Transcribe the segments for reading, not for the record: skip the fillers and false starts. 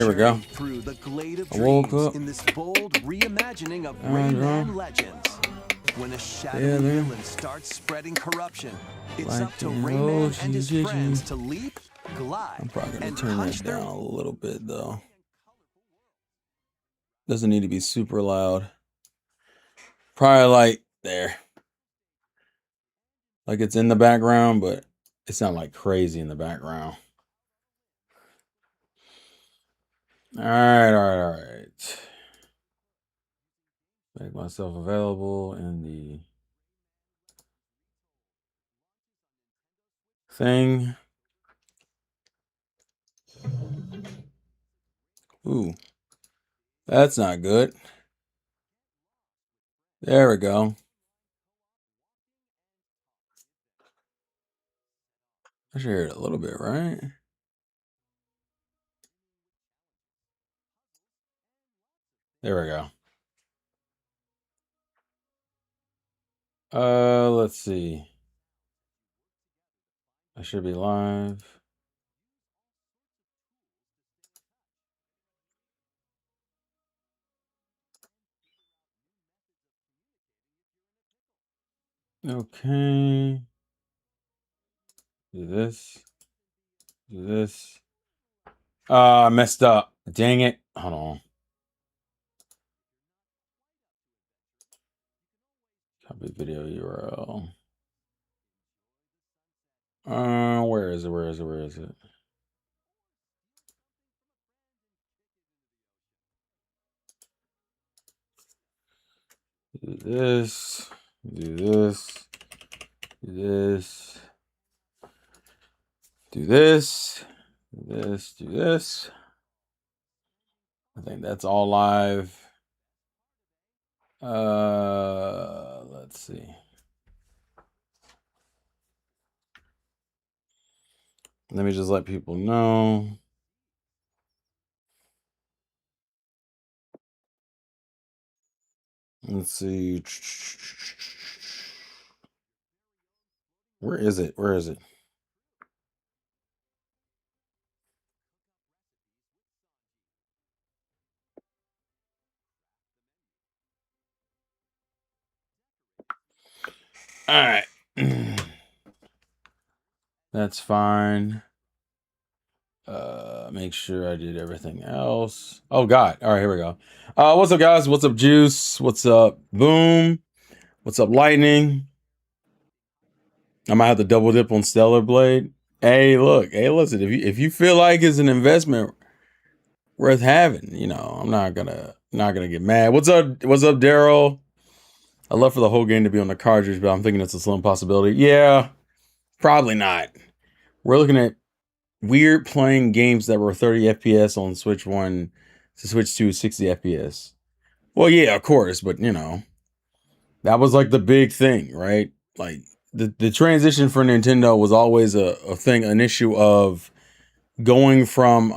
Here we go. Through the glade of I woke up. in this bold reimagining of Rayman Legends. When a shadowy villain starts spreading corruption, it's up to Rayman and his friends to leap, glide, I'm probably gonna turn that down a little bit though. Doesn't need to be super loud. Probably like there. Like it's in the background, but it's not like crazy in the background. All right. Make myself available in the thing. Ooh, that's not good. There we go. I should hear it a little bit, right? There we go. Let's see. I should be live. Okay. Do this. Do this. I messed up. Dang it. Hold on. Copy video URL. Where is it? Where is it? Where is it? Do this. Do this. Do this. Do this. Do this. Do this. I think that's all live. Let's see. Let me just let people know. Let's see. Where is it? Where is it? All right. That's fine. Make sure I did everything else. Oh God. All right, here we go. What's up, guys? What's up, Juice? What's up, Boom? What's up, Lightning? I might have to double dip on Stellar Blade. Hey, look. Hey, listen. If you feel like it's an investment worth having, you know, I'm not gonna get mad. What's up? What's up, Daryl? I'd love for the whole game to be on the cartridge, but I'm thinking it's a slim possibility. Yeah, probably not. We're looking at weird playing games that were 30 FPS on Switch 1 to Switch 2 60 FPS. Well, yeah, of course, but you know, that was like the big thing, right? Like the transition for Nintendo was always a thing, an issue of going from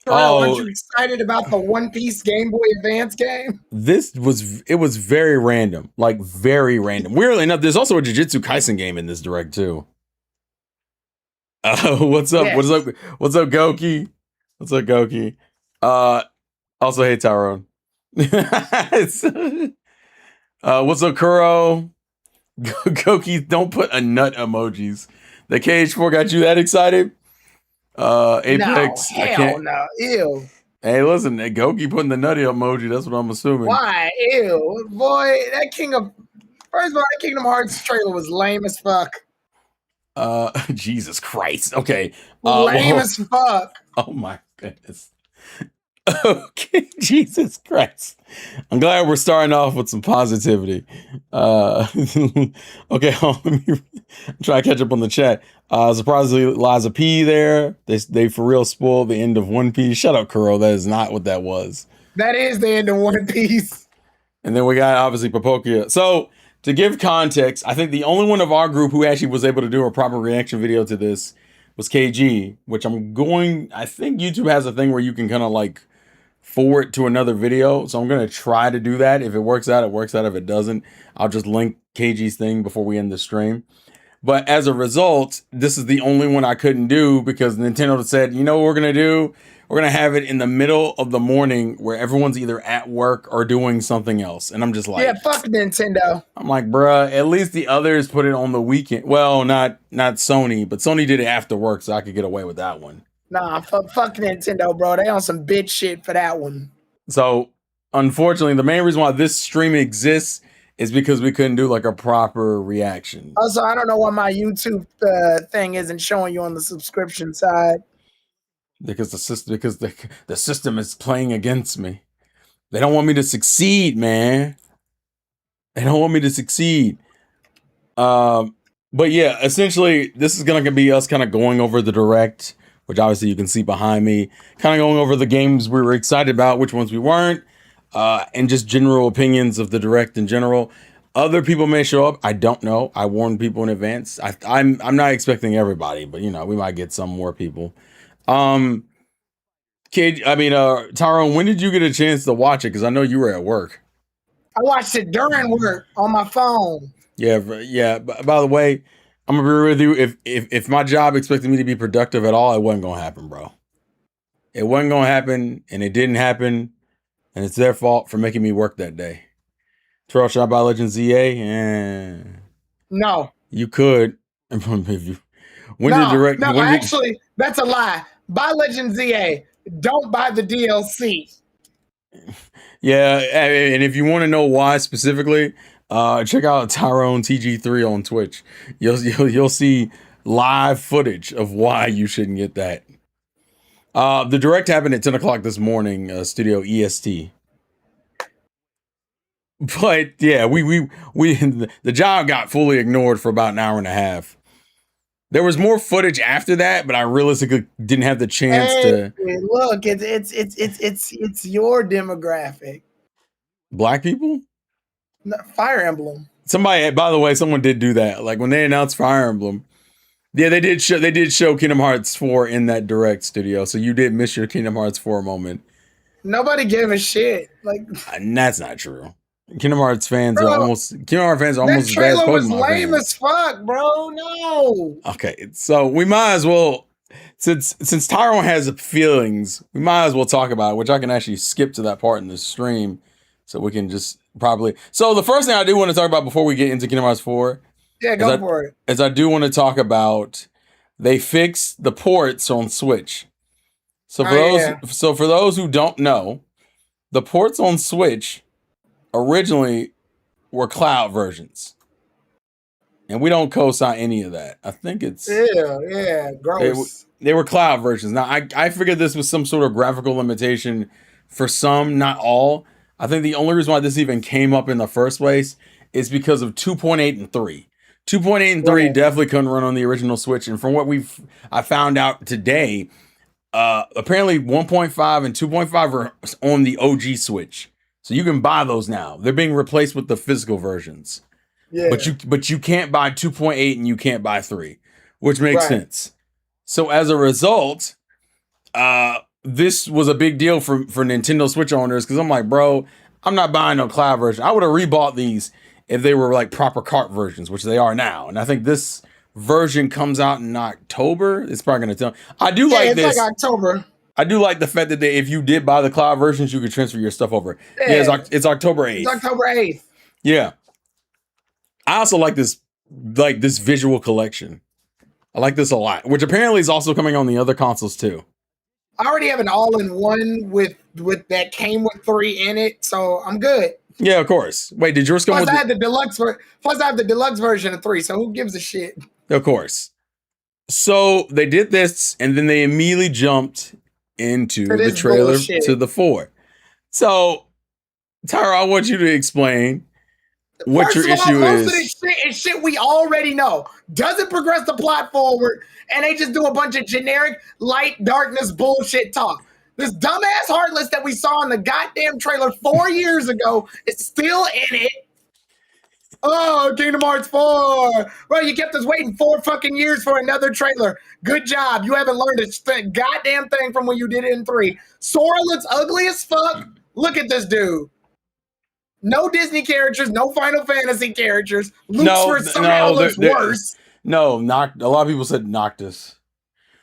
aren't you excited about the One Piece Game Boy Advance game? It was very random, like very random. Weirdly enough, there's also a Jujutsu Kaisen game in this direct too. What's up? Yes. What's up? What's up, Goki? What's up, Goki? Also, hey, Tyrone. What's up, Kuro? Goki, don't put a nut emojis. The KH4 got you that excited? Apex. No, hell no. Ew. Hey, listen, Goki putting the nutty emoji. That's what I'm assuming. Why? Ew. Boy, first of all, that Kingdom Hearts trailer was lame as fuck. Jesus Christ. Okay. Lame as fuck. Oh my goodness. Okay, Jesus Christ. I'm glad we're starting off with some positivity. Okay, let me try to catch up on the chat. Surprisingly, Liza P there. They for real spoiled the end of One Piece. Shut up, Kuro. That is not what that was. That is the end of One Piece. And then we got obviously Popokia. So to give context, I think the only one of our group who actually was able to do a proper reaction video to this was KG, which I think YouTube has a thing where you can kind of like forward to another video. So I'm going to try to do that. If it works out, it works out. If it doesn't, I'll just link KG's thing before we end the stream. But as a result, this is the only one I couldn't do because Nintendo said, you know what we're going to do? we're gonna have it in the middle of the morning where everyone's either at work or doing something else. And I'm just like, Yeah, fuck Nintendo. I'm like, bruh, at least the others put it on the weekend. Well, not Sony, but Sony did it after work, so I could get away with that one. Nah, fuck Nintendo, bro. They on some bitch shit for that one. So, unfortunately, the main reason why this stream exists is because we couldn't do like a proper reaction. Also, I don't know why my YouTube thing isn't showing you on the subscription side. Because the system is playing against me. They don't want me to succeed, man. They don't want me to succeed. But yeah, essentially, this is gonna be us kind of going over the direct, which obviously you can see behind me, kind of going over the games we were excited about, which ones we weren't, and just general opinions of the direct in general. Other people may show up. I don't know. I warned people in advance. I'm not expecting everybody, but you know, we might get some more people. Tyrone, when did you get a chance to watch it? Because I know you were at work. I watched it during work on my phone. Yeah. By the way, I'm gonna be with you. If my job expected me to be productive at all, it wasn't gonna happen, bro. It wasn't gonna happen, and it didn't happen, and it's their fault for making me work that day. Terrell, should I buy Legend ZA? No. You could. Actually, that's a lie. Buy Legend ZA. Don't buy the DLC. Yeah, and if you want to know why specifically, check out Tyrone TG3 on Twitch. You'll see live footage of why you shouldn't get that. The direct happened at 10 o'clock this morning, Studio EST. But yeah, we the job got fully ignored for about an hour and a half. There was more footage after that, but I realistically didn't have the chance to look. It's your demographic. Black people? No, Fire Emblem. Somebody, by the way, someone did do that. Like when they announced Fire Emblem, yeah, they did show Kingdom Hearts 4 in that direct studio. So you did miss your Kingdom Hearts 4 moment. Nobody gave a shit. Like, and that's not true. Kingdom Hearts fans are almost as bad as Pokemon. That trailer was lame as fuck, bro. No. Okay, so we might as well, since Tyrone has feelings, we might as well talk about it, which I can actually skip to that part in the stream, so we can just probably. So the first thing I do want to talk about before we get into Kingdom Hearts 4, go for it. Is I do want to talk about they fixed the ports on Switch. So for those who don't know, the ports on Switch originally were cloud versions, and we don't co-sign any of that. I think it's gross. They were cloud versions. Now I figured this was some sort of graphical limitation for some, not all. I think the only reason why this even came up in the first place is because of 2.8 and 3. 2.8 and 3 definitely couldn't run on the original Switch, and from what I found out today, apparently 1.5 and 2.5 are on the OG Switch. So you can buy those now. They're being replaced with the physical versions. Yeah. But you can't buy 2.8 and you can't buy 3, which makes sense. So as a result, this was a big deal for Nintendo Switch owners, because I'm like, bro, I'm not buying no cloud version. I would have rebought these if they were like proper cart versions, which they are now. And I think this version comes out in October. It's probably going to tell. I do like this. It's like October. I do like the fact that if you did buy the cloud versions, you could transfer your stuff over. Yeah, it's October 8th. It's October 8th. Yeah. I also like this visual collection. I like this a lot, which apparently is also coming on the other consoles too. I already have an all-in-one with that came with 3 in it, so I'm good. Yeah, of course. Wait, did yours come with? I have the deluxe version of 3, so who gives a shit? Of course. So they did this, and then they immediately jumped into the trailer to the 4. So, Tyra, I want you to explain what your issue is. Most of this shit is shit we already know. Doesn't progress the plot forward, and they just do a bunch of generic light darkness bullshit talk. This dumbass Heartless that we saw in the goddamn trailer 4 years ago is still in it. Oh, Kingdom Hearts 4. Bro, you kept us waiting 4 fucking years for another trailer. Good job. You haven't learned a goddamn thing from when you did it in 3. Sora looks ugly as fuck. Look at this dude. No Disney characters, no Final Fantasy characters. Looks looks worse. No, a lot of people said Noctis.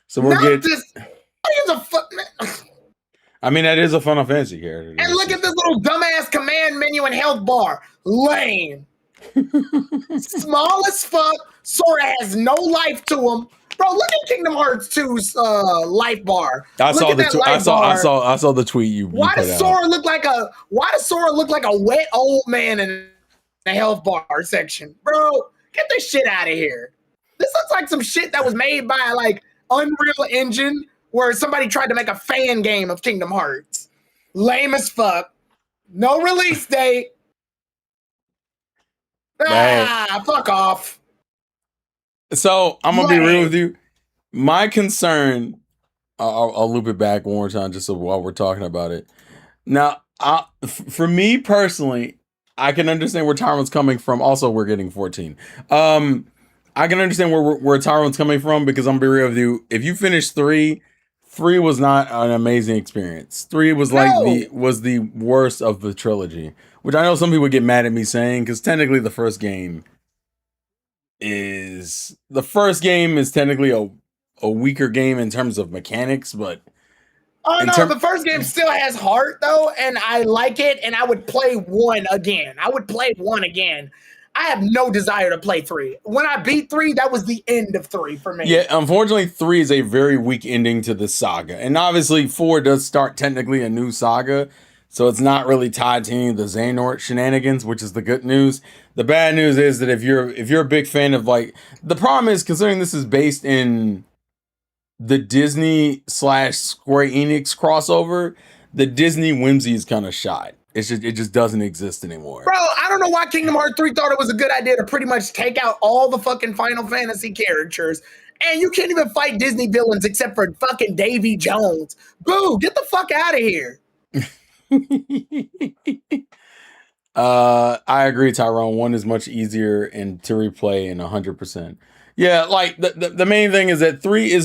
So we're Noctis. He's a fuck man. I mean, that is a Final Fantasy character. And look at this little dumbass command menu and health bar. Lame. Small as fuck. Sora has no life to him. Bro, look at Kingdom Hearts 2's life bar. I saw the tweet you Why does Sora look like a wet old man in the health bar section? Bro, get this shit out of here. This looks like some shit that was made by like Unreal Engine where somebody tried to make a fan game of Kingdom Hearts. Lame as fuck. No release date. Fuck off. So I'm gonna be real with you. My concern, I'll loop it back one more time just so while we're talking about it. Now, for me personally, I can understand where Tyron's coming from. Also, we're getting 14. I can understand where Tyron's coming from because I'm gonna be real with you. If you finish 3 was not an amazing experience. 3 was was the worst of the trilogy, which I know some people get mad at me saying because technically the first game is technically a weaker game in terms of mechanics, but the first game still has heart though, and I like it, and I would play 1 again. I have no desire to play 3. When I beat 3, that was the end of 3 for me. Yeah, unfortunately, 3 is a very weak ending to the saga. And obviously 4 does start technically a new saga. So it's not really tied to any of the Xehanort shenanigans, which is the good news. The bad news is that if you're a big fan of like, the problem is considering this is based in the Disney / Square Enix crossover, the Disney whimsy is kind of shot. It just doesn't exist anymore. Bro, I don't know why Kingdom Hearts 3 thought it was a good idea to pretty much take out all the fucking Final Fantasy characters. And you can't even fight Disney villains except for fucking Davy Jones. Boo, get the fuck out of here. I agree, Tyrone. 1 is much easier and to replay in 100%. Yeah, like the main thing is that 3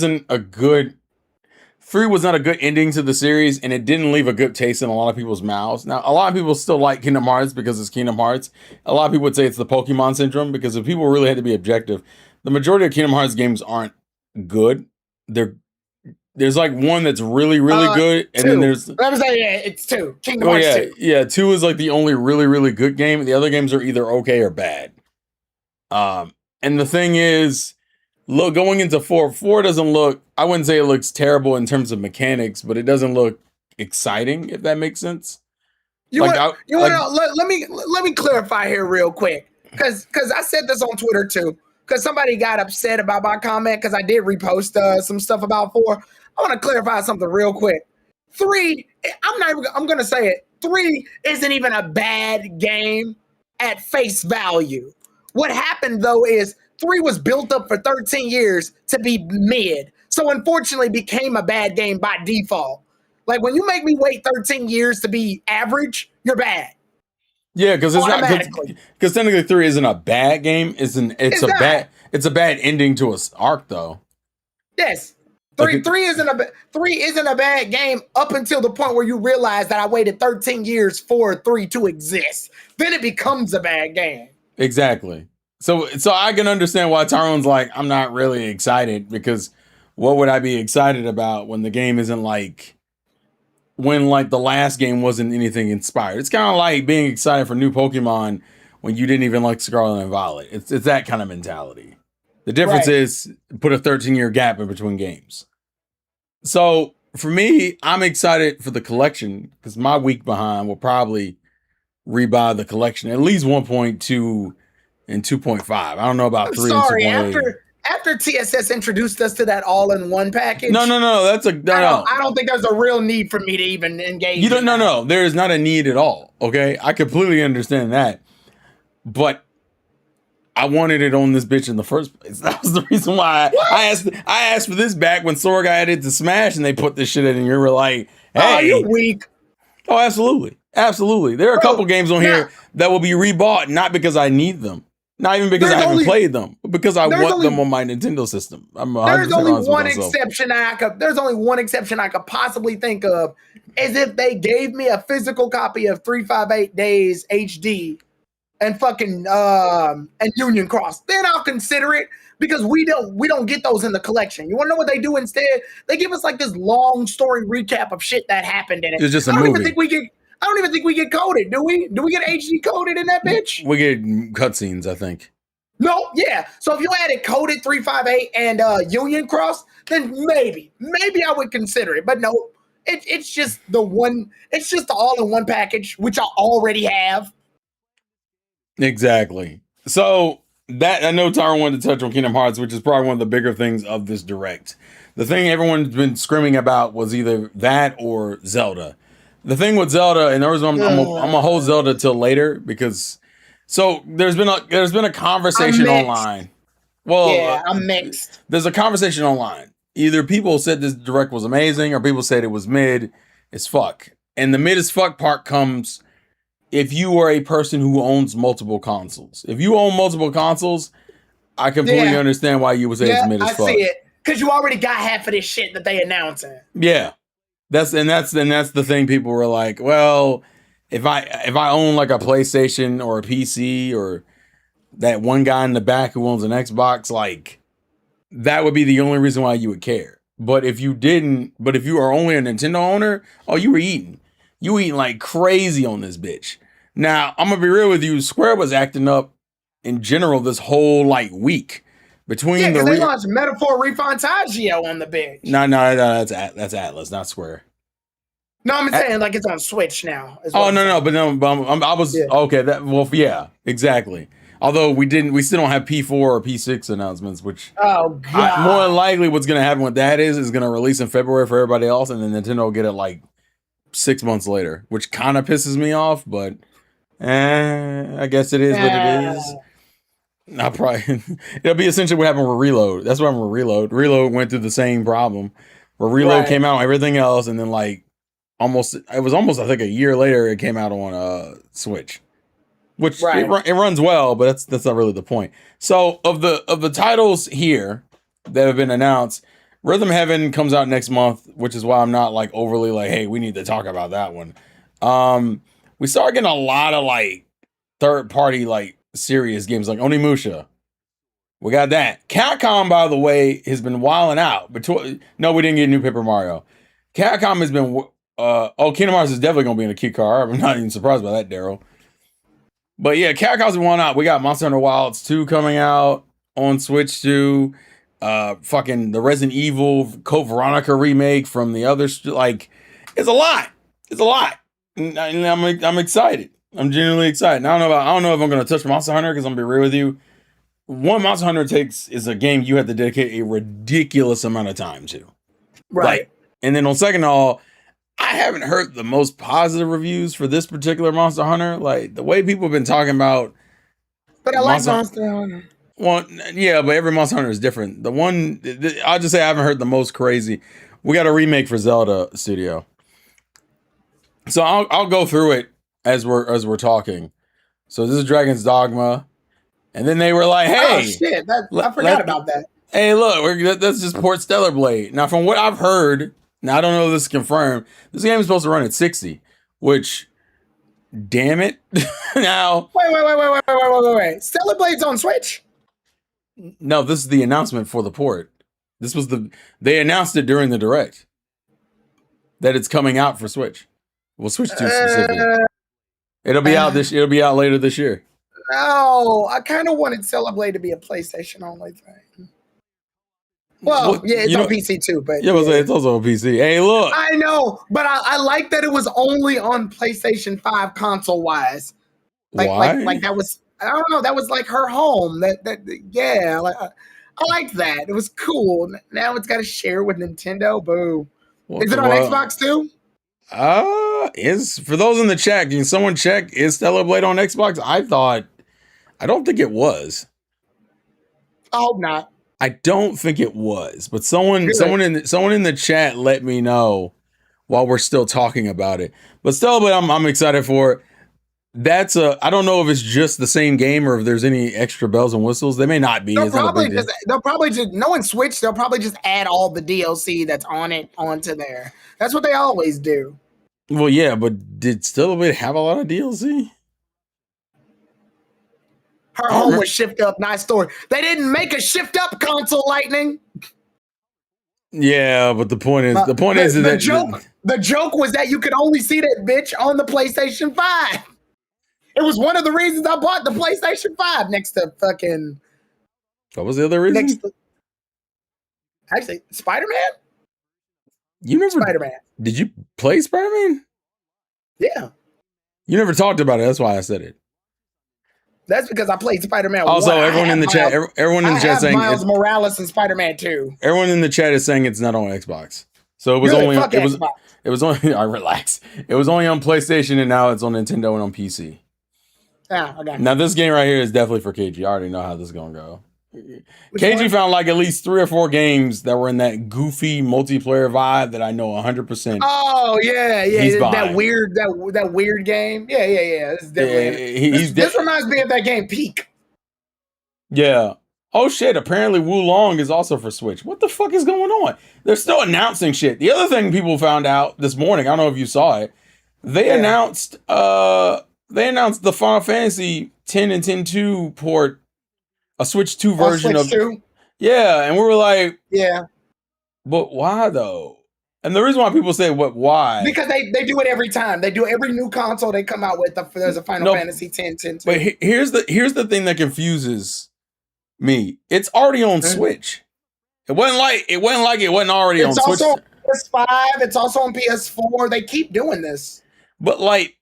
was not a good ending to the series, and it didn't leave a good taste in a lot of people's mouths. Now, a lot of people still like Kingdom Hearts because it's Kingdom Hearts. A lot of people would say it's the Pokemon syndrome because if people really had to be objective, the majority of Kingdom Hearts games aren't good. There's like 1 that's really, really good, and 2. then there's. I was like, yeah, it's 2. Kingdom Hearts 2. Yeah, 2 is like the only really, really good game. The other games are either okay or bad. And the thing is, look, going into 4 doesn't look. I wouldn't say it looks terrible in terms of mechanics, but it doesn't look exciting. If that makes sense. Let me clarify here real quick, because I said this on Twitter too. Because somebody got upset about my comment because I did repost some stuff about 4. I want to clarify something real quick. 3, I'm going to say it. 3 isn't even a bad game at face value. What happened though is 3 was built up for 13 years to be mid. So unfortunately became a bad game by default. Like when you make me wait 13 years to be average, you're bad. Yeah, because it's not because technically 3 isn't a bad game. It's a bad ending to an arc though. Yes. 3 isn't a bad game up until the point where you realize that I waited 13 years for 3 to exist. Then it becomes a bad game. Exactly. So I can understand why Tyrone's like, I'm not really excited because what would I be excited about when the game isn't like when like the last game wasn't anything inspired. It's kind of like being excited for new Pokemon when you didn't even like Scarlet and Violet. It's that kind of mentality. The difference is put a 13-year gap in between games. So for me, I'm excited for the collection because my week behind will probably rebuy the collection at least 1.2 and 2.5. I don't know about 3 and 2.8. After TSS introduced us to that all-in-one package. No. I don't think there's a real need for me to even engage. No. There is not a need at all. Okay, I completely understand that, but I wanted it on this bitch in the first place. That was the reason why I asked for this back when Sora got added to Smash and they put this shit in, and you were like, "Hey, you're weak." Oh, absolutely. There are a couple games on here that will be rebought, not because I need them. Not even because I haven't played them, but because I want them on my Nintendo system. There's only one exception I could possibly think of is if they gave me a physical copy of 358 Days HD and fucking and Union Cross. Then I'll consider it. because we don't get those in the collection. You want to know what they do instead? They give us like this long story recap of shit that happened in it. It's just a I don't movie. even think we get. I don't even think we get coded. Do we? Do we get HD coded in that bitch? We get cutscenes, I think. No, yeah. So if you added coded 358 and Union Cross, then maybe I would consider it. But no, it's just the one. It's just the all-in-one package, which I already have. Exactly. So that I know Tyron wanted to touch on Kingdom Hearts, which is probably one of the bigger things of this direct. The thing everyone's been screaming about was either that or Zelda. The thing with Zelda, and the reason I'm gonna hold Zelda till later because so there's been a conversation online. Well, yeah, I'm mixed. There's a conversation online. Either people said this direct was amazing, or people said it was mid as fuck. And the mid as fuck part comes if you are a person who owns multiple consoles. If you own multiple consoles, I completely understand why you would say it's mid as fuck. I see it. Because you already got half of this shit that they announcing. Yeah. That's the thing. People were like, well, if I own like a PlayStation or a PC or that one guy in the back who owns an Xbox, like that would be the only reason why you would care. But if you are only a Nintendo owner, oh, you were eating. You eating like crazy on this bitch. Now, I'm gonna be real with you. Square was acting up in general this whole like week between they launched Metaphor Refantasia on the bitch. No, that's Atlas, not Square. No, I'm saying like it's on Switch now. Oh no, but I was okay. Yeah, exactly. Although we still don't have P4 or P6 announcements, which God. More than likely what's gonna happen with that is gonna release in February for everybody else, and then Nintendo will get it like 6 months later, which kind of pisses me off, but I guess it is what it is. It'll be essentially what happened with Reload. That's what happened with Reload. Reload went through the same problem where Reload came out on everything else, and then like it was almost I think a year later it came out on Switch, which it runs well, but that's not really the point. So of the titles here that have been announced, Rhythm Heaven comes out next month, which is why I'm not like overly like, hey, we need to talk about that one. We start getting a lot of like third party like serious games like Onimusha. We got that. Capcom, by the way, has been wilding out. No, we didn't get new Paper Mario. Capcom has been Kingdom Hearts is definitely gonna be in a key car. I'm not even surprised by that, Daryl. But yeah, Capcom's been wilding out. We got Monster Hunter Wilds 2 coming out on Switch 2. Fucking the Resident Evil Code Veronica remake from the other like it's a lot. And I'm excited. I'm genuinely excited. I don't know if I'm gonna touch Monster Hunter because I'm gonna be real with you. One Monster Hunter is a game you have to dedicate a ridiculous amount of time to. Right. Like, and then on second of all, I haven't heard the most positive reviews for this particular Monster Hunter. Like the way people have been talking about. But I like Monster Hunter. Well, yeah, but every Monster Hunter is different. I'll just say I haven't heard the most crazy. We got a remake for Zelda Studio. So I'll go through it as we're talking. So this is Dragon's Dogma. And then they were like, hey. Oh, shit. I forgot about that. Hey, look, let's just port Stellar Blade. Now, from what I've heard, now I don't know if this is confirmed, this game is supposed to run at 60, which, damn it. Now. Wait. Stellar Blade's on Switch? No, this is the announcement for the port. They announced it during the direct that it's coming out for Switch. Well, Switch 2 specifically. It'll be out later this year. No, I kind of wanted Stellar Blade to be a PlayStation only thing. Well, yeah, it's on PC too, but it's also on PC. Hey, look, I know, but I like that it was only on PlayStation 5 console wise. Like that was, I don't know, that was like her home. I liked that. It was cool. Now it's got to share with Nintendo. Boo. Is it on Xbox too? Is for those in the chat, can someone check is Stellar Blade on Xbox? I don't think it was. I hope not. I don't think it was, but someone in the chat let me know while we're still talking about it. But Stellar Blade, I'm excited for it. I don't know if it's just the same game or if there's any extra bells and whistles. They may not be. They'll probably just knowing Switch, they'll probably just add all the DLC that's on it onto there. That's what they always do. Well, yeah, but did Stellar Blade have a lot of DLC? Her home was Shift Up, nice story. They didn't make a Shift Up console, Lightning. Yeah, but the point is the joke was that you could only see that bitch on the PlayStation 5. It was one of the reasons I bought the PlayStation 5 next to fucking. What was the other reason? Actually, Spider-Man? You never Spider-Man. Did you play Spider-Man? Yeah. You never talked about it. That's why I said it. That's because I played Spider-Man. Also, everyone in the chat saying Miles Morales and Spider-Man 2. Everyone in the chat is saying it's not on Xbox. So it was only I relax. It was only on PlayStation and now it's on Nintendo and on PC. Okay. Now this game right here is definitely for KG. I already know how this is gonna go. KG found like at least 3 or 4 games that were in that goofy multiplayer vibe that I know 100%. Oh yeah, that weird game. Yeah. This, this reminds me of that game Peak. Yeah. Oh shit! Apparently Wo Long is also for Switch. What the fuck is going on? They're still announcing shit. The other thing people found out this morning, I don't know if you saw it. They announced the Final Fantasy 10 and 10-2 port. A Switch 2 version of 2? Yeah, and we were like, yeah, but why though? And the reason why people say why? Because they do it every time. They do every new console they come out with. There's a Final Fantasy 10, 10, 2. But here's the thing that confuses me. It's already on Switch. It wasn't like it wasn't already on Switch. It's also on PS5. It's also on PS4. They keep doing this. But like,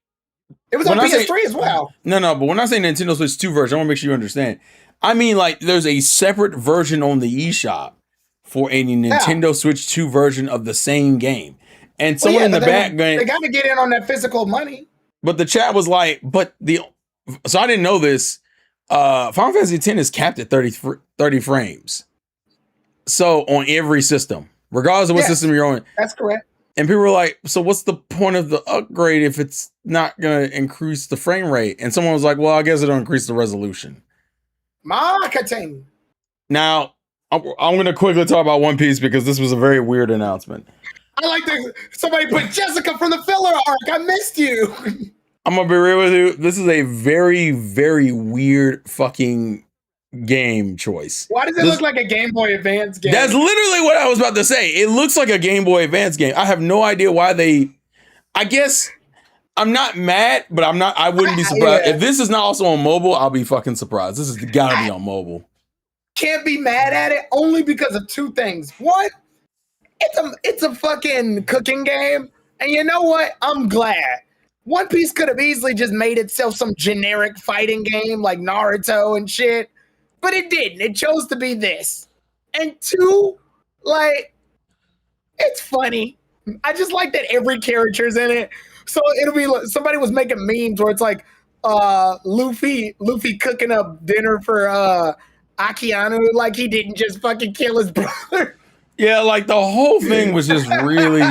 it was on PS3 as well. No. But when I say Nintendo Switch 2 version, I want to make sure you understand. I mean, like, there's a separate version on the eShop for a Nintendo Switch 2 version of the same game. And someone in the back going, they got to get in on that physical money. But the chat was like, so I didn't know this. Final Fantasy X is capped at 30 frames. So on every system, regardless of what system you're on. That's correct. And people were like, so what's the point of the upgrade if it's not going to increase the frame rate? And someone was like, well, I guess it'll increase the resolution. Marketing. Now, I'm going to quickly talk about One Piece because this was a very weird announcement. I like that somebody put Jessica from the filler arc. I missed you. I'm going to be real with you. This is a very, very weird fucking game choice. Why does it look like a Game Boy Advance game? That's literally what I was about to say. It looks like a Game Boy Advance game. I have no idea why I guess I'm not mad, but I wouldn't be surprised. If this is not also on mobile, I'll be fucking surprised. This has gotta be on mobile. Can't be mad at it only because of 2 things. One, it's a fucking cooking game. And you know what? I'm glad. One Piece could have easily just made itself some generic fighting game like Naruto and shit. But it didn't. It chose to be this. And 2, like, it's funny. I just like that every character's in it. So it'll be like somebody was making memes where it's like Luffy cooking up dinner for Akiano, like he didn't just fucking kill his brother. Yeah, like the whole thing was just really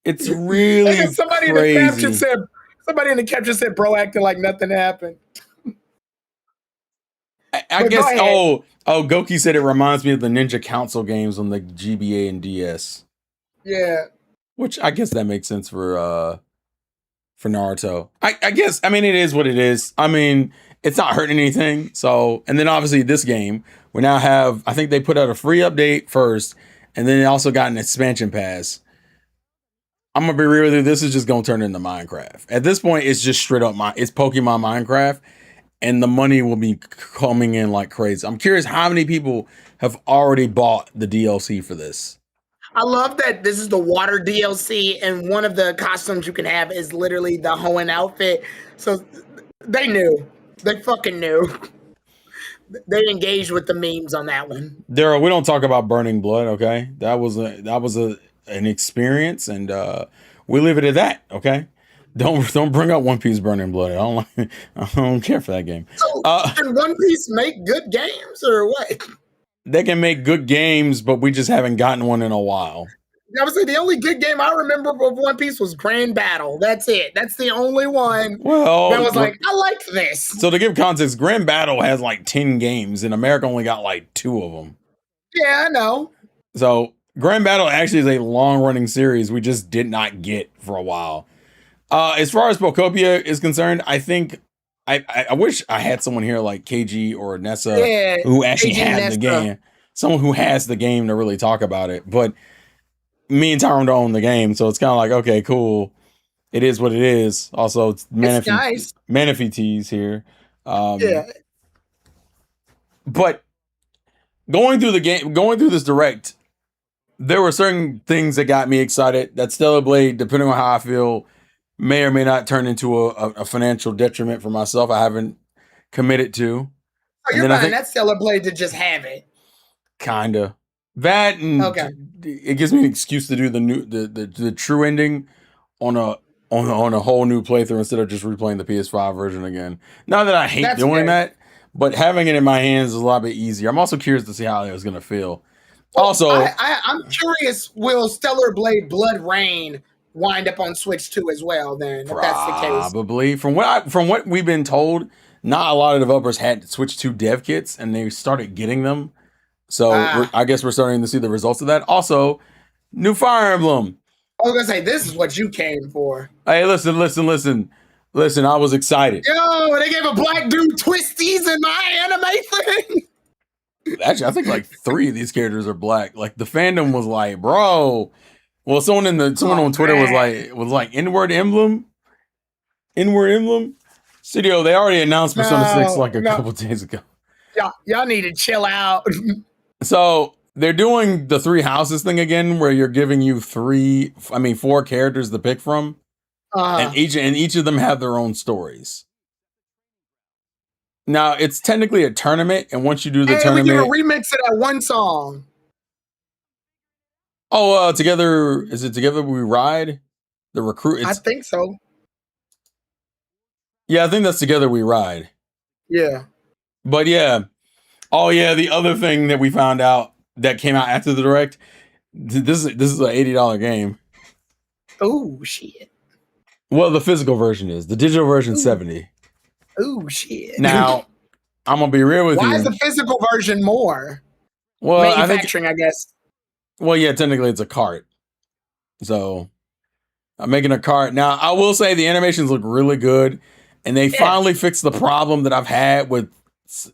it's really somebody crazy. In the caption said bro acting like nothing happened. I guess Goki said it reminds me of the Ninja Council games on the GBA and DS. Yeah. Which I guess that makes sense for Naruto. I guess, I mean, it is what it is. I mean, it's not hurting anything. So, and then obviously this game, we now have, I think they put out a free update first, and then they also got an expansion pass. I'm going to be real with you, this is just going to turn into Minecraft. At this point, it's just straight up, it's Pokemon Minecraft, and the money will be coming in like crazy. I'm curious how many people have already bought the DLC for this. I love that this is the water DLC, and one of the costumes you can have is literally the Hoenn outfit. So they knew. They fucking knew. They engaged with the memes on that one. Daryl, we don't talk about Burning Blood, okay? That was an experience, and we leave it at that, okay? Don't bring up One Piece Burning Blood. I don't care for that game. So, can One Piece make good games or what? They can make good games, but we just haven't gotten one in a while. I would say the only good game I remember of One Piece was Grand Battle. That's it. That's the only one that was like, I liked this. So to give context, Grand Battle has like 10 games, and America only got like 2 of them. Yeah, I know. So Grand Battle actually is a long-running series we just did not get for a while. As far as Pokopia is concerned, I think I wish I had someone here like KG or Nessa Yeah, who actually KG has the Nessa. game. Someone who has the game to really talk about it. But me and Tyrone don't own the game, so it's kind of like, okay, cool. It is what it is. Also, it's It's nice. Manaphy tees here. Yeah. But going through this direct, there were certain things that got me excited. That Stellar Blade, depending on how I feel, may or may not turn into a financial detriment for myself. I haven't committed to. Oh, you're buying that Stellar Blade to just have it. Kinda. That and Okay. it gives me an excuse to do the true ending on a whole new playthrough instead of just replaying the PS5 version again. Not that I hate doing that, but having it in my hands is a lot bit easier. I'm also curious to see how it was gonna feel. Well, also, I'm curious, will Stellar Blade Blood Rain wind up on Switch 2 as well then, if that's the case? Probably. From what we've been told, not a lot of developers had Switch 2 dev kits and they started getting them. So I guess we're starting to see the results of that. Also, new Fire Emblem. I was gonna say, this is what you came for. Hey, listen. I was excited. Yo, they gave a black dude twisties in my anime thing. Actually, I think like 3 of these characters are black. Like the fandom was like, bro. Well, someone on Twitter was like Inward Emblem. Studio, they already announced Persona 6 like a couple days ago. Y'all need to chill out. So they're doing the 3 houses thing again, where you're giving you 4 characters to pick from, and each of them have their own stories. Now it's technically a tournament, and once you do the tournament, we give a remix of that one song. Oh, Together We Ride? The Recruit. I think so. Yeah, I think that's Together We Ride. Yeah. But yeah. Oh yeah, the other thing that we found out that came out after the direct, this is an $80 game. Oh shit. Well, the physical version is. The digital version $70. Oh shit. Now, I'm gonna be real with you. Why is the physical version more? Well, manufacturing, I guess. Well, yeah, technically it's a cart. So I'm making a cart. Now, I will say the animations look really good, and they finally fixed the problem that I've had with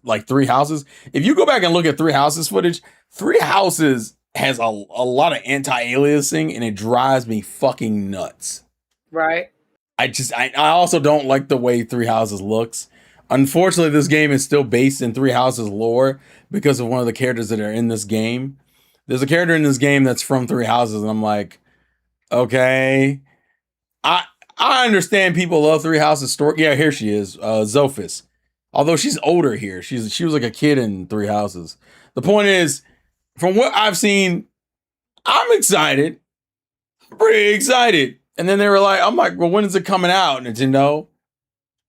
like 3 Houses. If you go back and look at 3 Houses footage, 3 Houses has a lot of anti-aliasing, and it drives me fucking nuts. Right. I also don't like the way 3 Houses looks. Unfortunately, this game is still based in 3 Houses lore because of one of the characters that are in this game. There's a character in this game that's from 3 Houses, and I'm like, okay. I understand people love 3 Houses story. Yeah, here she is, Zophis. Although she's older here. She was like a kid in 3 Houses. The point is, from what I've seen, I'm excited. I'm pretty excited. And then they were like, I'm like, well, when is it coming out, Nintendo?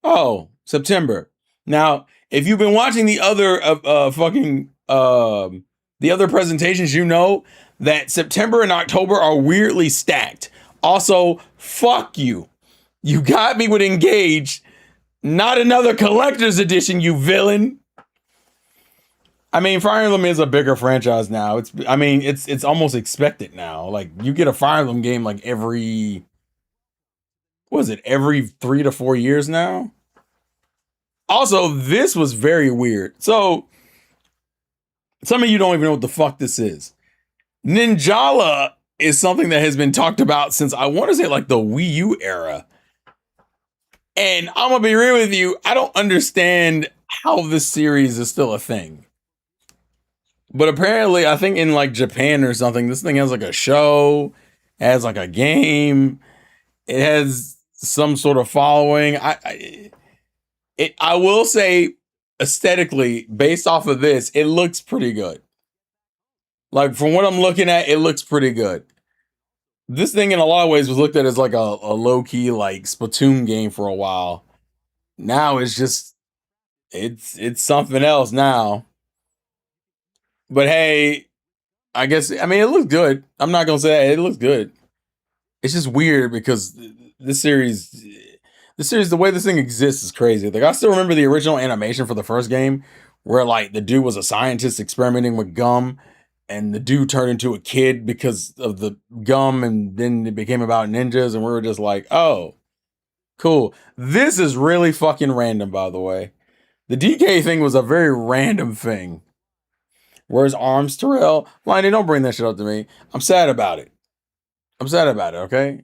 Oh, September. Now, if you've been watching the other the other presentations, you know that September and October are weirdly stacked. Also, fuck you. You got me with Engage, not another collector's edition, you villain. I mean, Fire Emblem is a bigger franchise now. It's almost expected now. Like, you get a Fire Emblem game like every 3 to 4 years now? Also, this was very weird. So, some of you don't even know what the fuck this is. Ninjala is something that has been talked about since, I want to say, like the Wii U era. And I'm going to be real with you, I don't understand how this series is still a thing. But apparently, I think in like Japan or something, this thing has like a show, has like a game, it has some sort of following. I will say, aesthetically, based off of this, it looks pretty good. Like, from what I'm looking at, it looks pretty good. This thing, in a lot of ways, was looked at as like a low-key, like, Splatoon game for a while. Now it's just, it's something else now. But hey, I guess, I mean, it looks good. I'm not going to say it looks good. It's just weird because this series, the way this thing exists is crazy. Like, I still remember the original animation for the first game where, like, the dude was a scientist experimenting with gum, and the dude turned into a kid because of the gum, and then it became about ninjas, and we were just like, oh, Cool. This is really fucking random, by the way. The DK thing was a very random thing. Where's Arms Terrell? Liney, don't bring that shit up to me. I'm sad about it. Okay?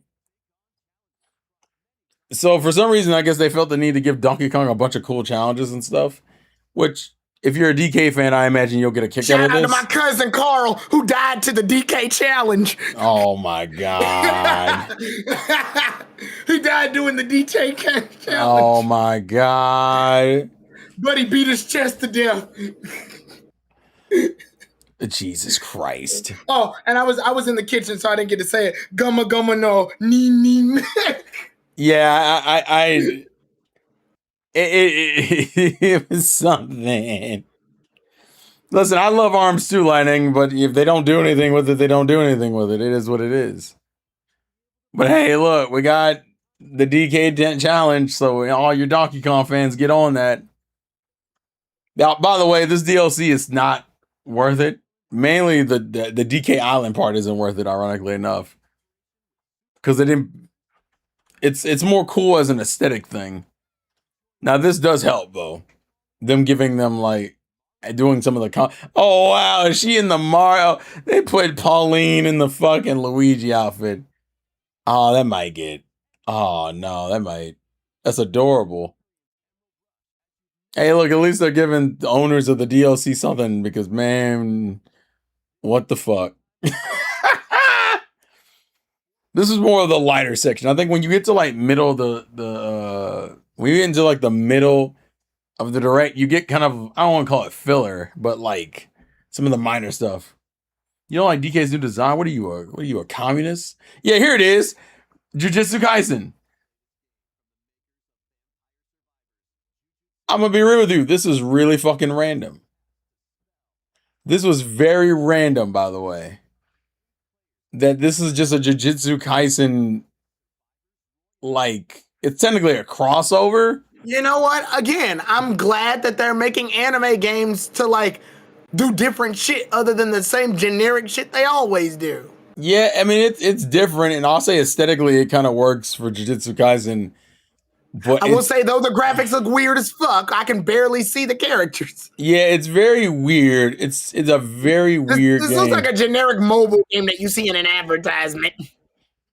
So for some reason, I guess they felt the need to give Donkey Kong a bunch of cool challenges and stuff, which if you're a DK fan, I imagine you'll get a kick Shout out of out this. to my cousin Carl, who died to the DK challenge. Oh my God. He died doing the DK challenge. Oh my God. But he beat his chest to death. Jesus Christ. Oh, and I was in the kitchen, so I didn't get to say it. Gumma gumma no, nee. Yeah, it was something. Listen, I love Arms too, Lightning, but if they don't do anything with it, they don't do anything with it. It is what it is. But hey, look, we got the DK Dent Challenge, so all your Donkey Kong fans get on that. Now, by the way, this DLC is not worth it. Mainly the DK Island part isn't worth it, ironically enough. Because they didn't. It's more cool as an aesthetic thing. Now, this does help, though. Them giving them, like, doing some of the... Oh, wow, is she in the Mario? They put Pauline in the fucking Luigi outfit. Oh, that might get... Oh, no, that might... That's adorable. Hey, look, at least they're giving the owners of the DLC something, because, man, what the fuck? This is more of the lighter section. I think when you get to, like, middle of when you get into, like, the middle of the direct, you get kind of, I don't want to call it filler, but, like, some of the minor stuff. You don't like DK's new design? What are you, a communist? Yeah, here it is. Jujutsu Kaisen. I'm gonna be real with you. This is really fucking random. This was very random, by the way. That this is just a Jujutsu Kaisen, like, it's technically a crossover. You know what? Again, I'm glad that they're making anime games to, like, do different shit other than the same generic shit they always do. Yeah, I mean, it's different, and I'll say aesthetically it kind of works for Jujutsu Kaisen. But I will say, though, the graphics look weird as fuck. I can barely see the characters. Yeah, it's very weird. It's a very weird game. This looks like a generic mobile game that you see in an advertisement.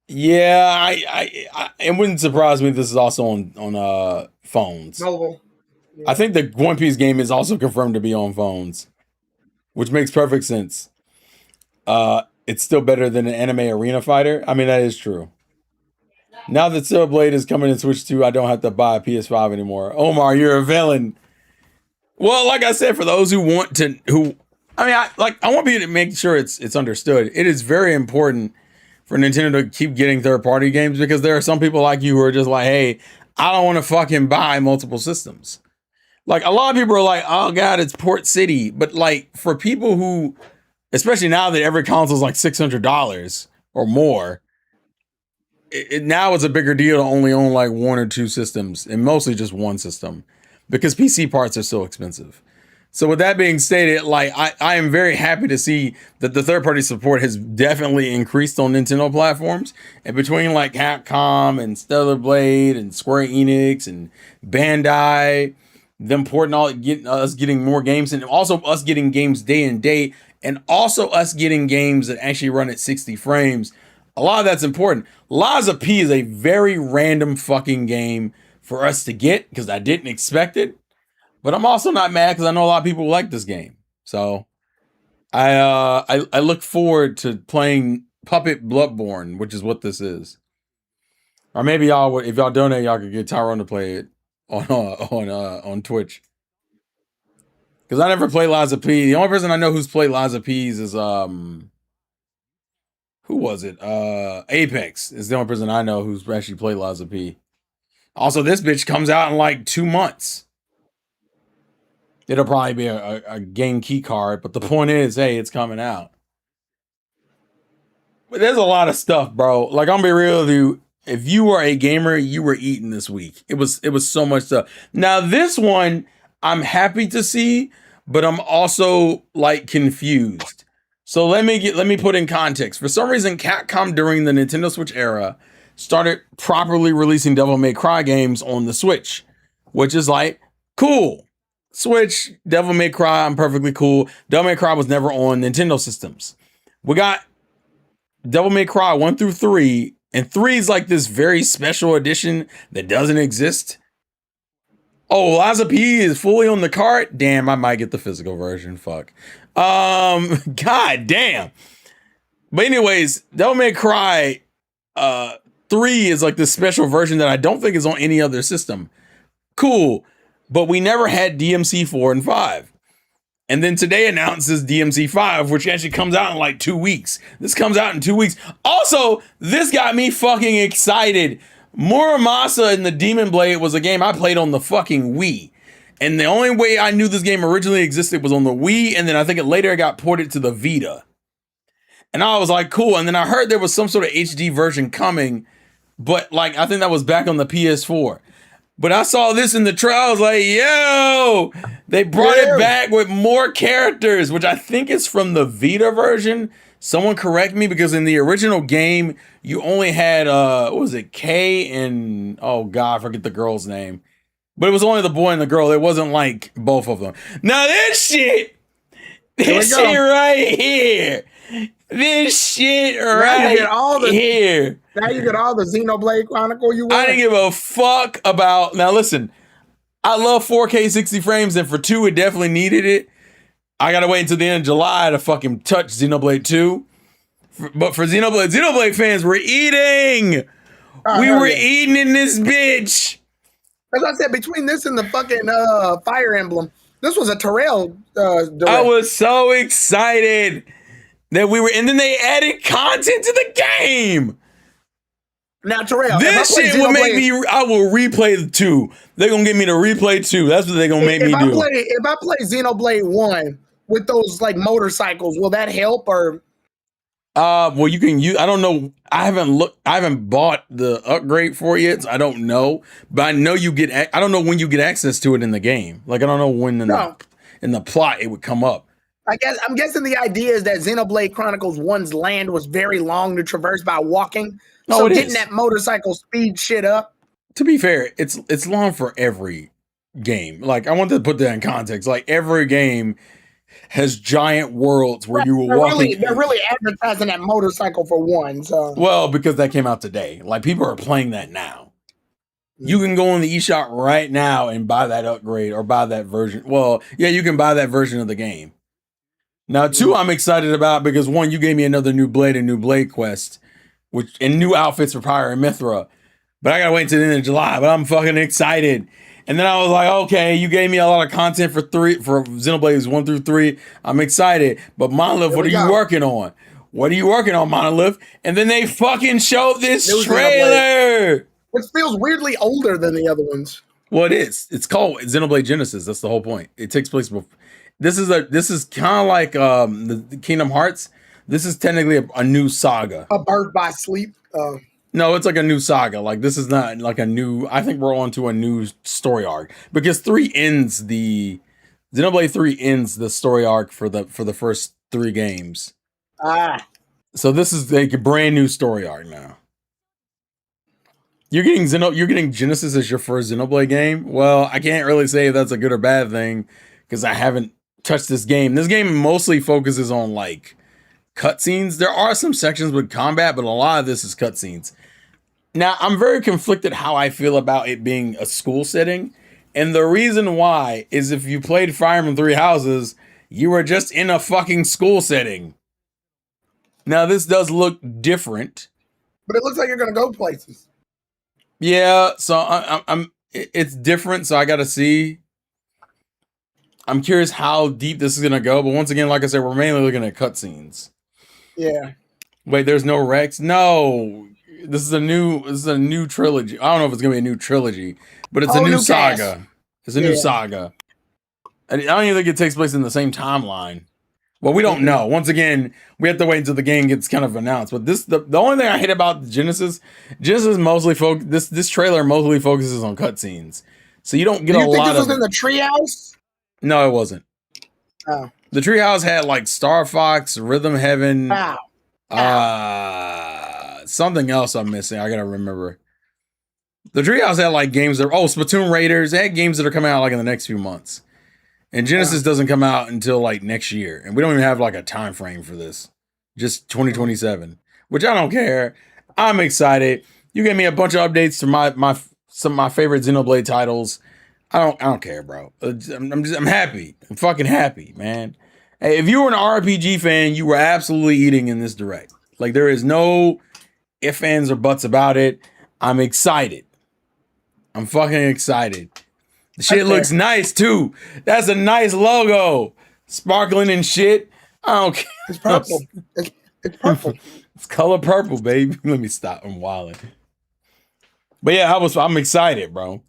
Yeah, I it wouldn't surprise me if this is also on phones. Mobile. I think the One Piece game is also confirmed to be on phones, which makes perfect sense. It's still better than an anime arena fighter. I mean, that is true. Now that Silver Blade is coming to Switch 2, I don't have to buy a PS5 anymore. Omar, you're a villain. Well, like I said, for those who want to, I want people to make sure it's understood. It is very important for Nintendo to keep getting third-party games, because there are some people like you who are just like, hey, I don't want to fucking buy multiple systems. Like, a lot of people are like, oh God, it's Port City. But like, for people who, especially now that every console is like $600 or more, now it's a bigger deal to only own like one or two systems, and mostly just one system, because PC parts are so expensive. So with that being stated, like, I am very happy to see that the third-party support has definitely increased on Nintendo platforms. And between like Capcom and Stellar Blade and Square Enix and Bandai, them porting us getting more games, and also us getting games day and date, and also us getting games that actually run at 60 frames. A lot of that's important. Lies of P is a very random fucking game for us to get, because I didn't expect it. But I'm also not mad, because I know a lot of people like this game. So I look forward to playing Puppet Bloodborne, which is what this is. Or maybe y'all, if y'all donate, y'all could get Tyrone to play it on Twitch. Because I never played Lies of P. The only person I know who's played Lies of P's is who was it? Apex is the only person I know who's actually played Lies of P. Also, this bitch comes out in like 2 months. It'll probably be a game key card, but the point is, hey, it's coming out. But there's a lot of stuff, bro. Like, I'm gonna be real with you. If you were a gamer, you were eating this week. It was so much stuff. Now, this one, I'm happy to see, but I'm also like confused. So let me put in context. For some reason, Capcom during the Nintendo Switch era started properly releasing Devil May Cry games on the Switch, which is like, cool. Switch, Devil May Cry, I'm perfectly cool. Devil May Cry was never on Nintendo systems. We got Devil May Cry 1 through 3, and 3 is like this very special edition that doesn't exist. Oh, Liza P is fully on the cart. Damn, I might get the physical version. Fuck. God damn. But anyways, Devil May Cry 3 is like this special version that I don't think is on any other system. Cool. But we never had DMC 4 and 5. And then today announces DMC 5, which actually comes out in like 2 weeks. This comes out in 2 weeks. Also, this got me fucking excited. Muramasa and the Demon Blade was a game I played on the fucking Wii. And the only way I knew this game originally existed was on the Wii, and then I think it later got ported to the Vita. And I was like, cool. And then I heard there was some sort of HD version coming, but like I think that was back on the PS4. But I saw this in the trailer. I was like, yo, they brought it back with more characters, which I think is from the Vita version. Someone correct me, because in the original game, you only had, what was it, Kay and, oh God, I forget the girl's name. But it was only the boy and the girl. It wasn't like both of them. Now this shit right here. This shit right here. Now you get all the Xenoblade Chronicle you want. I didn't give a fuck about, now listen, I love 4K 60 frames, and for 2, it definitely needed it. I gotta wait until the end of July to fucking touch Xenoblade 2. But for Xenoblade fans, we're eating. We were eating in this bitch. As I said, between this and the fucking Fire Emblem, this was a Terrell direct. I was so excited that we were, and then they added content to the game. Now, Terrell, this shit will make me, I will replay the 2. They're gonna get me to replay 2. That's what they're gonna make me do. If I play Xenoblade 1 with those like motorcycles, will that help? Or well, you can use, I don't know. I haven't bought the upgrade for it yet, so I don't know. But I know you get, I don't know when you get access to it in the game. Like, I don't know when in the plot it would come up. I'm guessing the idea is that Xenoblade Chronicles 1's land was very long to traverse by walking. So getting that motorcycle speed shit up. To be fair, it's long for every game. Like, I want to put that in context. Like, every game has giant worlds where you were walking. They're really advertising that motorcycle for 1. So well, because that came out today. Like, people are playing that now. You can go on the eShop right now and buy that upgrade or buy that version. Well, yeah, you can buy that version of the game. Now, 2, I'm excited about because 1, you gave me another new blade and new blade quest, and new outfits for Pyre and Mithra. But I gotta wait until the end of July. But I'm fucking excited. And then I was like, okay, you gave me a lot of content for Xenoblades 1 through 3. I'm excited. But Monolith, what are you working on? What are you working on, Monolith? And then they fucking showed this trailer, which feels weirdly older than the other ones. Well, it is. It's called Xenoblade Genesis. That's the whole point. It takes place before. This is kind of like the Kingdom Hearts. This is technically a new saga. A Birth by Sleep. No, it's like a new saga. Like, this is not like a new. I think we're on to a new story arc because Xenoblade 3 ends the story arc for the first 3 games. So this is like a brand new story arc now. You're getting Genesis as your first Xenoblade game. Well, I can't really say if that's a good or bad thing because I haven't touched this game. This game mostly focuses on like cutscenes. There are some sections with combat, but a lot of this is cutscenes. Now, I'm very conflicted how I feel about it being a school setting. And the reason why is if you played Fire Emblem 3 Houses, you were just in a fucking school setting. Now, this does look different. But it looks like you're going to go places. Yeah, so it's different, so I got to see. I'm curious how deep this is going to go. But once again, like I said, we're mainly looking at cutscenes. Yeah. Wait, there's no Rex? No. This is a new trilogy. I don't know if it's gonna be a new trilogy, but it's a new saga. Cast. It's a new saga. I don't even think it takes place in the same timeline. Well, we don't know. Once again, we have to wait until the game gets kind of announced. But the only thing I hate about Genesis mostly this trailer mostly focuses on cutscenes, so you don't get a lot of. Do you think this was in the Treehouse? No, it wasn't. Oh. The Treehouse had like Star Fox, Rhythm Heaven. Wow. something else I'm missing. I gotta remember. The Treehouse had like games that Splatoon Raiders. They had games that are coming out like in the next few months. And Genesis doesn't come out until like next year. And we don't even have like a time frame for this. Just 2027. Which I don't care. I'm excited. You gave me a bunch of updates to some of my favorite Xenoblade titles. I don't care, bro. I'm happy. I'm fucking happy, man. Hey, if you were an RPG fan, you were absolutely eating in this direct. Like there is no ifs, ands, or buts about it. I'm excited. I'm fucking excited. The shit looks nice too. That's a nice logo. Sparkling and shit. I don't care. It's purple. It's purple. It's color purple, baby. Let me stop. I'm wilding. But yeah, I'm excited, bro.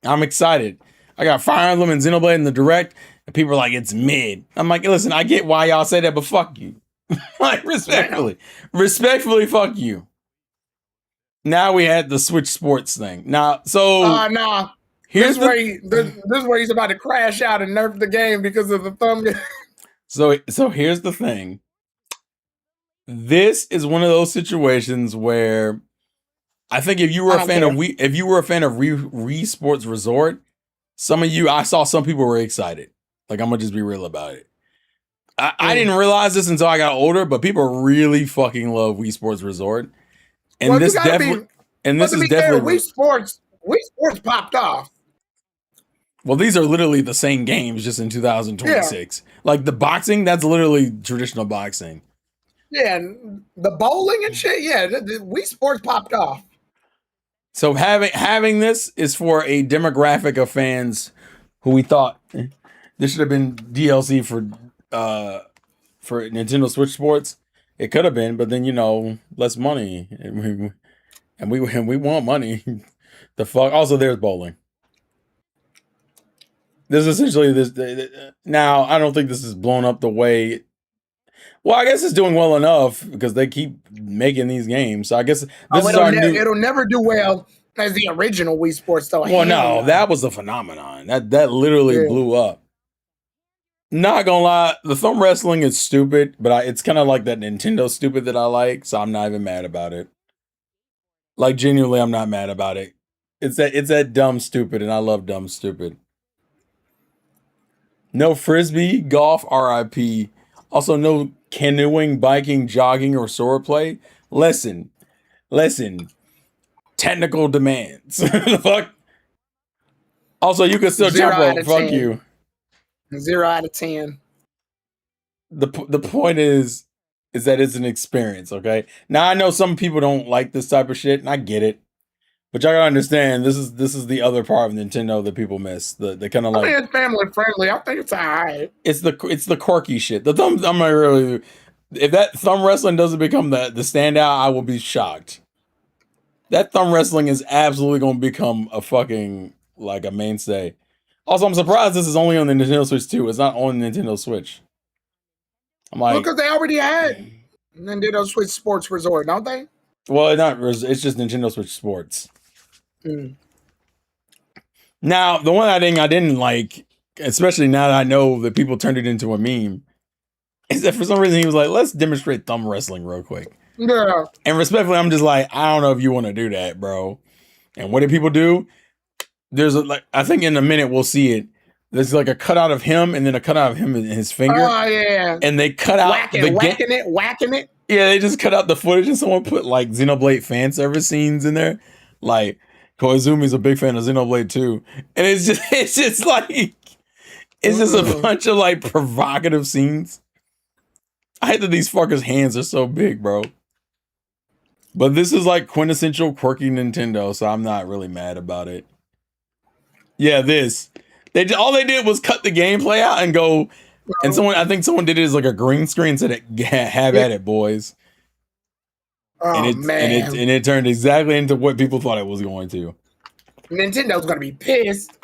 I'm excited. I got Fire Emblem and Xenoblade in the direct, and people are like, it's mid. I'm like, listen, I get why y'all say that, but fuck you. Like, respectfully, fuck you. Now we had the Switch Sports thing. Now, so this is where he's about to crash out and nerf the game because of the thumb. So here's the thing. This is one of those situations where I think if you were a fan of Wii Sports Resort, I saw some people were excited. Like, I'm gonna just be real about it. I didn't realize this until I got older, but people really fucking love Wii Sports Resort. And this is definitely Wii Sports popped off. Well, these are literally the same games just in 2026. Like the boxing, that's literally traditional boxing. Yeah, and the bowling and shit. Yeah, the Wii Sports popped off. So having this is for a demographic of fans who we thought this should have been DLC for Nintendo Switch Sports. It could have been, but then less money, and we want money. The fuck. Also, there's bowling. This is essentially this. Now, I don't think this is blown up the way. Well, I guess it's doing well enough because they keep making these games. So I guess it'll never do well as the original Wii Sports, though. Well, no, that was a phenomenon. That literally blew up. Not gonna lie, the thumb wrestling is stupid, but it's kind of like that Nintendo stupid that I like, so I'm not even mad about it. Like, genuinely, I'm not mad about it. It's that dumb stupid, and I love dumb stupid. No frisbee, golf, RIP. Also, no canoeing, biking, jogging, or swordplay. Listen. Technical demands. The fuck? Also, you can still jump rope. Fuck you. 0 out of 10. The point is that it's an experience, okay? Now I know some people don't like this type of shit, and I get it. But y'all gotta understand, this is the other part of Nintendo that people miss. The kind of like, it's family friendly. I think it's alright. It's the quirky shit. The thumb. I'm not really. If that thumb wrestling doesn't become the standout, I will be shocked. That thumb wrestling is absolutely going to become a fucking like a mainstay. Also, I'm surprised this is only on the Nintendo Switch 2. It's not on the Nintendo Switch. I'm like, because they already had Nintendo Switch Sports Resort, don't they? Well, it's just Nintendo Switch Sports. Now, the one thing I didn't like, especially now that I know that people turned it into a meme, is that for some reason he was like, let's demonstrate thumb wrestling real quick. Yeah. And respectfully, I'm just like, I don't know if you want to do that, bro. And what did people do? There's I think in a minute we'll see it. There's like a cutout of him and then a cutout of him and his finger. Oh, yeah. And they cut out whacking it. Yeah, they just cut out the footage and someone put like Xenoblade fan service scenes in there. Like, Koizumi's a big fan of Xenoblade 2. And it's just like, it's just a bunch of like provocative scenes. I hate that these fuckers' hands are so big, bro. But this is like quintessential quirky Nintendo, so I'm not really mad about it. Yeah, all they did was cut the gameplay out and go, and I think someone did it as like a green screen and said, have at it, boys. And it turned exactly into what people thought it was going to. Nintendo's gonna be pissed.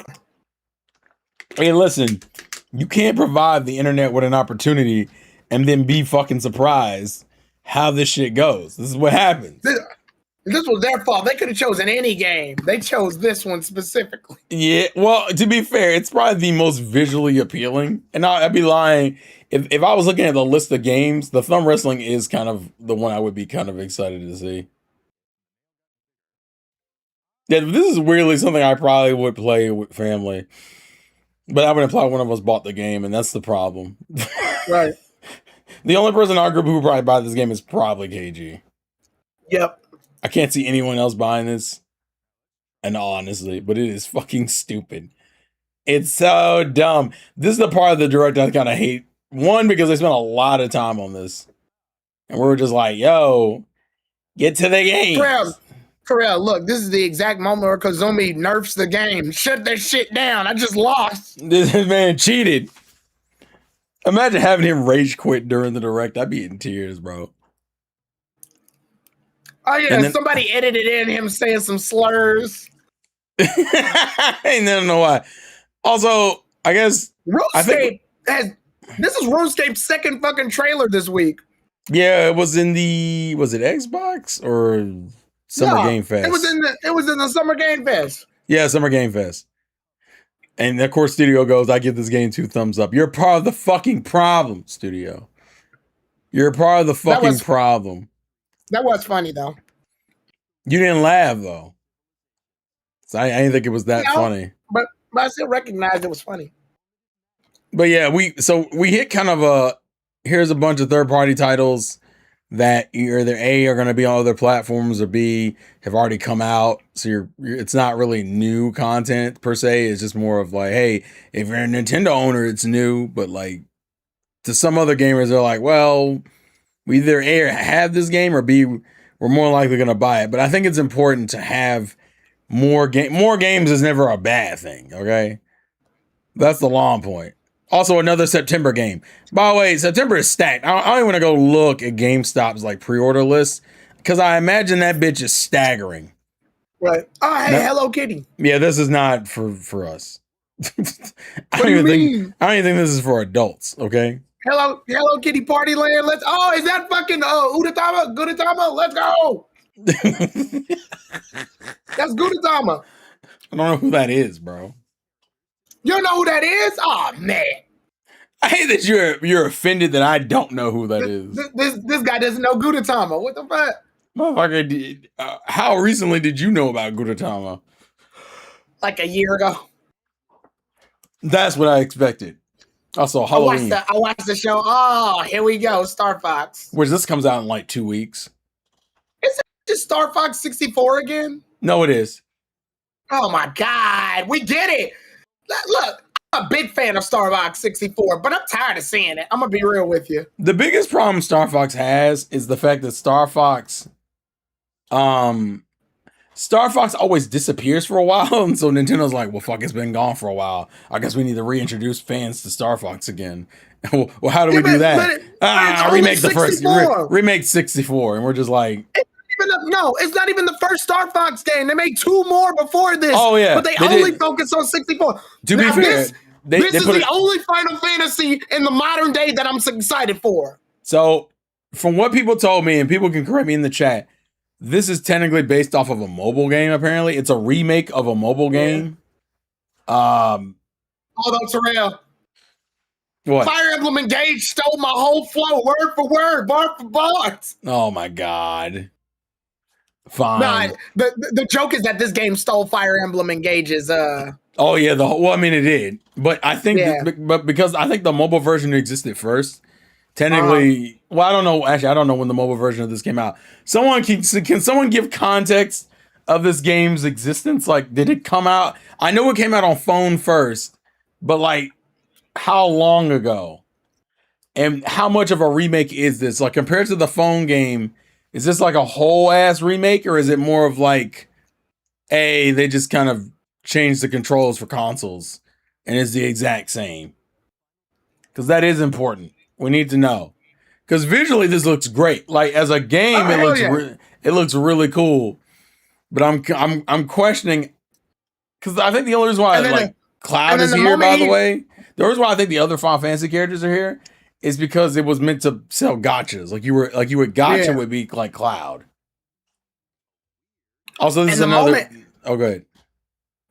Hey, listen, you can't provide the internet with an opportunity and then be fucking surprised how this shit goes. This is what happens. This was their fault. They could have chosen any game. They chose this one specifically. Yeah, well, to be fair, it's probably the most visually appealing. And I'd be lying if I was looking at the list of games. The thumb wrestling is kind of the one I would be kind of excited to see. Yeah, this is weirdly something I probably would play with family, but I would imply one of us bought the game, and that's the problem. Right. The only person in our group who would probably buy this game is probably KG. Yep. I can't see anyone else buying this, and honestly, but it is fucking stupid. It's so dumb. This is the part of the direct I kind of hate. One, because they spent a lot of time on this, and we were just like, "Yo, get to the game." Terrell, look, this is the exact moment where Kazumi nerfs the game. Shut that shit down. I just lost. This man cheated. Imagine having him rage quit during the direct. I'd be in tears, bro. Oh yeah, somebody edited in him saying some slurs. I don't know why. Also, I guess RuneScape this is RuneScape's second fucking trailer this week. Yeah, it was in the Xbox or Summer Game Fest? It was in the Summer Game Fest. Yeah, Summer Game Fest. And of course, Studio goes, I give this game 2 thumbs up. You're part of the fucking problem, Studio. You're part of the fucking problem. That was funny, though. You didn't laugh, though. So I didn't think it was that funny. But I still recognized it was funny. But yeah, we hit kind of here's a bunch of third-party titles that either A are going to be on other platforms or B have already come out. So it's not really new content per se. It's just more of like, hey, if you're a Nintendo owner, it's new. But like to some other gamers, they're like, well, we either A have this game or B we're more likely going to buy it. But I think it's important to have more games is never a bad thing. Okay, that's the long point. Also, another September game. By the way, September is stacked. I don't even want to go look at GameStop's like pre-order list because I imagine that bitch is staggering. Right. Oh, hey, Hello Kitty. Yeah, this is not for us. I don't even think this is for adults. Okay. Hello Kitty Party Land. Is that fucking Gudetama? Let's go. That's Gudetama. I don't know who that is, bro. You don't know who that is? Oh man! I hate that you're offended that I don't know who that is. This guy doesn't know Gudetama. What the fuck? Motherfucker, how recently did you know about Gudetama? Like a year ago. That's what I expected. Also, Halloween. I watched the show. Oh, here we go, Star Fox. Which this comes out in like 2 weeks. Is it just Star Fox 64 again? No, it is. Oh my God, we get it. Look, I'm a big fan of Star Fox 64, but I'm tired of seeing it. I'm gonna be real with you. The biggest problem Star Fox has is the fact that Star Fox always disappears for a while, and so Nintendo's like, well, fuck, it's been gone for a while. I guess we need to reintroduce fans to Star Fox again. Well, how do we do that? Remake 64, and we're just like... No, it's not even the first Star Fox game. They made 2 more before this. Oh, yeah. But they only focus on 64. To be fair, this is the only Final Fantasy in the modern day that I'm excited for. So, from what people told me, and people can correct me in the chat, this is technically based off of a mobile game, apparently. It's a remake of a mobile game. Hold on, Terrell. What? Fire Emblem Engage stole my whole flow, word for word, bar for bar. Oh, my God. Fine. Nah, the joke is that this game stole Fire Emblem Engage's. Oh yeah, it did, but I think, but because I think the mobile version existed first. Technically, well, I don't know. Actually, I don't know when the mobile version of this came out. Can someone give context of this game's existence? Like, did it come out? I know it came out on phone first, but like, how long ago? And how much of a remake is this? Like, compared to the phone game. Is this like a whole ass remake, or is it more of like, hey, they just kind of changed the controls for consoles and it's the exact same? Because that is important. We need to know. Because visually, this looks great. Like as a game, it looks really cool. But I'm questioning because I think the only reason why Cloud is here, by the way, the reason why I think the other Final Fantasy characters are here. Is because it was meant to sell gotchas. Like you would gotcha would be like Cloud. Also, this is the another. moment- Oh, go ahead.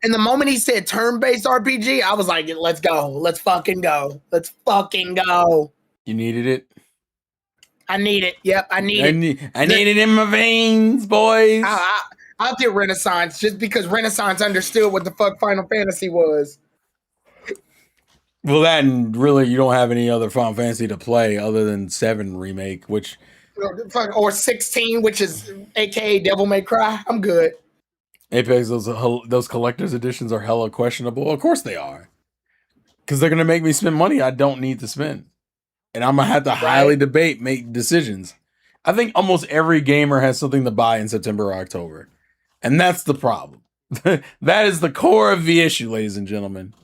And the moment he said turn-based RPG, I was like, let's go. Let's fucking go. Let's fucking go. You needed it. I need it. Yep, I need it. I need it in my veins, boys. I'll get Renaissance just because Renaissance understood what the fuck Final Fantasy was. Well, that and really, you don't have any other Final Fantasy to play other than 7 Remake, which... Or 16, which is AKA Devil May Cry. I'm good. Apex, those collector's editions are hella questionable. Of course they are. Because they're going to make me spend money I don't need to spend. And I'm going to have to highly make decisions. I think almost every gamer has something to buy in September or October. And that's the problem. That is the core of the issue, ladies and gentlemen.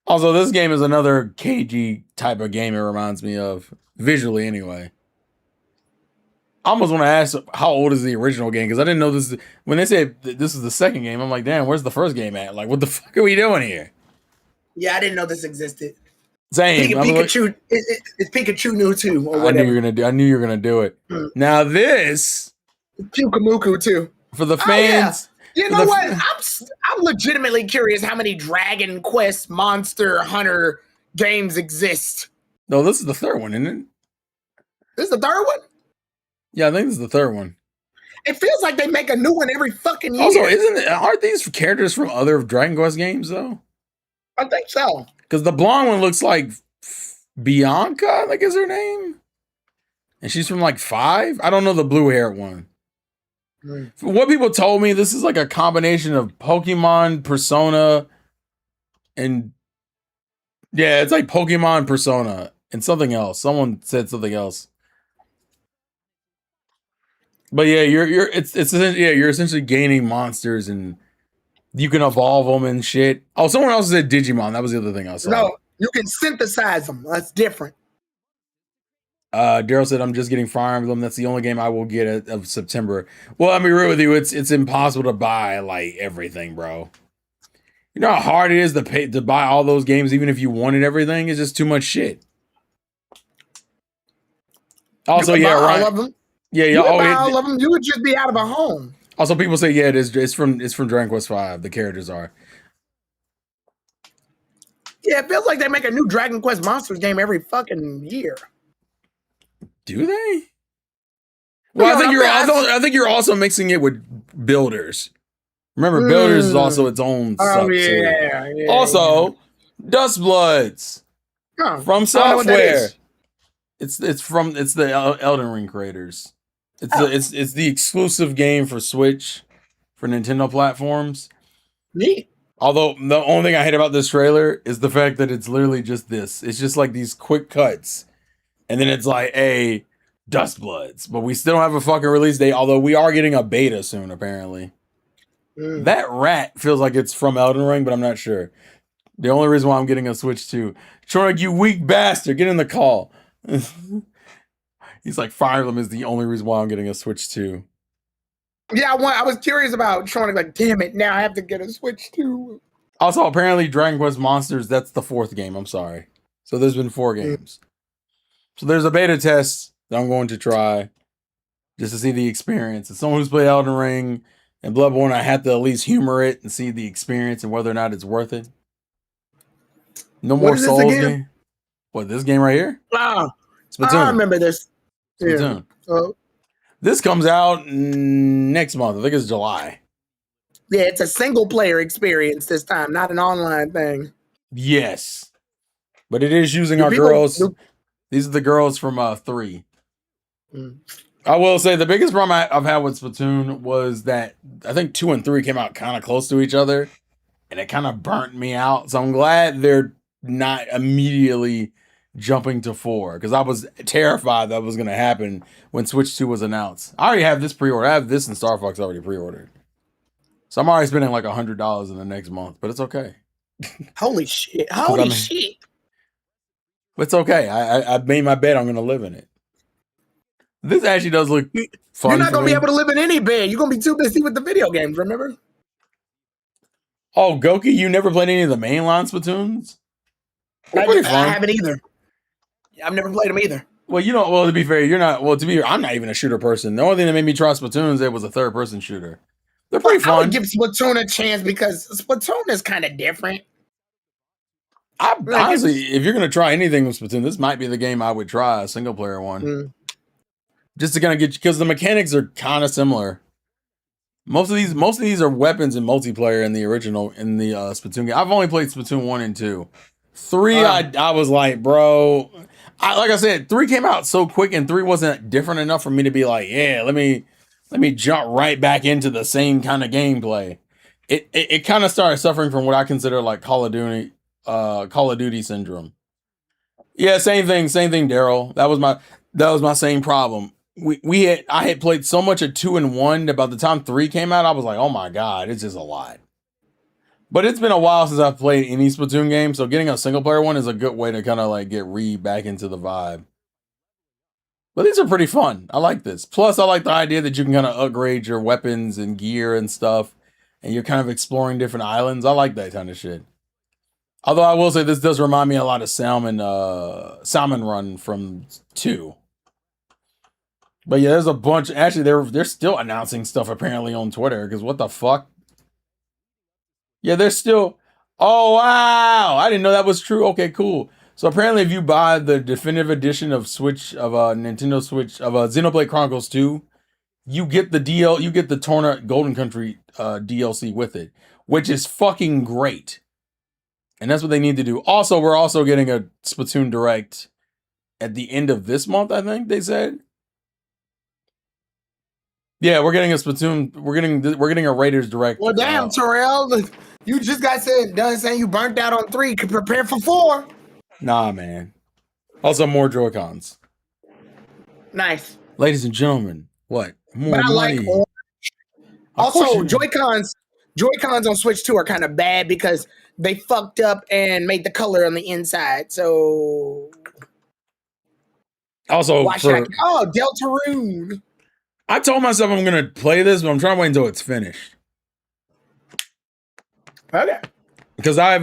Also, this game is another KG type of game it reminds me of. Visually, anyway. I almost want to ask, how old is the original game? Because I didn't know this. When they say this is the second game, I'm like, damn, where's the first game at? Like, what the fuck are we doing here? Yeah, I didn't know this existed. Same. Pikachu, it's Pikachu new too. Or I knew you were gonna do it. Now this Pyukamuku too. For the fans. Yeah. You know what? I'm legitimately curious how many Dragon Quest Monster Hunter games exist. No, this is the third one, isn't it? This is the third one? Yeah, I think this is the third one. It feels like they make a new one every fucking year. Also, aren't these characters from other Dragon Quest games though? I think so. Because the blonde one looks like Bianca, like is her name, and she's from like 5. I don't know the blue hair one. What people told me, this is like a combination of Pokemon, Persona, and yeah, it's like Pokemon, Persona, and something else. Someone said something else. But yeah, you're essentially gaining monsters and you can evolve them and shit. Oh, someone else said Digimon. That was the other thing I saw. No, you can synthesize them. That's different. Daryl said, I'm just getting Fire Emblem. That's the only game I will get of September. Well, I'll be real with you. It's impossible to buy like everything, bro. You know how hard it is to buy all those games, even if you wanted everything? It's just too much shit. Also, yeah, right. All of them. Yeah, you buy all of them. You would just be out of a home. Also, people say, yeah, it's from Dragon Quest V. The characters are. Yeah, it feels like they make a new Dragon Quest Monsters game every fucking year. Do they? Well, I think you're also mixing it with Builders. Remember, Builders is also its own. Yeah. Also, Dustbloods from Software. It's the Elden Ring creators. It's the exclusive game for Switch, for Nintendo platforms. Neat. Although the only thing I hate about this trailer is the fact that it's literally just this. It's just like these quick cuts. And then it's like, hey, Dustbloods. But we still don't have a fucking release date, although we are getting a beta soon, apparently. That rat feels like it's from Elden Ring, but I'm not sure. The only reason why I'm getting a Switch 2. Troy, you weak bastard, get in the call. He's like, Fire Emblem is the only reason why I'm getting a Switch 2. Yeah, I was curious about Troy, like, damn it, now I have to get a Switch 2. Also, apparently Dragon Quest Monsters, that's the 4th game, I'm sorry. So there's been 4 games. So there's a beta test that I'm going to try just to see the experience. As someone who's played Elden Ring and Bloodborne, I have to at least humor it and see the experience and whether or not it's worth it. No more Souls game. What, this game right here? Splatoon. I remember this. Splatoon. Yeah. This comes out next month. I think it's July. Yeah, it's a single player experience this time, not an online thing. Yes. But it is using our girls. These are the girls from 3. I will say the biggest problem I've had with Splatoon was that I think 2 and 3 came out kind of close to each other, and it kind of burnt me out. So I'm glad they're not immediately jumping to 4, because I was terrified that was going to happen when Switch 2 was announced. I already have this pre-order. I have this and Star Fox already pre-ordered. So I'm already spending like $100 in the next month, but it's okay. Holy shit. Holy shit. It's okay. I made my bed. I'm going to live in it. This actually does look fun. You're not going to be able to live in any bed. You're going to be too busy with the video games, remember? Oh, Goki, you never played any of the mainline Splatoons? I haven't either. I've never played them either. Well, to be fair, I'm not even a shooter person. The only thing that made me try Splatoons, it was a third-person shooter. They're pretty I would fun. give Splatoon a chance because Splatoon is kind of different. Honestly, if you're gonna try anything with Splatoon, this might be the game I would try, a single player one. Just to kind of get you, because the mechanics are kind of similar. Most of these are weapons in multiplayer in the original Splatoon game. I've only played Splatoon 1 and 2. 3, I was like, bro. Like I said, 3 came out so quick, and 3 wasn't different enough for me to be like, yeah, let me jump right back into the same kind of gameplay. It kind of started suffering from what I consider like Call of Duty syndrome. Yeah, same thing, Daryl. That was my same problem. I had played so much of 2 and 1 that by the time 3 came out, I was like, oh my god, it's just a lot. But it's been a while since I've played any Splatoon game, so getting a single player one is a good way to kind of like get back into the vibe. But these are pretty fun. I like this. Plus, I like the idea that you can kind of upgrade your weapons and gear and stuff, and you're kind of exploring different islands. I like that kind of shit. Although I will say this does remind me a lot of Salmon Run from 2. But yeah, there's a bunch. Actually, they're still announcing stuff apparently on Twitter, because what the fuck? Yeah, they're still. Oh wow! I didn't know that was true. Okay, cool. So apparently, if you buy the definitive edition of Nintendo Switch of Xenoblade Chronicles 2, you get the Torna Golden Country DLC with it, which is fucking great. And that's what they need to do. Also, we're also getting a Splatoon Direct at the end of this month, I think they said. Yeah, we're getting a Splatoon. We're getting a Raiders Direct. Well, damn, Terrell, you just got done saying you burnt out on 3. Could prepare for 4. Nah, man. Also, more Joy-Cons. Nice, ladies and gentlemen. What more but I money? like orange. Also, Joy-Cons on Switch 2 are kind of bad because they fucked up and made the color on the inside. So also, Deltarune. I told myself I'm gonna play this, but I'm trying to wait until it's finished. Okay. Because I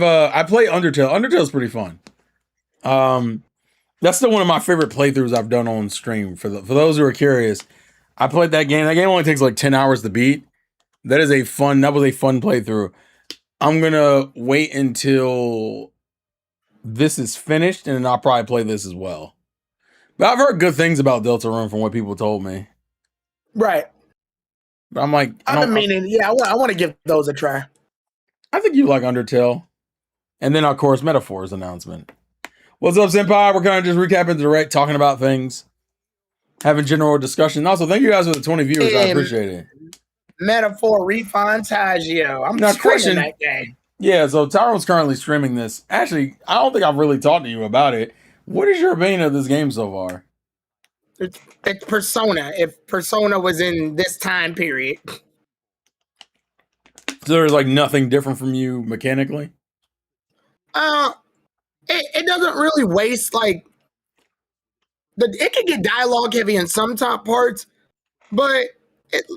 play Undertale. Undertale's pretty fun. That's still one of my favorite playthroughs I've done on stream. For those who are curious, I played that game. That game only takes like 10 hours to beat. That was a fun playthrough. I'm gonna wait until this is finished, and then I'll probably play this as well. But I've heard good things about Deltarune from what people told me. Right. But I'm like, I want to give those a try. I think you like Undertale. And then, of course, Metaphor's announcement. What's up, Senpai? We're kind of just recapping the Direct, talking about things, having general discussion. Also, thank you guys for the 20 viewers. I appreciate it. Metaphor Refantagio. I'm not streaming that game. Yeah, so Tyrone's currently streaming this. Actually, I don't think I've really talked to you about it. What is your opinion of this game so far? It's Persona. If Persona was in this time period. So there's like nothing different from you mechanically? It doesn't really waste like it can get dialogue heavy in some top parts, but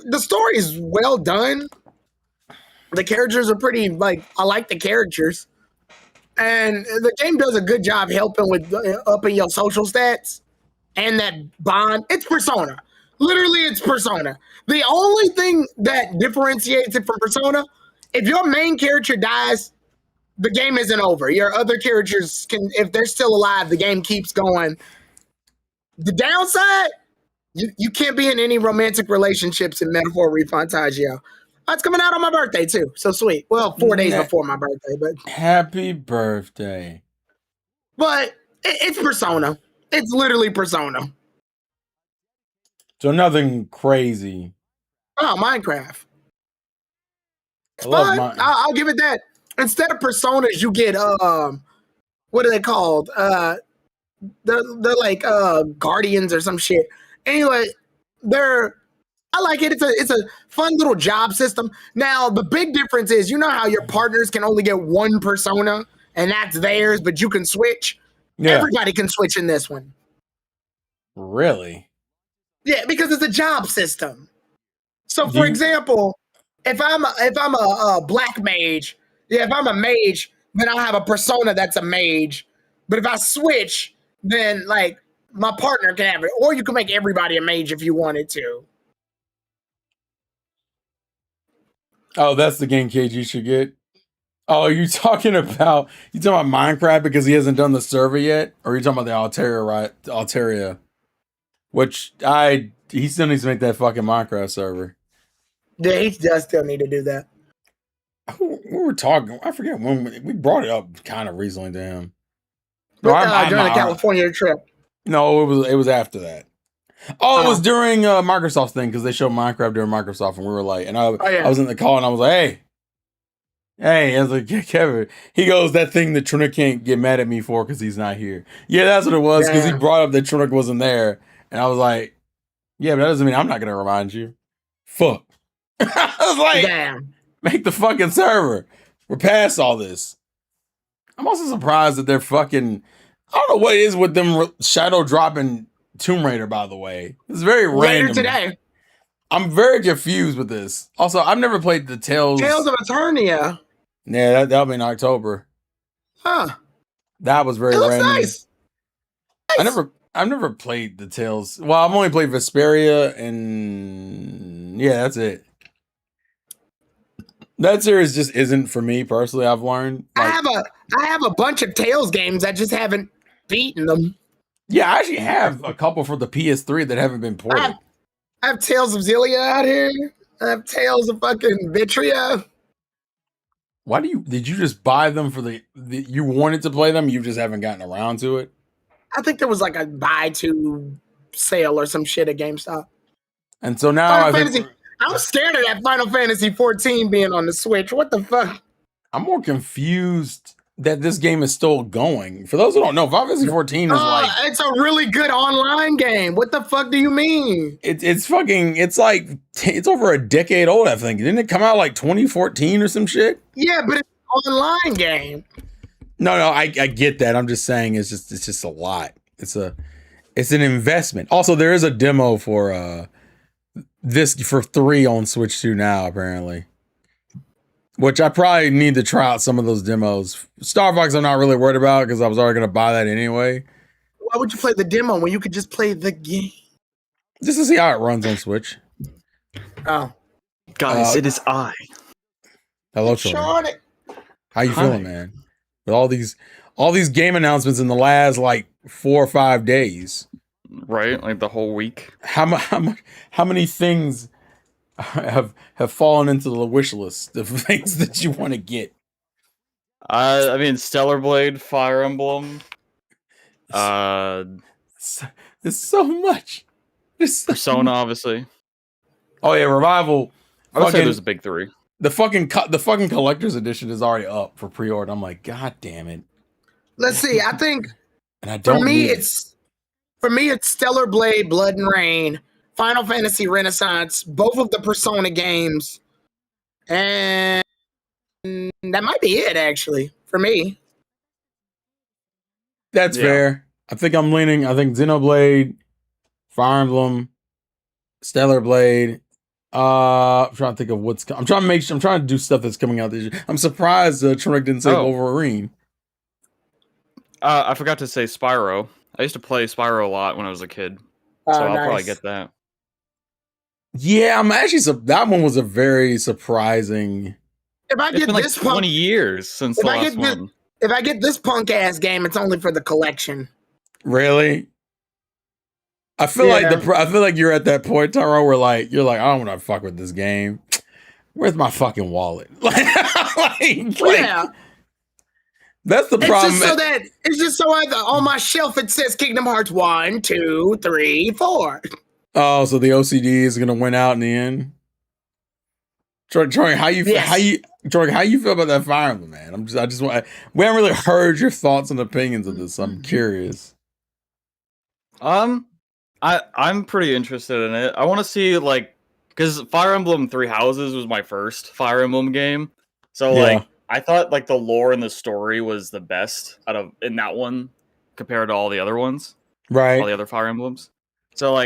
the story is well done. The characters are pretty I like the characters, and the game does a good job helping with upping your social stats and that bond. It's Persona. Literally, it's Persona. The only thing that differentiates it from Persona, if your main character dies, the game isn't over. Your other characters if they're still alive, the game keeps going. The downside, you can't be in any romantic relationships in Metaphor Refantagio. It's coming out on my birthday too, so sweet. Well, 4 days before my birthday, but happy birthday. But it's Persona. It's literally Persona. So nothing crazy. Oh, Minecraft. But I'll give it that. Instead of personas, you get what are they called? They're like guardians or some shit. Anyway, I like it. It's a fun little job system. Now the big difference is, you know how your partners can only get one persona and that's theirs, but you can switch. Yeah. Everybody can switch in this one. Really? Yeah, because it's a job system. So, for example, if I'm a black mage. Yeah, if I'm a mage, then I'll have a persona that's a mage. But if I switch, then like my partner can have it. Or you can make everybody a mage if you wanted to. Oh, that's the game KG should get. Oh, you talking about Minecraft because he hasn't done the server yet, or are you talking about the Altaria, right? Altaria, which he still needs to make that fucking Minecraft server. Yeah, he does still need to do that. We were talking. I forget when we brought it up kind of recently to him. During the California trip. No, it was after that. Oh, it was during Microsoft's thing because they showed Minecraft during Microsoft, and we were like, and I was in the call, and I was like, hey, I was like, yeah, Kevin. He goes, that thing that Trinick can't get mad at me for because he's not here. Yeah, that's what it was because he brought up that Trinick wasn't there, and I was like, yeah, but that doesn't mean I'm not gonna remind you. Fuck. I was like, damn, make the fucking server. We're past all this. I'm also surprised that they're fucking. I don't know what it is with them shadow dropping Tomb Raider, by the way. It's very random. Today. I'm very confused with this. Also, I've never played the Tales of Eternia. Yeah, that'll be in October. Huh. That was very random. Nice. I've never played the Tales. Well, I've only played Vesperia and yeah, that's it. That series just isn't for me personally. I've learned. Like, I have a bunch of Tales games. I just haven't beaten them. Yeah, I actually have a couple for the PS3 that haven't been ported. I have Tales of Xillia out here. I have Tales of fucking Vitria. Why did you just buy them for you wanted to play them? You just haven't gotten around to it? I think there was like a buy to sale or some shit at GameStop. And so now I'm scared of that Final Fantasy 14 being on the Switch. What the fuck? I'm more confused that this game is still going. For those who don't know, Final Fantasy 14 is it's a really good online game. What the fuck do you mean? It's over a decade old, I think. Didn't it come out like 2014 or some shit? Yeah, but it's an online game. No, I get that. I'm just saying it's just a lot. It's an investment. Also, there is a demo for this for 3 on Switch 2 now, apparently. Which I probably need to try out some of those demos. Star Fox I'm not really worried about because I was already going to buy that anyway. Why would you play the demo when you could just play the game? Just to see how it runs on Switch. Oh. Guys, it is I. Hello, Sean. How you feeling, man? With all these game announcements in the last like 4 or 5 days. Right? Like the whole week. How many things have fallen into the wish list of things that you want to get? I mean, Stellar Blade, Fire Emblem. There's so much. Persona, obviously. Oh yeah, Revival. I would say there's a big 3. The fucking collector's edition is already up for pre-order. I'm like, God damn it. Let's see. I think and I don't for me it's Stellar Blade, Blood and Rain, Final Fantasy Renaissance, both of the Persona games, and that might be it actually for me. That's fair. I think Xenoblade, Fire Emblem, Stellar Blade. I'm trying to think of I'm trying to do stuff that's coming out this year. I'm surprised Tronic didn't say Wolverine. I forgot to say Spyro. I used to play Spyro a lot when I was a kid, so I'll probably get that. Yeah, I'm actually. That one was a very surprising. If I get this like 20 years since the last one. If I get this punk ass game, it's only for the collection. Really? I feel like you're at that point, Taro, where you're like, I don't want to fuck with this game. Where's my fucking wallet? Yeah. That's the problem. It's just so on my shelf it says Kingdom Hearts 1, 2, 3, 4. Oh, so the OCD is gonna win out in the end. Troy, how you feel about that Fire Emblem, man? We haven't really heard your thoughts and opinions of this. I'm curious. I'm pretty interested in it. I want to see because Fire Emblem 3 Houses was my first Fire Emblem game, so I thought the lore and the story was the best in that one compared to all the other ones, right? All the other Fire Emblems. So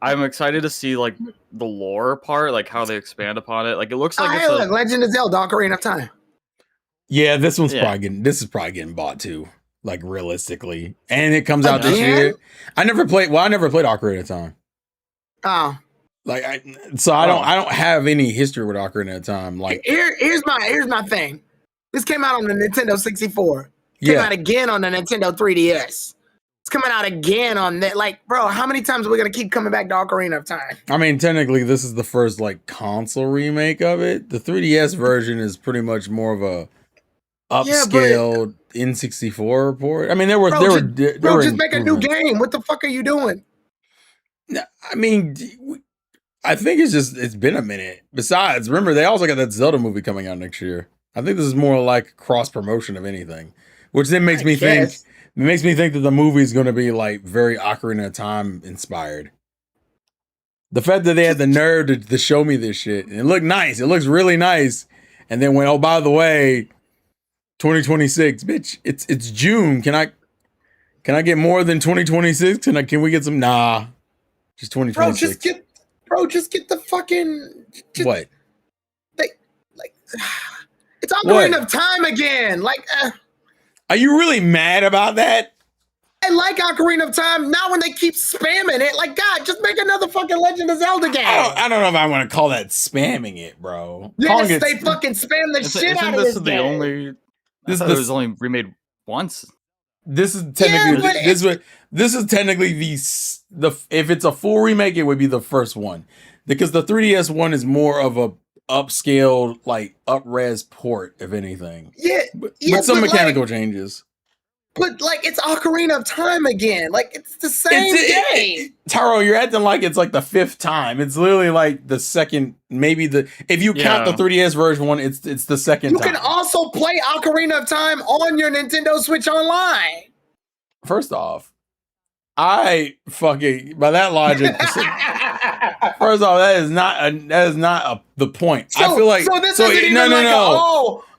I'm excited to see the lore part, how they expand upon it. It looks like it's Legend of Zelda: Ocarina of Time. Yeah, this is probably getting bought too. Realistically, and it comes out this year. I never played Ocarina of Time. Oh, Like, I don't have any history with Ocarina of Time. Like, here's my thing. This came out on the Nintendo 64. Came out again on the Nintendo 3DS. It's coming out again on that. Like, bro, how many times are we gonna keep coming back to Ocarina of Time? I mean, technically, this is the first like console remake of it. The 3DS version is pretty much more of a upscaled N64 port. I mean, there were just make a new game. What the fuck are you doing? I mean, I think it's been a minute. Besides, remember they also got that Zelda movie coming out next year. I think this is more like cross promotion of anything, which then makes me think that the movie is going to be like very Ocarina of Time inspired. The fact that they had the nerve to show me this shit, and it looked nice. It looks really nice. And then went, oh, by the way, 2026, bitch, it's June. Can I get more than 2026? Can we get some? Nah, just 2026. Just get the fucking what? Like it's Ocarina of Time again. Like, are you really mad about that? I like Ocarina of Time. Not when they keep spamming it. Like, God, just make another fucking Legend of Zelda game. I don't know if I want to call that spamming it, bro. Yes, they fucking spam the shit out of this game. This was only remade once. This is technically this is technically the if it's a full remake, it would be the first one, because the 3DS one is more of a upscaled, like up-res port, if anything. With some mechanical changes. But like, it's Ocarina of Time again. Like, it's the same game. Taro, you're acting like it's like the fifth time. It's literally like the second, maybe if you count the 3DS version one, it's the second time. You can also play Ocarina of Time on your Nintendo Switch Online. First off, by that logic, first off, that is not the point. I feel like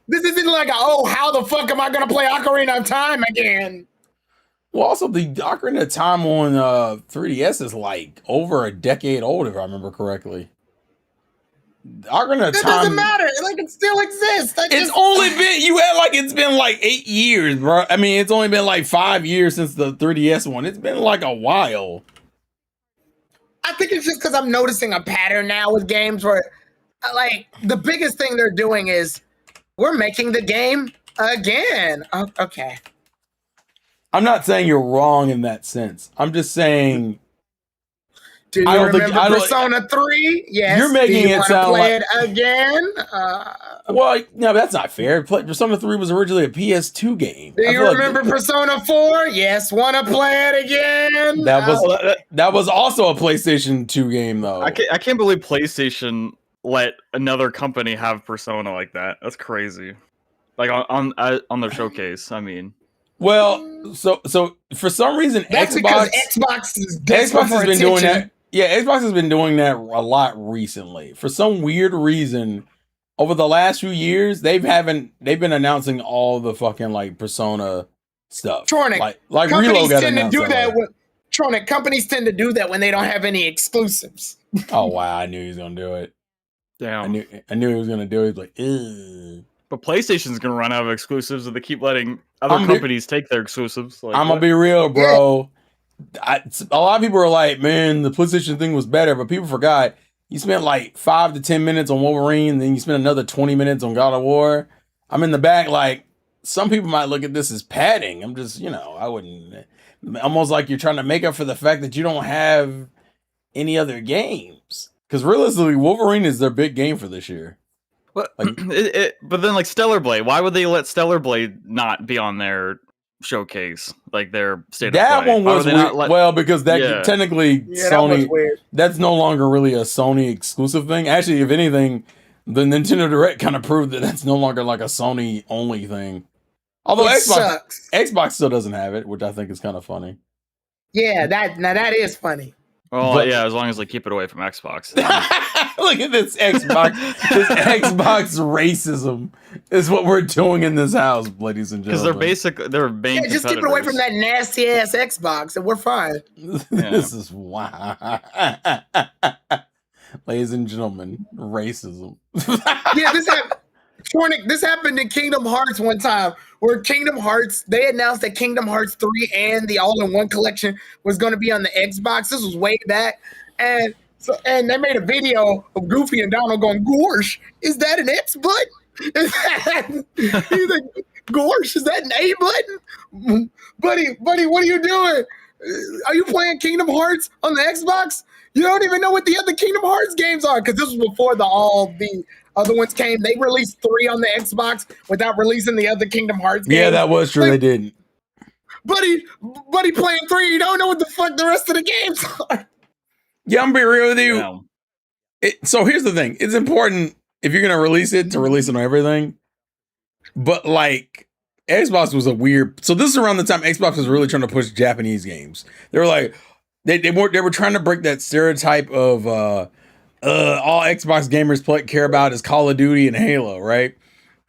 this isn't like how the fuck am I gonna play Ocarina of Time again? Well, also the Ocarina of Time on 3DS is like over a decade old, if I remember correctly. Ocarina of Time doesn't matter. Like, it still exists. It's been like 8 years, bro. I mean, it's only been like 5 years since the 3DS one. It's been like a while. I think it's just because I'm noticing a pattern now with games where, like, the biggest thing they're doing is we're making the game again. Oh, okay. I'm not saying you're wrong in that sense. I'm just saying. Do you remember Persona 3? Yes. You're making it sound play it again. Well, no, that's not fair. Persona 3 was originally a PS2 game. Do you remember Persona 4? Yes. Want to play it again? That was also a PlayStation 2 game, though. I can't believe PlayStation let another company have Persona like that. That's crazy. Like on their showcase. I mean. Well, so for some reason, Xbox has been doing that. Yeah, Xbox has been doing that a lot recently. For some weird reason, over the last few years, they've been announcing all the fucking like Persona stuff. Tronic, like Reload got announced. Tronic, companies tend to do that when they don't have any exclusives. Oh wow, I knew he was gonna do it. Damn, I knew he was gonna do it. Like, ugh. But PlayStation's gonna run out of exclusives if they keep letting other companies take their exclusives. Like, I'm gonna be real, bro. A lot of people are like, man, the PlayStation thing was better, but people forgot you spent like 5 to 10 minutes on Wolverine, then you spent another 20 minutes on God of War. I'm in the back, like, some people might look at this as padding. I'm just, I wouldn't, almost like you're trying to make up for the fact that you don't have any other games. Because realistically, Wolverine is their big game for this year. But but then, like, Stellar Blade, why would they let Stellar Blade not be on their showcase, like their state of play? That one was weird. Because technically Sony, that's no longer really a Sony exclusive thing. Actually, if anything, the Nintendo Direct kind of proved that that's no longer like a Sony only thing. Although Xbox still doesn't have it, which I think is kind of funny. Yeah, that is funny. Well, as long as they keep it away from Xbox. Look at this Xbox. This Xbox racism is what we're doing in this house, ladies and gentlemen. Because they're main just keep it away from that nasty ass Xbox, and we're fine. This is why, ladies and gentlemen, racism. Yeah, this happened in Kingdom Hearts one time, where Kingdom Hearts, they announced that Kingdom Hearts 3 and the All-in-One collection was going to be on the Xbox. This was way back, and So, and they made a video of Goofy and Donald going, "Gorsh, is that an X button? Is that he's like, Gorsh, is that an A button? Buddy, what are you doing? Are you playing Kingdom Hearts on the Xbox? You don't even know what the other Kingdom Hearts games are because this was before all the other ones came. They released 3 on the Xbox without releasing the other Kingdom Hearts games. Yeah, that was true. They didn't. Buddy playing 3, you don't know what the fuck the rest of the games are. Yeah, I'm gonna be real with you. No. So here's the thing. It's important if you're gonna release it to release it on everything. But like Xbox was a weird. So this is around the time Xbox was really trying to push Japanese games. They were like they were trying to break that stereotype of all Xbox gamers care about is Call of Duty and Halo, right?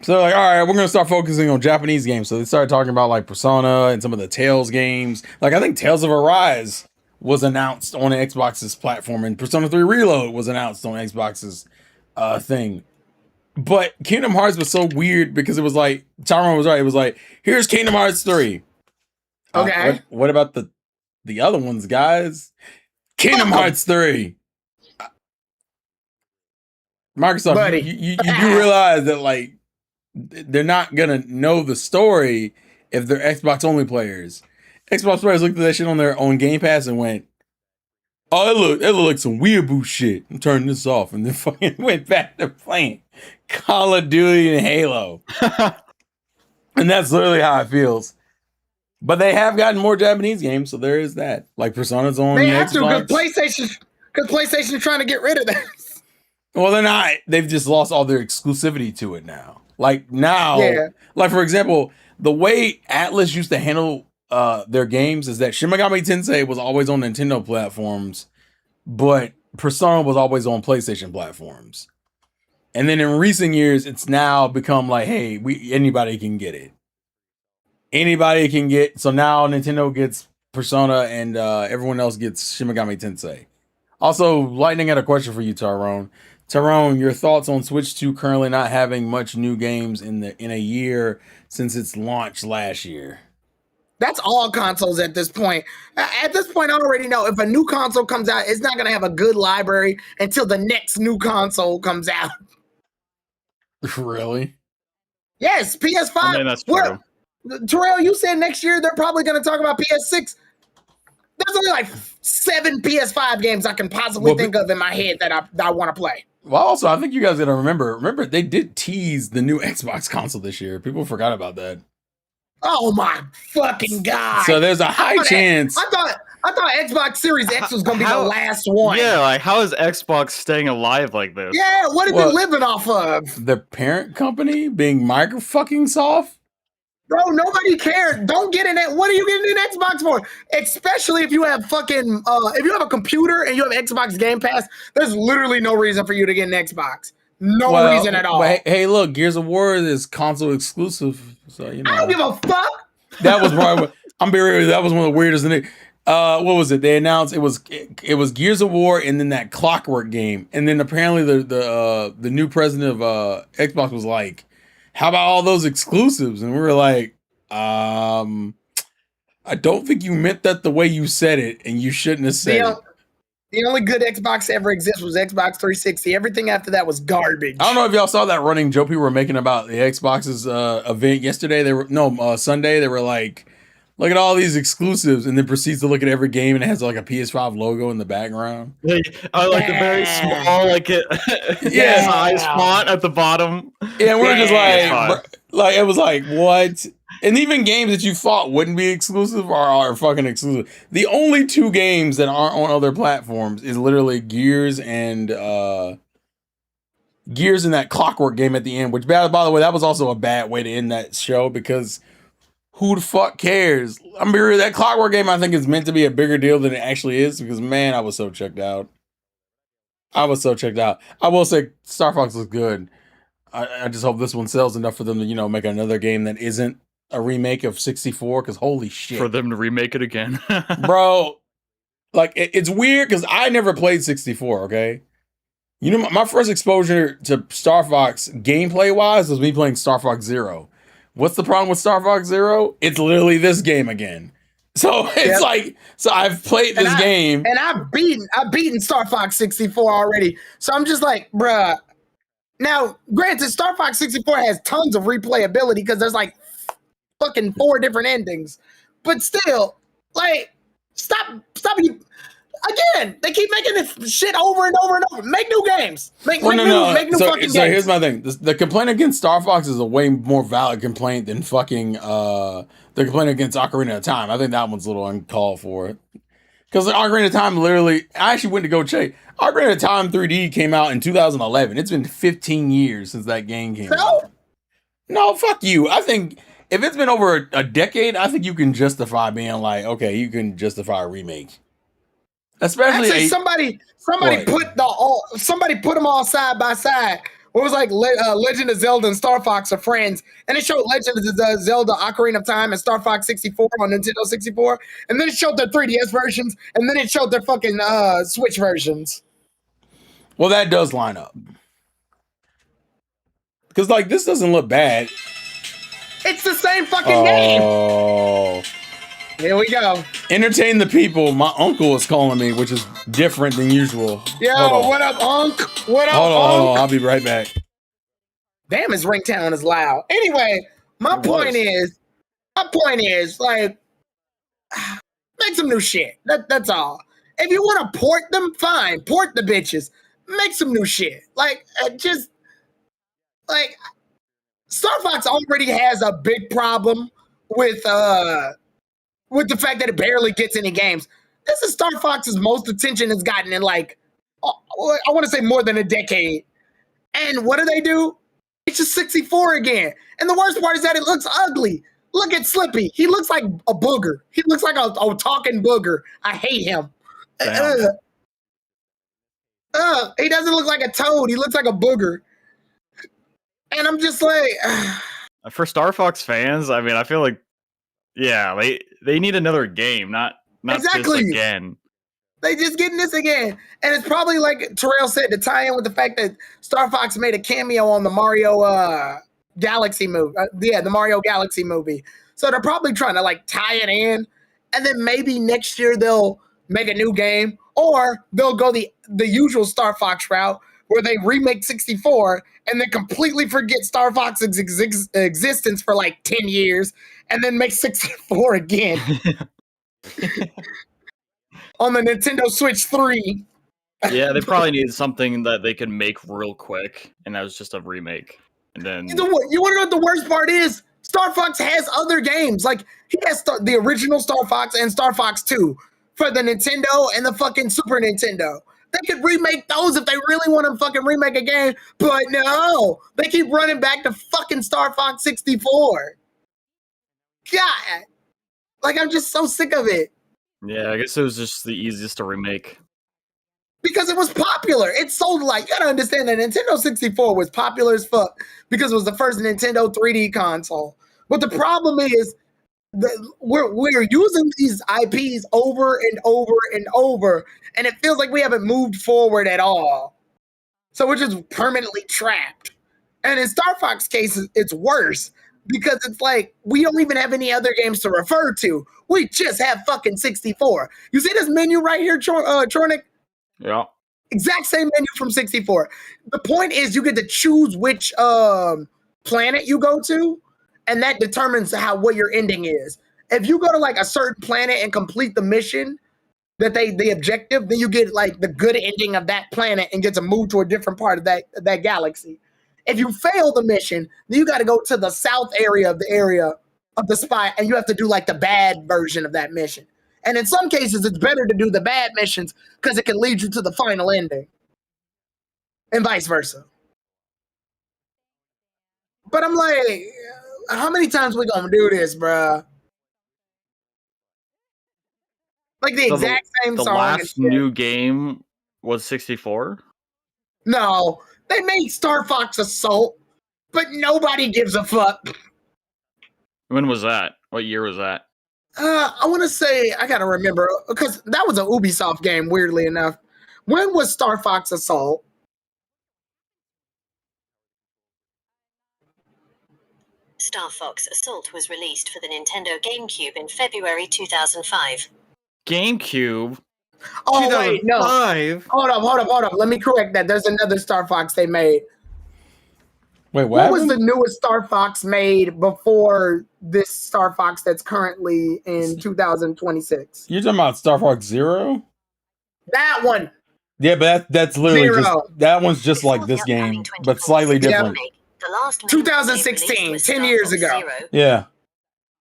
So they're like, all right, we're gonna start focusing on Japanese games. So they started talking about like Persona and some of the Tales games. Like I think Tales of Arise was announced on Xbox's platform, and Persona 3 Reload was announced on Xbox's thing. But Kingdom Hearts was so weird because it was like Tyrone was right. It was like, here's Kingdom Hearts 3. Okay. What about the other ones, guys? Kingdom Hearts 3. Microsoft, Buddy. you do realize that like they're not gonna know the story if they're Xbox only players. Xbox players looked at that shit on their own Game Pass and went, "Oh, it looked like some weeaboo shit. I'm turning this off," and then fucking went back to playing Call of Duty and Halo. And that's literally how it feels. But they have gotten more Japanese games, so there is that. Like Persona's on They have Xbox. to because PlayStation's trying to get rid of that. Well, they're not. They've just lost all their exclusivity to it now. Like now, like for example, the way Atlas used to handle their games is that Shin Megami Tensei was always on Nintendo platforms, but Persona was always on PlayStation platforms. And then in recent years, it's now become like, hey, anybody can get it. Anybody can get. So now Nintendo gets Persona, and everyone else gets Shin Megami Tensei. Also, Lightning had a question for you, Tyrone. Tyrone, your thoughts on Switch 2 currently not having much new games in a year since its launch last year? That's all consoles at this point. At this point, I already know if a new console comes out, it's not going to have a good library until the next new console comes out. Really? Yes, PS5. I mean, that's true. Terrell, you said next year they're probably going to talk about PS6. There's only like 7 PS5 games I can possibly think of in my head that I want to play. Well, also, I think you guys got to remember, they did tease the new Xbox console this year. People forgot about that. Oh my fucking God. So there's a high chance. I thought Xbox Series X was going to be the last one. Yeah, like how is Xbox staying alive like this? Yeah, what are they living off of? The parent company being Microsoft? Bro, nobody cares. Don't get in that. What are you getting an Xbox for? Especially if you have fucking if you have a computer and you have Xbox Game Pass, there's literally no reason for you to get an Xbox. No reason at all. Hey, look, Gears of War is console exclusive, so you know. I don't give a fuck. That was probably. I'm being real. That was one of the weirdest. What was it? They announced it was Gears of War and then that Clockwork game, and then apparently the new president of Xbox was like, "How about all those exclusives?" And we were like, "I don't think you meant that the way you said it, and you shouldn't have said it." The only good Xbox ever exists was Xbox 360. Everything after that was garbage. I don't know if y'all saw that running joke people were making about the Xbox's event yesterday. Sunday. They were like, "Look at all these exclusives," and then proceeds to look at every game and it has like a PS5 logo in the background. The very small, size font at the bottom. Yeah, we're just like it was like what? And even games that you thought wouldn't be exclusive are fucking exclusive. The only 2 games that aren't on other platforms is literally Gears and that Clockwork game at the end. Which, by the way, that was also a bad way to end that show because who the fuck cares? I'm be real, that Clockwork game I think is meant to be a bigger deal than it actually is because man, I was so checked out. I will say Star Fox looks good. I just hope this one sells enough for them to make another game that isn't a remake of 64 because holy shit. For them to remake it again. Bro, like it's weird because I never played 64, okay? My first exposure to Star Fox gameplay wise was me playing Star Fox Zero. What's the problem with Star Fox Zero? It's literally this game again. So it's like, so I've played this game, and I've beaten Star Fox 64 already. So I'm just like, bruh. Now, granted, Star Fox 64 has tons of replayability because there's like fucking 4 different endings, but still, like, stop you. Again, they keep making this shit over and over and over. Make new games. Make new fucking games. So here's my thing. The complaint against Star Fox is a way more valid complaint than fucking the complaint against Ocarina of Time. I think that one's a little uncalled for. Because Ocarina of Time literally, I actually went to go check. Ocarina of Time 3D came out in 2011. It's been 15 years since that game came out. No, fuck you. I think if it's been over a decade, I think you can justify being like, okay, you can justify a remake. Especially actually, somebody put them all side by side. What was like Legend of Zelda and Star Fox are friends, and it showed Legend of Zelda: Ocarina of Time and Star Fox 64 on Nintendo 64, and then it showed their 3DS versions, and then it showed their fucking Switch versions. Well, that does line up because like this doesn't look bad. It's the same fucking game. Oh. Here we go. Entertain the people. My uncle is calling me, which is different than usual. Yo, what up, Unc? What up, Hold Unc? on. I'll be right back. Damn, his ringtone is loud. Anyway, my point is, like, make some new shit. That's all. If you want to port them, fine. Port the bitches. Make some new shit. Like, just, like, Star Fox already has a big problem with the fact that it barely gets any games. This is Star Fox's most attention it's gotten in like, I want to say more than a decade. And what do? It's just 64 again. And the worst part is that it looks ugly. Look at Slippy. He looks like a booger. He looks like a talking booger. I hate him. He doesn't look like a toad. He looks like a booger. And I'm just like... For Star Fox fans, I mean, I feel like, yeah, they need another game, not exactly. this again. They just getting this again. And it's probably like Terrell said, to tie in with the fact that Star Fox made a cameo on the Mario Galaxy movie. The Mario Galaxy movie. So they're probably trying to like tie it in. And then maybe next year they'll make a new game. Or they'll go the usual Star Fox route where they remake 64 and then completely forget Star Fox's existence for like 10 years and then make 64 again. On the Nintendo Switch 3. Yeah, they probably needed something that they could make real quick, and that was just a remake. And then you want to know what the worst part is? Star Fox has other games. Like, he has the original Star Fox and Star Fox 2 for the Nintendo and the fucking Super Nintendo. They could remake those if they really want to fucking remake a game, but no. They keep running back to fucking Star Fox 64. God. Like, I'm just so sick of it. Yeah, I guess it was just the easiest to remake. Because it was popular. It sold like, you gotta understand that Nintendo 64 was popular as fuck because it was the first Nintendo 3D console. But the problem is that we're using these IPs over and over and over, and it feels like we haven't moved forward at all. So we're just permanently trapped. And in Star Fox cases, it's worse because it's like we don't even have any other games to refer to. We just have fucking 64. You see this menu right here, Tronic? Yeah. Exact same menu from 64. The point is you get to choose which planet you go to, and that determines what your ending is. If you go to like a certain planet and complete the mission, the objective, then you get like the good ending of that planet and get to move to a different part of that galaxy. If you fail the mission, then you got to go to the south area of the spot, and you have to do like the bad version of that mission. And in some cases, it's better to do the bad missions because it can lead you to the final ending. And vice versa. But I'm like, how many times we gonna do this, bruh? Like the exact same song. The last new game was 64? No, they made Star Fox Assault, but nobody gives a fuck. When was that? What year was that? I want to say, I gotta remember, because that was an Ubisoft game, weirdly enough. When was Star Fox Assault? Star Fox Assault was released for the Nintendo GameCube in February 2005. GameCube. Oh wait, no. 2005? Hold up. Let me correct that. There's another Star Fox they made. Wait, what was the newest Star Fox made before this Star Fox that's currently in 2026? You're talking about Star Fox Zero? That one. Yeah, but that's literally Zero. just that one's just Before like the this game, upcoming but slightly 2026 different. remake, the last main 2016, game released was 10 Star years Fox ago. Zero. Yeah.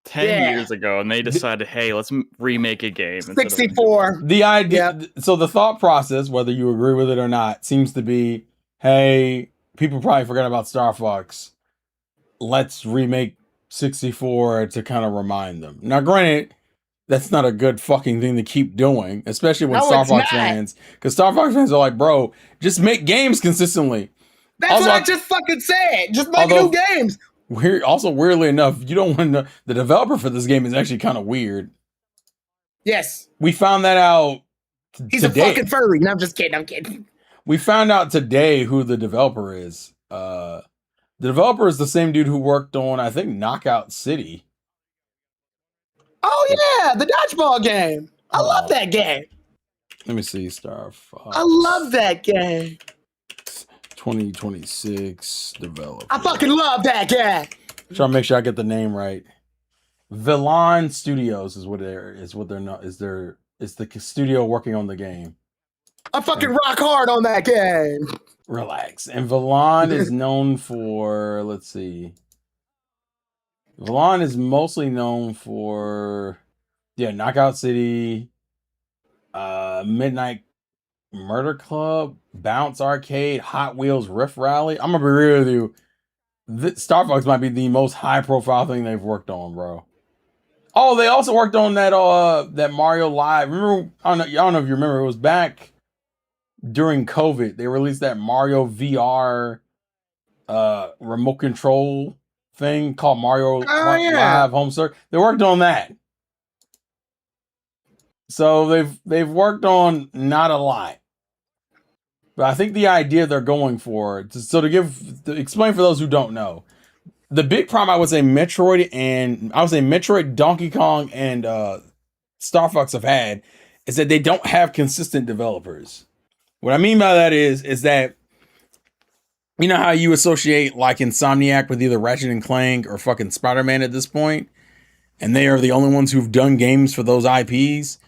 10 Yeah. years ago, and they decided, hey, let's remake a game. instead of- 64. The idea, so the thought process, whether you agree with it or not, seems to be, hey, people probably forgot about Star Fox. Let's remake 64 to kind of remind them. Now, granted, that's not a good fucking thing to keep doing, especially when No, Star it's Fox not. fans, because Star Fox fans are like, bro, just make games consistently. That's Also, what I just fucking said. Just make although- new games. Also, weirdly enough, you don't want to, the developer for this game is actually kind of weird. Yes. We found that out He's today. a fucking furry. No, I'm just kidding. I'm kidding. We found out today who the developer is. The developer is the same dude who worked on, I think, Knockout City. Oh yeah, the dodgeball game. I love that game. Let me see, Star Fox. I love that game. 2026 developer. I fucking love that game. Trying to make sure I get the name right. Villan Studios is what they're not. Is the studio working on the game? I fucking rock hard on that game. Relax. And Villan is known for, let's see. Villan is mostly known for, Knockout City, Midnight Murder Club, Bounce Arcade, Hot Wheels Rift Rally. I'm gonna be real with you. Star Fox might be the most high profile thing they've worked on, bro. Oh, they also worked on that Mario Live. Remember? I don't know if you remember. It was back during COVID. They released that Mario VR remote control thing called Mario Live Home Circuit. They worked on that. So they've worked on not a lot. But I think the idea they're going for, to explain for those who don't know, the big problem I would say Metroid, Donkey Kong, and Star Fox have had is that they don't have consistent developers. What I mean by that is that, you know how you associate like Insomniac with either Ratchet and Clank or fucking Spider-Man at this point, and they are the only ones who've done games for those IPs.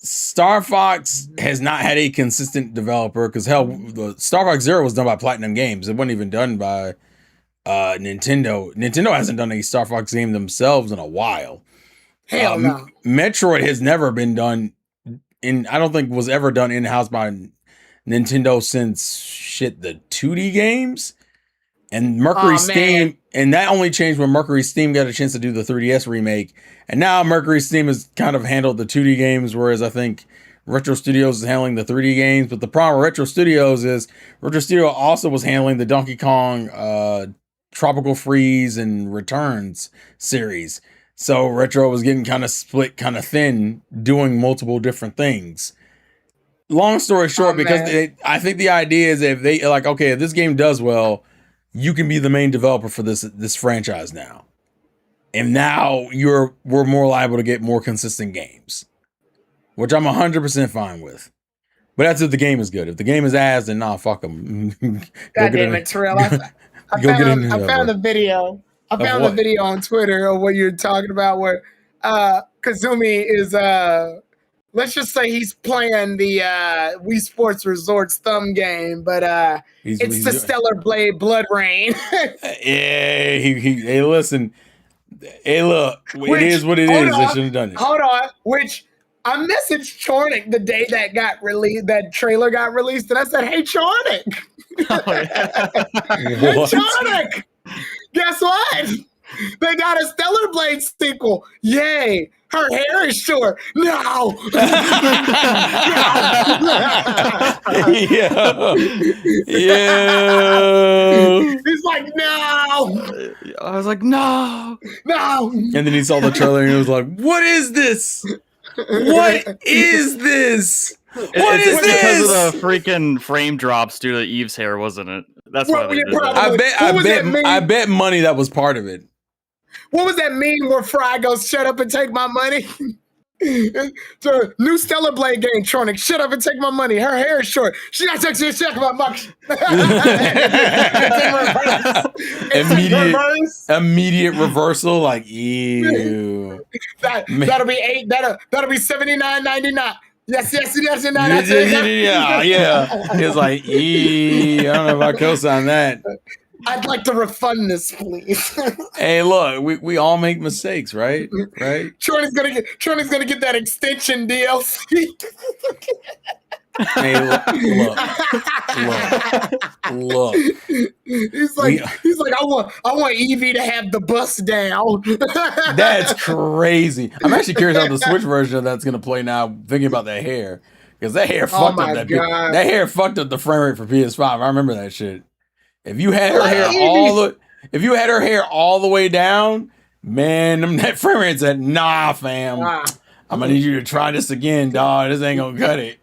Star Fox has not had a consistent developer because hell, the Star Fox Zero was done by Platinum Games. It wasn't even done by Nintendo. Nintendo hasn't done a Star Fox game themselves in a while. Hell no. Metroid has never been done I don't think was ever done in-house by Nintendo since the 2D games. And Mercury Steam, and that only changed when Mercury Steam got a chance to do the 3DS remake. And now Mercury Steam has kind of handled the 2D games, whereas I think Retro Studios is handling the 3D games. But the problem with Retro Studios is Retro Studio also was handling the Donkey Kong Tropical Freeze and Returns series. So Retro was getting kind of split, kind of thin, doing multiple different things. Long story short, I think the idea is if they like, okay, if this game does well, you can be the main developer for this franchise now. And now we're more liable to get more consistent games, which I'm 100% fine with. But that's if the game is good. If the game is ass, then nah, fuck them. God damn it, Terrell. I found the video. I found the video on Twitter of what you're talking about where Kazumi is let's just say he's playing the Wii Sports Resorts thumb game, but it's the Stellar Blade Blood Rain. Yeah, hey, listen. Hey, look, it is what it is. They should have done it. Hold on, which I messaged Chornick the day that got released, that trailer got released, and I said, "Hey, Chornick, hey, Chornick, guess what? They got a Stellar Blade sequel. Yay! Her hair is short. No. Yeah. He's like, no. I was like, no. And then he saw the trailer and he was like, what is this? What is this? What is It's because this? of the freaking frame drops due to Eve's hair, wasn't it? That's why Well, they yeah, did that. probably. I bet money that was part of it. What was that meme where Fry goes, "Shut up and take my money"? The new Stellar Blade game, Tronic. Shut up and take my money. Her hair is short. She not touching shit about much. Immediate reversal. Like, ew. That'll be $8. That'll be $79.99. Yes. Yeah. It's like, I don't know if I co-sign that. I'd like to refund this, please. Hey, look, we all make mistakes, right? Right? Troni's gonna get that extension DLC. Hey, look. He's like, I want Eevee to have the bust down. That's crazy. I'm actually curious how the Switch version of that's gonna play now. Thinking about that hair, because that hair fucked up that hair fucked up the frame rate for PS5. I remember that shit. If you had her hair all the way down, man, that frame rate said, "Nah, fam, I'm gonna need you to try this again, dog. This ain't gonna cut it."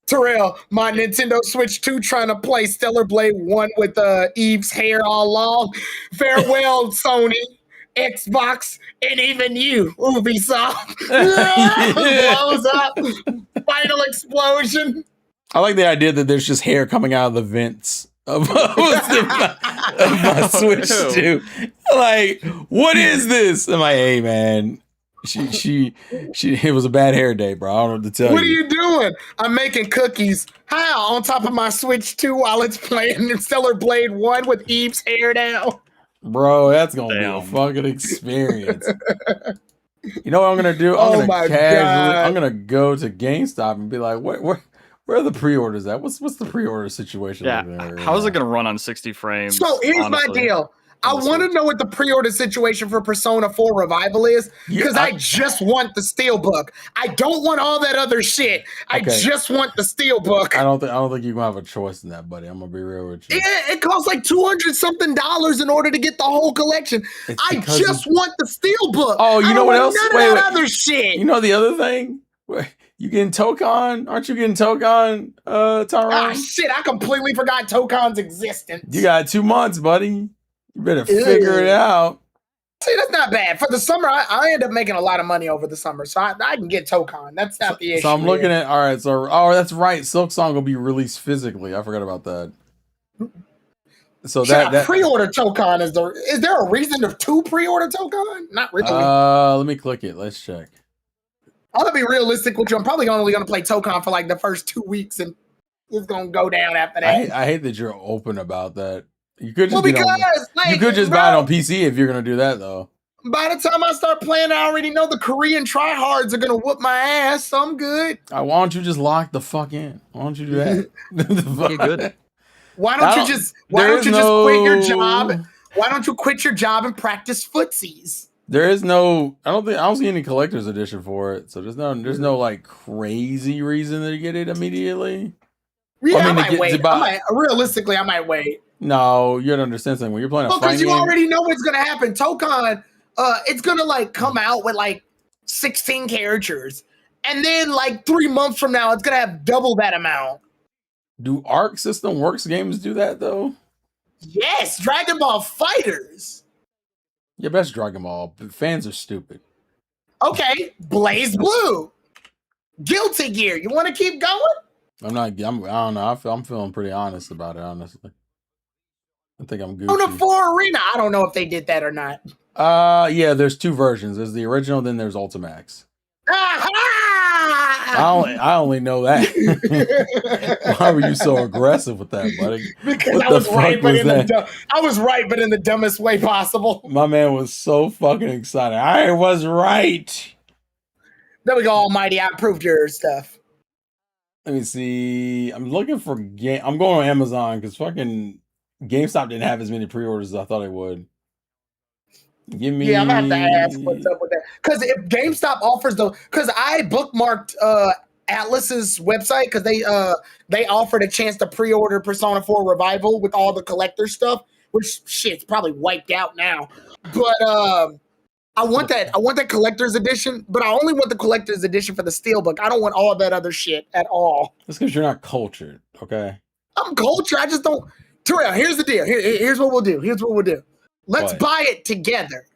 Terrell, my Nintendo Switch 2 trying to play Stellar Blade 1 with Eve's hair all long. Farewell, Sony, Xbox, and even you, Ubisoft. Blows up. Final explosion. I like the idea that there's just hair coming out of the vents of my Switch 2. Like, what is this? I'm like, hey, man. She it was a bad hair day, bro. I don't know what to tell you. What are you doing? I'm making cookies. How? On top of my Switch 2 while it's playing Stellar Blade 1 with Eve's hair down. Bro, that's gonna be a fucking experience. You know what I'm gonna do? I'm gonna go to GameStop and be like, where are the pre-orders at? What's the pre-order situation? Yeah, how is it gonna run on 60 frames? So here's my deal. I want to know what the pre-order situation for Persona 4 Revival is, because I just want the Steelbook. I don't want all that other shit. I just want the Steelbook. I don't think you're gonna have a choice in that, buddy. I'm gonna be real with you. It costs like $200-something in order to get the whole collection. I just want the Steelbook. Oh, you know what else? None of that other shit. You know the other thing? You getting Tokon? Aren't you getting Tokon, Tyrone? Ah, shit! I completely forgot Tokon's existence. You got 2 months, buddy. You better figure it out. See, that's not bad. For the summer, I end up making a lot of money over the summer, so I can get Tokon. That's not the issue. So I'm looking at, all right, that's right. Silk Song will be released physically. I forgot about that. So that pre-order Tokon is there a reason to pre-order Tokon? Not really. Let me click it. Let's check. I'm gonna be realistic with you. I'm probably only gonna play Tokon for like the first 2 weeks, and it's gonna go down after that. I hate that you're open about that. You could just buy it on PC if you're gonna do that though. By the time I start playing, I already know the Korean tryhards are gonna whoop my ass, so I'm good. Why don't you just lock the fuck in? Why don't you do that? You're good. Why don't you just quit your job? Why don't you quit your job and practice footsies? There is no. I don't see any collector's edition for it. So there's no like crazy reason to get it immediately. Yeah, I might wait. Realistically, I might wait. No, you gotta understand something. When you're playing a fighting game, because you already know what's gonna happen. Tokon, it's gonna like come out with like 16 characters, and then like 3 months from now, it's gonna have double that amount. Do Arc System Works games do that though? Yes, Dragon Ball FighterZ. Yeah, that's Dragon Ball. Fans are stupid. Okay, Blaze Blue, Guilty Gear. You want to keep going? I don't know. I'm feeling pretty honest about it, honestly. I think I'm good. Persona 4 Arena. I don't know if they did that or not. Yeah, there's 2 versions. There's the original, then there's Ultimax. I only know that. Why were you so aggressive with that, buddy? Because I was right, but in the dumbest way possible. My man was so fucking excited. I was right. There we go, Almighty. I approved your stuff. Let me see. I'm looking for game. I'm going on Amazon because fucking GameStop didn't have as many pre-orders as I thought it would. Give me. Yeah, I'm gonna have to ask what's up with that. Because if GameStop offers because I bookmarked Atlus's website because they offered a chance to pre-order Persona 4 Revival with all the collector stuff, which shit's probably wiped out now. But I want that collector's edition, but I only want the collector's edition for the steelbook. I don't want all that other shit at all. That's because you're not cultured, okay? I'm cultured. I just don't. Terrell, here's the deal. Here's what we'll do. Let's What? buy it together.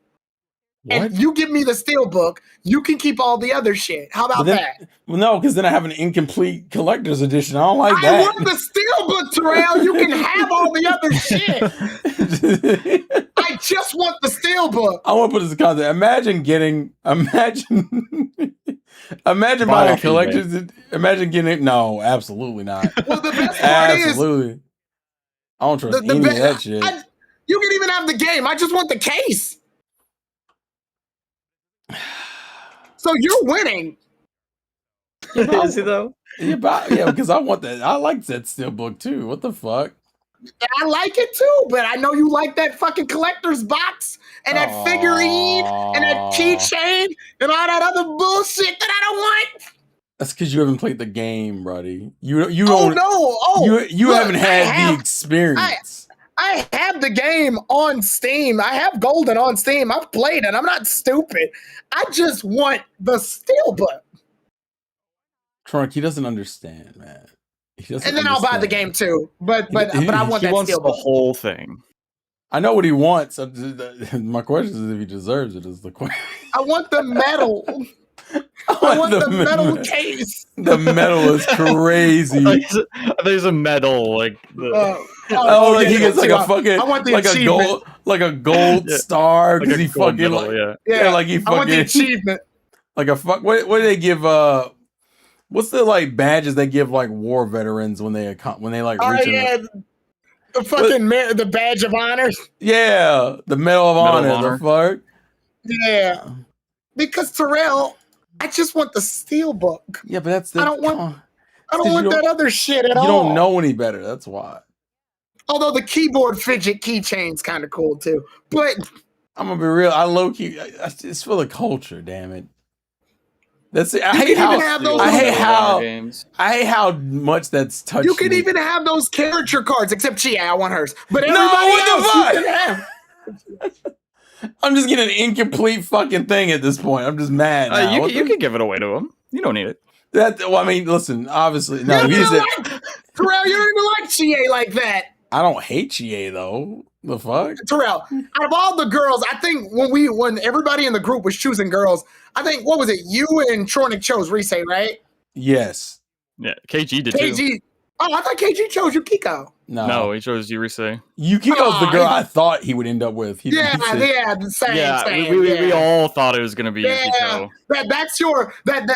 What? And you give me the steelbook. You can keep all the other shit. How about that? Well, no, because then I have an incomplete collector's edition. I don't like I that. want the steelbook, Terrell. You can have all the other shit. I just want the steelbook. I want to put this in context. Imagine buying a off collector's. Imagine getting it. No, absolutely not. Well, the best part is Absolutely. I don't trust any of that shit. you can even have the game. I just want the case. So you're winning. Is he though? Yeah, because I want that. I like that steelbook too. What the fuck? I like it too, but I know you like that fucking collector's box and that figurine and that keychain and all that other bullshit that I don't want. That's because you haven't played the game, buddy. You Oh don't. no! Oh, You look, haven't had the experience. I have the game on Steam. I have Golden on Steam. I've played it. I'm not stupid. I just want the steelbook. Trunk, he doesn't understand, man. He doesn't And then I'll buy the understand. game too. But I want He that wants the steelbook. whole thing. I know what he wants. My question is if he deserves it. Is the question? I want the medal. I want the metal case. The metal is crazy. There's a medal like. Like he gets like a fucking I want the like a achievement. gold star because Like a he gold fucking medal, like yeah. like he I want the fucking achievement. like a fuck. What do they give? What's the like badges they give like war veterans when they like Oh reach? yeah, the fucking the badge of honor. Yeah, the Medal of Medal Honor. of The fuck. Yeah, because Terrell, I just want the steelbook. Yeah, but that's the. I don't want- come on. I don't Because want you that other shit at You all. don't know any better. That's why. Although the keyboard fidget keychain's kind of cool too. But I'm gonna be real. I low key. It's for the culture. Damn it. That's it. I You hate can even how. have those I hate little how. games. I hate how much that's touched. you can me. even have those character cards, except Chia, I want hers. But No, everybody what the else fuck? you can have. I'm just getting an incomplete fucking thing at this point. I'm just mad. Now. You What can the- give it away to him. You don't need it. Well, I mean, listen. Obviously, no. You He's don't like, Terrell, you don't even like Chia like that. I don't hate GA though. The fuck? Terrell, out of all the girls, I think when everybody in the group was choosing girls, I think, what was it? You and Tronic chose Rise, right? Yes. Yeah, KG did too. KG. Oh, I thought KG chose Yukiko. No, he chose Yurise. Yukiko's the Aw, girl he- I thought he would end up with. He Yeah, said- yeah, the same. Yeah, same, we yeah. all thought it was gonna be Yeah, Yukiko.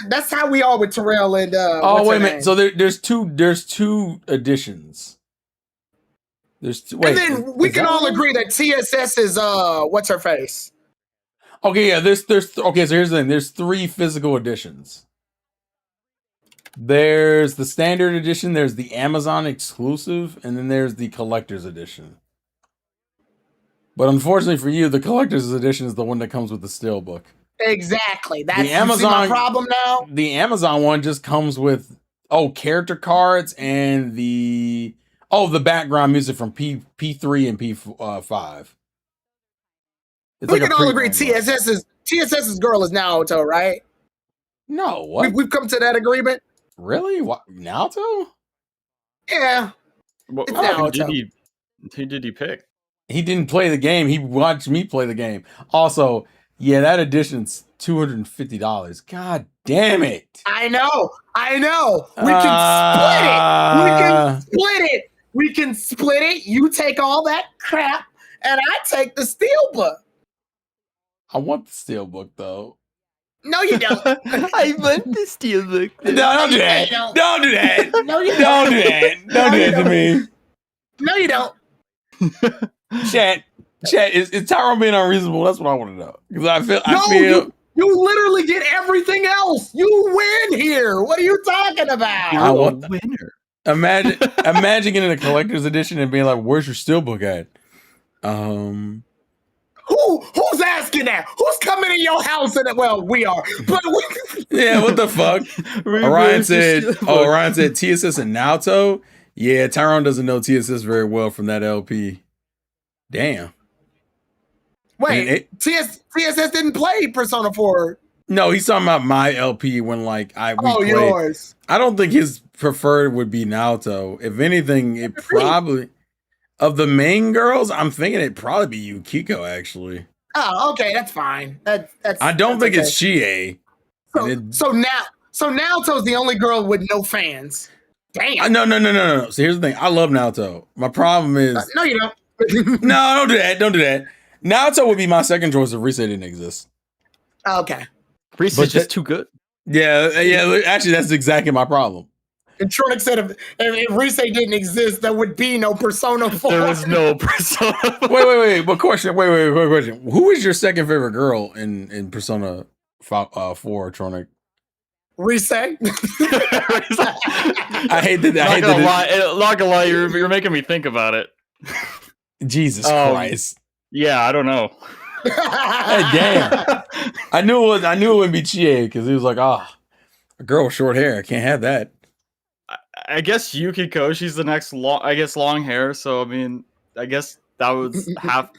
that's how we are with Terrell and Oh what's wait her a minute. name? So there's two editions. There's two. Wait, and then we is can that all right? agree that TSS is what's her face? Okay, yeah. There's okay. So here's the thing. There's 3 physical editions. There's the standard edition. There's the Amazon exclusive, and then there's the collector's edition. But unfortunately for you, the collector's edition is the one that comes with the steelbook. Exactly. That's The you see my Amazon- problem now. The Amazon one just comes with character cards and the background music from P3 and P5. It's We like a can all agree pre-roll. TSS's girl is Naoto, right? No, what? We've come to that agreement. Really? What? Naruto? Yeah. What, It's who Naruto. did he pick? He didn't play the game. He watched me play the game. Also, yeah, that edition's $250. God damn it. I know. We can split it. We can split it. You take all that crap, and I take the steelbook. I want the steelbook though. No, you don't. I want the steelbook. No, don't do that. No. Don't do that. No, you Don't do don't. that. Don't do that to me. No, you don't. Chat, is Tyrone being unreasonable? That's what I want to know. Because I feel You literally get everything else. You win here. What are you talking about? I want a winner. imagine getting a collector's edition and being like, "Where's your steelbook at?" Who's asking that? Who's coming in your house? We are. But Yeah, what the fuck? Orion said TSS and Naoto. Yeah, Tyrone doesn't know TSS very well from that LP. Damn. Wait, TSS didn't play Persona 4. No, he's talking about my LP when we played. Yours. I don't think his preferred would be Naoto. If anything, it probably of the main girls, I'm thinking it'd probably be Yukiko actually. Oh, okay, that's fine. That's I don't think okay. it's Chie. So Naoto's the only girl with no fans. Damn. No. So here's the thing. I love Naoto. My problem is no, you don't. no, don't do that. Don't do that. Naoto would be my second choice if Rise didn't exist. Okay. Rise is just too good. Yeah. Actually, that's exactly my problem. And Tronic said if Rise didn't exist, there would be no Persona 4. There was no Persona 4. Wait. But question. Wait. Question. Who is your second favorite girl in Persona 4, Tronic? Rise. I hate that. Not gonna lie, you're making me think about it. Jesus Christ. Yeah, I don't know. Hey, damn. I knew it wouldn't be Chie because he was like, a girl with short hair. I can't have that. I guess Yukiko, she's the next long hair, so I mean, I guess that would have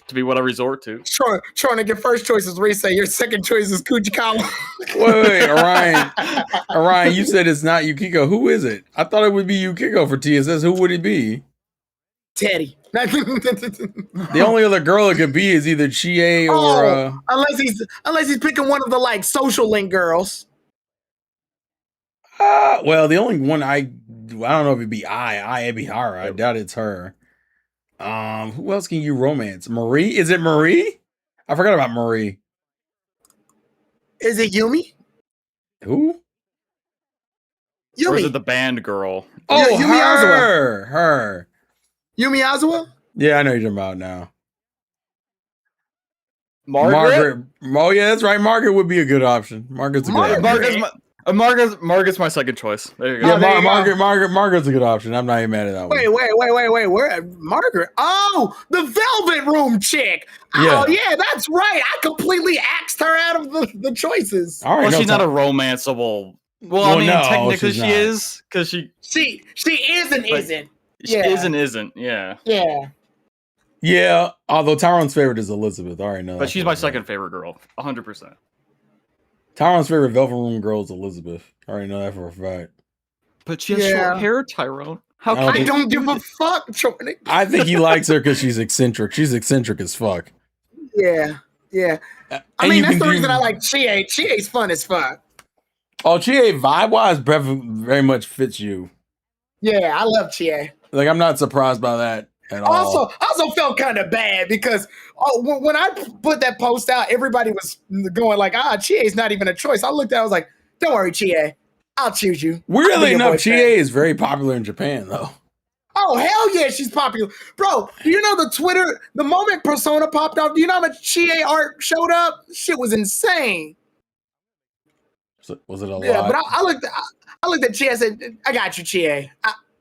to be what I resort to. Sure, your first choice is Rise, your second choice is Kujikawa. Wait, Orion, you said it's not Yukiko. Who is it? I thought it would be Yukiko for TSS. Who would it be? Teddy. The only other girl it could be is either Chie or unless he's picking one of the social link girls. Well, the only one I don't know if it'd be Ebihara. I doubt it's her. Who else can you romance? Marie? Is it Marie? I forgot about Marie. Is it Yumi? Who? Yumi. Or is it the band girl? Oh, Yumi her. Yumi Azawa? Yeah, I know you're talking about now. Margaret? Oh, yeah, that's right. Margaret would be a good option. Margaret's a good option. Margaret's my second choice. There you go. Yeah, Margaret's a good option. I'm not even mad at that one. Wait. Where Margaret? Oh, the Velvet Room chick. Yeah. Oh, yeah, that's right. I completely axed her out of the choices. All right, well, she's not a romanceable. Well, I mean, technically she is because she is and isn't. She is and isn't. Yeah. Yeah. Yeah. Although Tyrone's favorite is Elizabeth. All right, no. But she's my second favorite girl. 100%. Tyrone's favorite Velvet Room girl is Elizabeth. I already know that for a fact. But she has short hair, Tyrone. I don't give a fuck. I think he likes her because she's eccentric. She's eccentric as fuck. Yeah. I mean, that's the reason I like Chie. Chie's fun as fuck. Oh, Chie vibe-wise very much fits you. Yeah, I love Chie. Like, I'm not surprised by that at all. Also felt kind of bad because when I put that post out, everybody was going like, Chie's not even a choice. I looked at it, I was like, don't worry, Chie. I'll choose you. Weirdly enough, Chie is very popular in Japan, though. Oh, hell yeah, she's popular. Bro, do you know the moment Persona popped off, do you know how much Chie art showed up? Shit was insane. Was it a lot? Yeah, but I looked at Chie. I said, "I got you, Chie.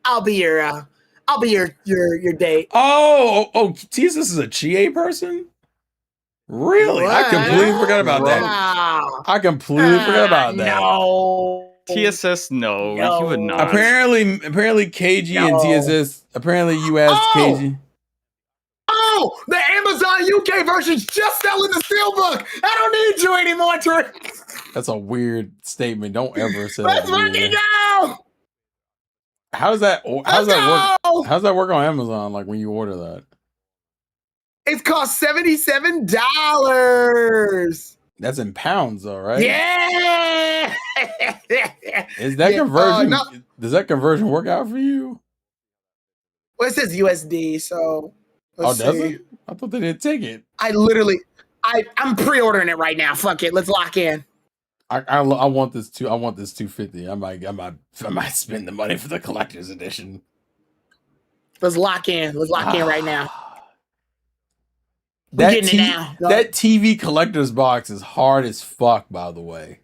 I'll be your date." Oh, TSS is a Chie person. Really? What? I completely forgot about that. I completely forgot about that. No. TSS, no, he would not. Apparently, KG and TSS. Apparently, you asked KG. Oh, the Amazon UK version's just selling the Steelbook. I don't need you anymore, Trey. That's a weird statement. Don't ever say Let's that. fucking go. How does that work? How does that work on Amazon? Like when you order that? It's cost $77. That's in pounds, though, right? Yeah. Is that conversion? Does that conversion work out for you? Well, it says USD, so. Does it? I thought they didn't take it. I'm pre-ordering it right now. Fuck it, let's lock in. I want this too. I want this 250. I might spend the money for the collector's edition. Let's lock in. Let's lock in right now. That getting it now. That TV collector's box is hard as fuck, by the way.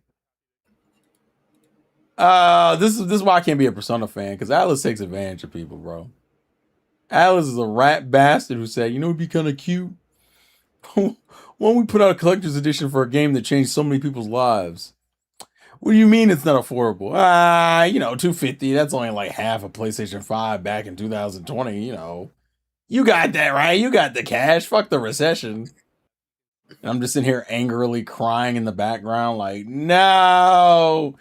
This is why I can't be a Persona fan, because Alice takes advantage of people, bro. Alice is a rat bastard who said, it'd be kind of cute. Why don't we put out a collector's edition for a game that changed so many people's lives? What do you mean it's not affordable? $250. That's only like half a PlayStation 5 back in 2020, You got that, right? You got the cash. Fuck the recession. And I'm just in here angrily crying in the background, like, no,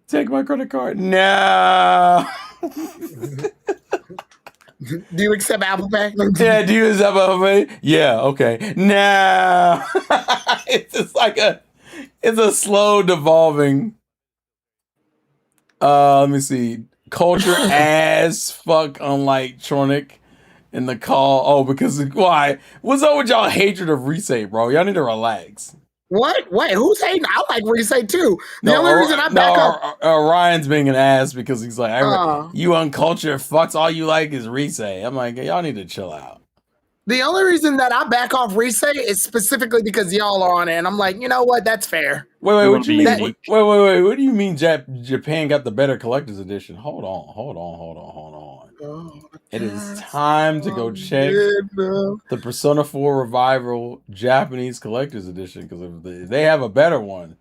take my credit card. No. Do you accept Apple Pay? Yeah, do you accept Apple Pay? Yeah, okay. No. It's just like it's a slow devolving. Let me see. Culture as fuck unlike Tronic. In the call, because why? What's up with y'all hatred of Resay, bro? Y'all need to relax. What? Wait, who's hating? I like Resay too. The only reason I back up, Ryan's being an ass because he's like, you uncultured fucks. All you like is Resay. I'm like, y'all need to chill out. The only reason that I back off Resay is specifically because y'all are on it, and I'm like, you know what? That's fair. Wait. What do you mean? Wait. What do you mean? Japan got the better collector's edition? Hold on. Oh, it is time to go check the Persona 4 Revival Japanese collector's edition because if they have a better one,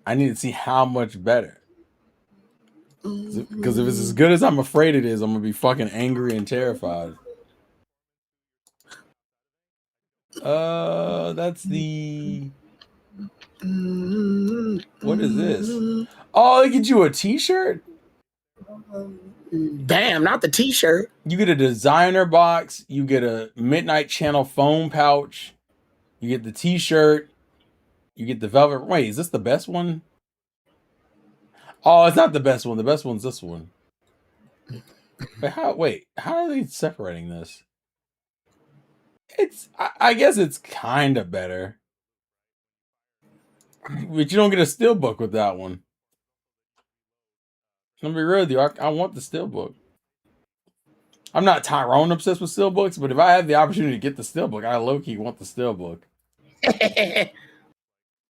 I need to see how much better. Because if it's as good as I'm afraid it is, I'm gonna be fucking angry and terrified. That's the. What is this? Oh, they get you a T-shirt. Damn, not the T-shirt. You get a designer box. You get a Midnight Channel phone pouch. You get the T-shirt. You get the velvet. Wait, is this the best one? Oh, it's not the best one. The best one's this one. Wait, how are they separating this? I guess it's kind of better. But you don't get a steelbook with that one. I'm gonna be real with you. I want the steelbook. I'm not Tyrone obsessed with steelbooks, but if I have the opportunity to get the steelbook, I low-key want the steelbook.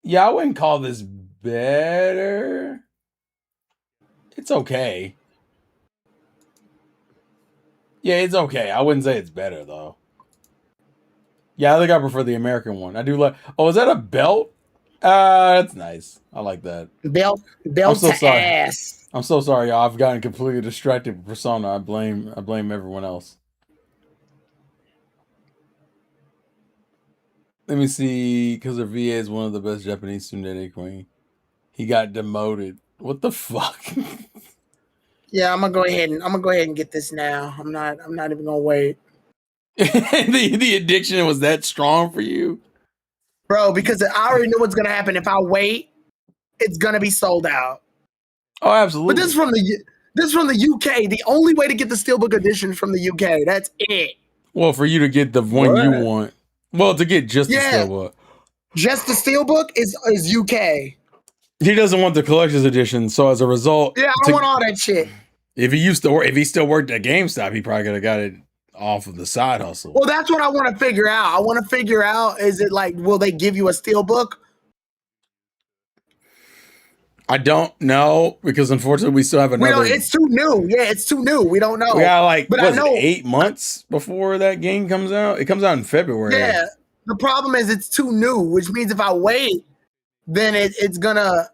Yeah, I wouldn't call this better. It's okay. Yeah, it's okay. I wouldn't say it's better, though. Yeah, I think I prefer the American one. I do like... Oh, is that a belt? That's nice. I like that. Belt I'm so sorry. ass. I'm so sorry, y'all. I've gotten completely distracted with Persona. I blame everyone else. Let me see. Because her VA is one of the best Japanese tsundere queen. He got demoted. What the fuck? Yeah, I'm gonna go ahead and get this now. I'm not even gonna wait. the addiction was that strong for you, bro? Because I already know what's gonna happen. If I wait, it's gonna be sold out. Oh, absolutely. But this is from the UK. The only way to get the Steelbook edition from the UK. That's it. Well, for you to get the one you want. Well, to get just the Steelbook. Just the Steelbook is UK. He doesn't want the collector's edition, so as a result, I don't want all that shit. If he still worked at GameStop, he probably could have got it off of the side hustle. Well, that's what I want to figure out. I want to figure out, is it like, will they give you a Steelbook? I don't know, because unfortunately we still have another. It's too new. Yeah, it's too new. We don't know. We got I know 8 months before that game comes out. It comes out in February. Yeah. The problem is it's too new, which means if I wait, then it's gonna.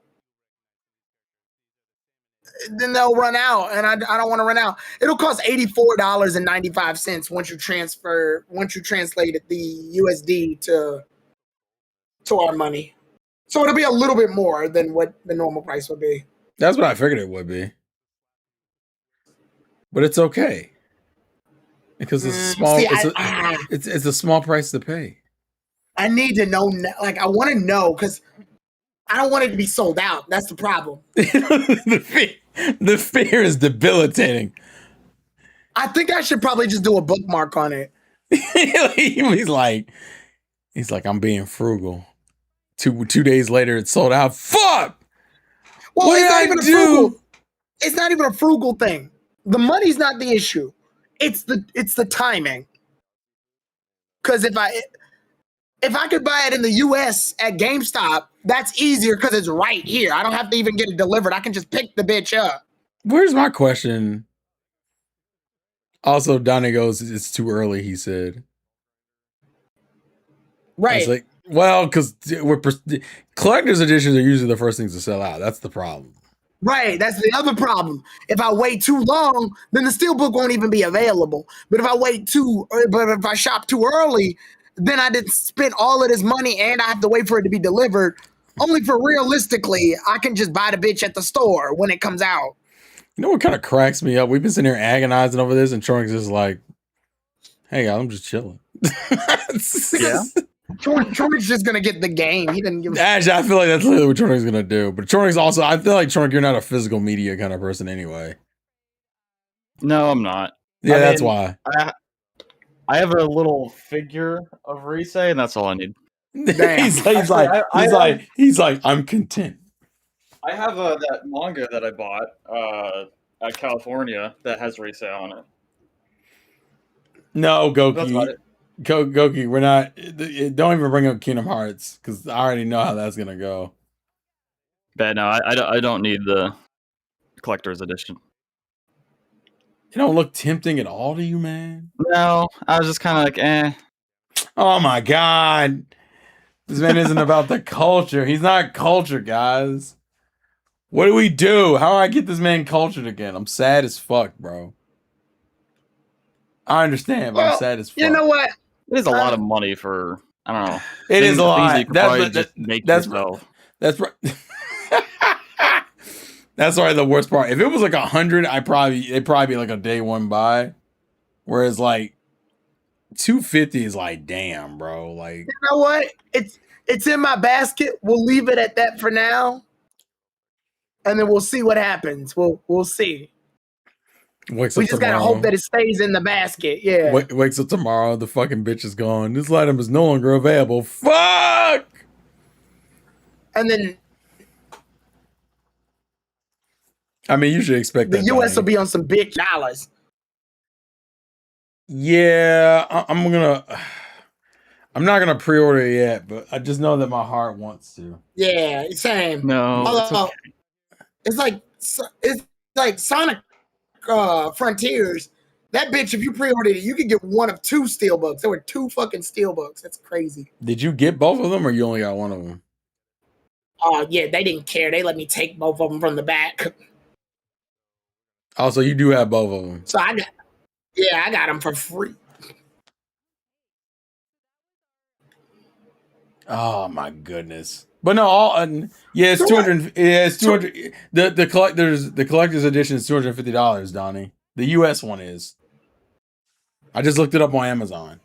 Then they'll run out, and I don't want to run out. It'll cost $84.95 once you translate the USD to our money. So it'll be a little bit more than what the normal price would be. That's what I figured it would be. But it's okay. Because it's a small it's a small price to pay. I need to know, I want to know, because I don't want it to be sold out. That's the problem. The fear is debilitating. I think I should probably just do a bookmark on it. He's like, I'm being frugal. Two days later, it's sold out. Fuck! Well, it's not even a frugal thing. The money's not the issue. It's the timing. Because if I could buy it in the US at GameStop, that's easier because it's right here. I don't have to even get it delivered. I can just pick the bitch up. Where's my question? Also, Donnie goes, it's too early, he said. Right. It's like, well, because collector's editions are usually the first things to sell out. That's the problem. Right. That's the other problem. If I wait too long, then the Steelbook won't even be available. But if I shop too early, then I didn't spend all of this money and I have to wait for it to be delivered. Only for realistically, I can just buy the bitch at the store when it comes out. You know what kind of cracks me up? We've been sitting here agonizing over this, and Troy's just like, "Hey, guys, I'm just chilling." Yeah. Troy's just gonna get the game. He didn't give. Actually, I feel like that's literally what Troy's gonna do. But Troy's also, I feel like Troy, you're not a physical media kind of person anyway. No, I'm not. Yeah, I that's mean, why. I have a little figure of Rise, and that's all I need. he's like, I'm content. I have that manga that I bought at California that has Rise on it. No, That's about Goki. it. Goki, we're not. Don't even bring up Kingdom Hearts because I already know how that's gonna go. But no, I don't need the collector's edition. It don't look tempting at all to you, man. No, I was just kind of like, eh. Oh my god, this man isn't about the culture. He's not culture, guys. What do we do? How do I get this man cultured again? I'm sad as fuck, bro. I understand, but I'm sad as fuck. You know what? It is a lot of money for, I don't know. It is a lot. You could probably just make yourself. That's right. That's probably the worst part. If it was like 100, it'd probably be like a day one buy. Whereas like 250 is like, damn, bro. Like, you know what? It's in my basket. We'll leave it at that for now, and then we'll see what happens. We'll see. We just gotta hope that it stays in the basket. Yeah. Wakes up tomorrow, the fucking bitch is gone. This item is no longer available. Fuck. And then I mean, you should expect the that. US will be on some big dollars. Yeah, I'm not gonna pre-order it yet, but I just know that my heart wants to. Yeah, same. No, it's okay. It's like Sonic Frontiers. That bitch, if you pre-ordered it, you could get one of 2 steelbooks. There were 2 fucking steelbooks. That's crazy. Did you get both of them, or you only got one of them? Oh yeah, they didn't care. They let me take both of them from the back. Oh, so you do have both of them. So I got them for free. Oh my goodness! But no, it's 200. Yeah, it's 200. The collector's edition is $250, Donnie. The US one is. I just looked it up on Amazon.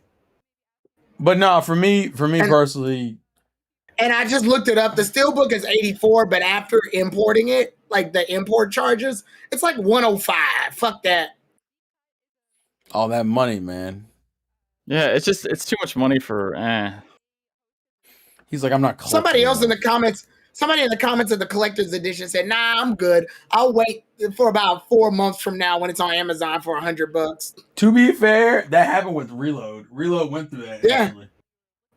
But no, for me personally. And I just looked it up. The steelbook is $84, but after importing it, like the import charges, it's like $105. Fuck that. All that money, man. Yeah, it's too much money for He's like, I'm not. Somebody in the comments of the collector's edition said, "Nah, I'm good. I'll wait for about 4 months from now when it's on Amazon for $100." To be fair, that happened with Reload. Reload went through that. Yeah. Actually.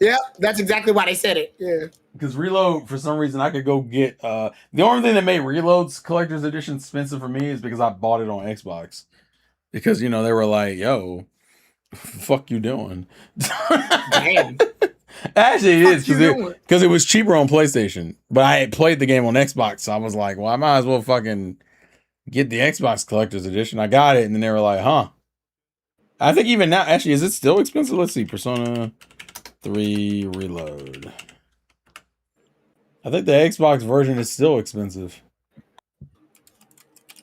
Yeah, that's exactly why they said it. Yeah. Because Reload, for some reason, I could go get the only thing that made Reload's collector's edition expensive for me is because I bought it on Xbox. Because they were like, "Yo, fuck you doing?" Damn. Actually, it is because it was cheaper on PlayStation. But I had played the game on Xbox, so I was like, "Well, I might as well fucking get the Xbox collector's edition." I got it, and then they were like, "Huh." I think even now, actually, is it still expensive? Let's see, Persona 3 Reload. I think the Xbox version is still expensive.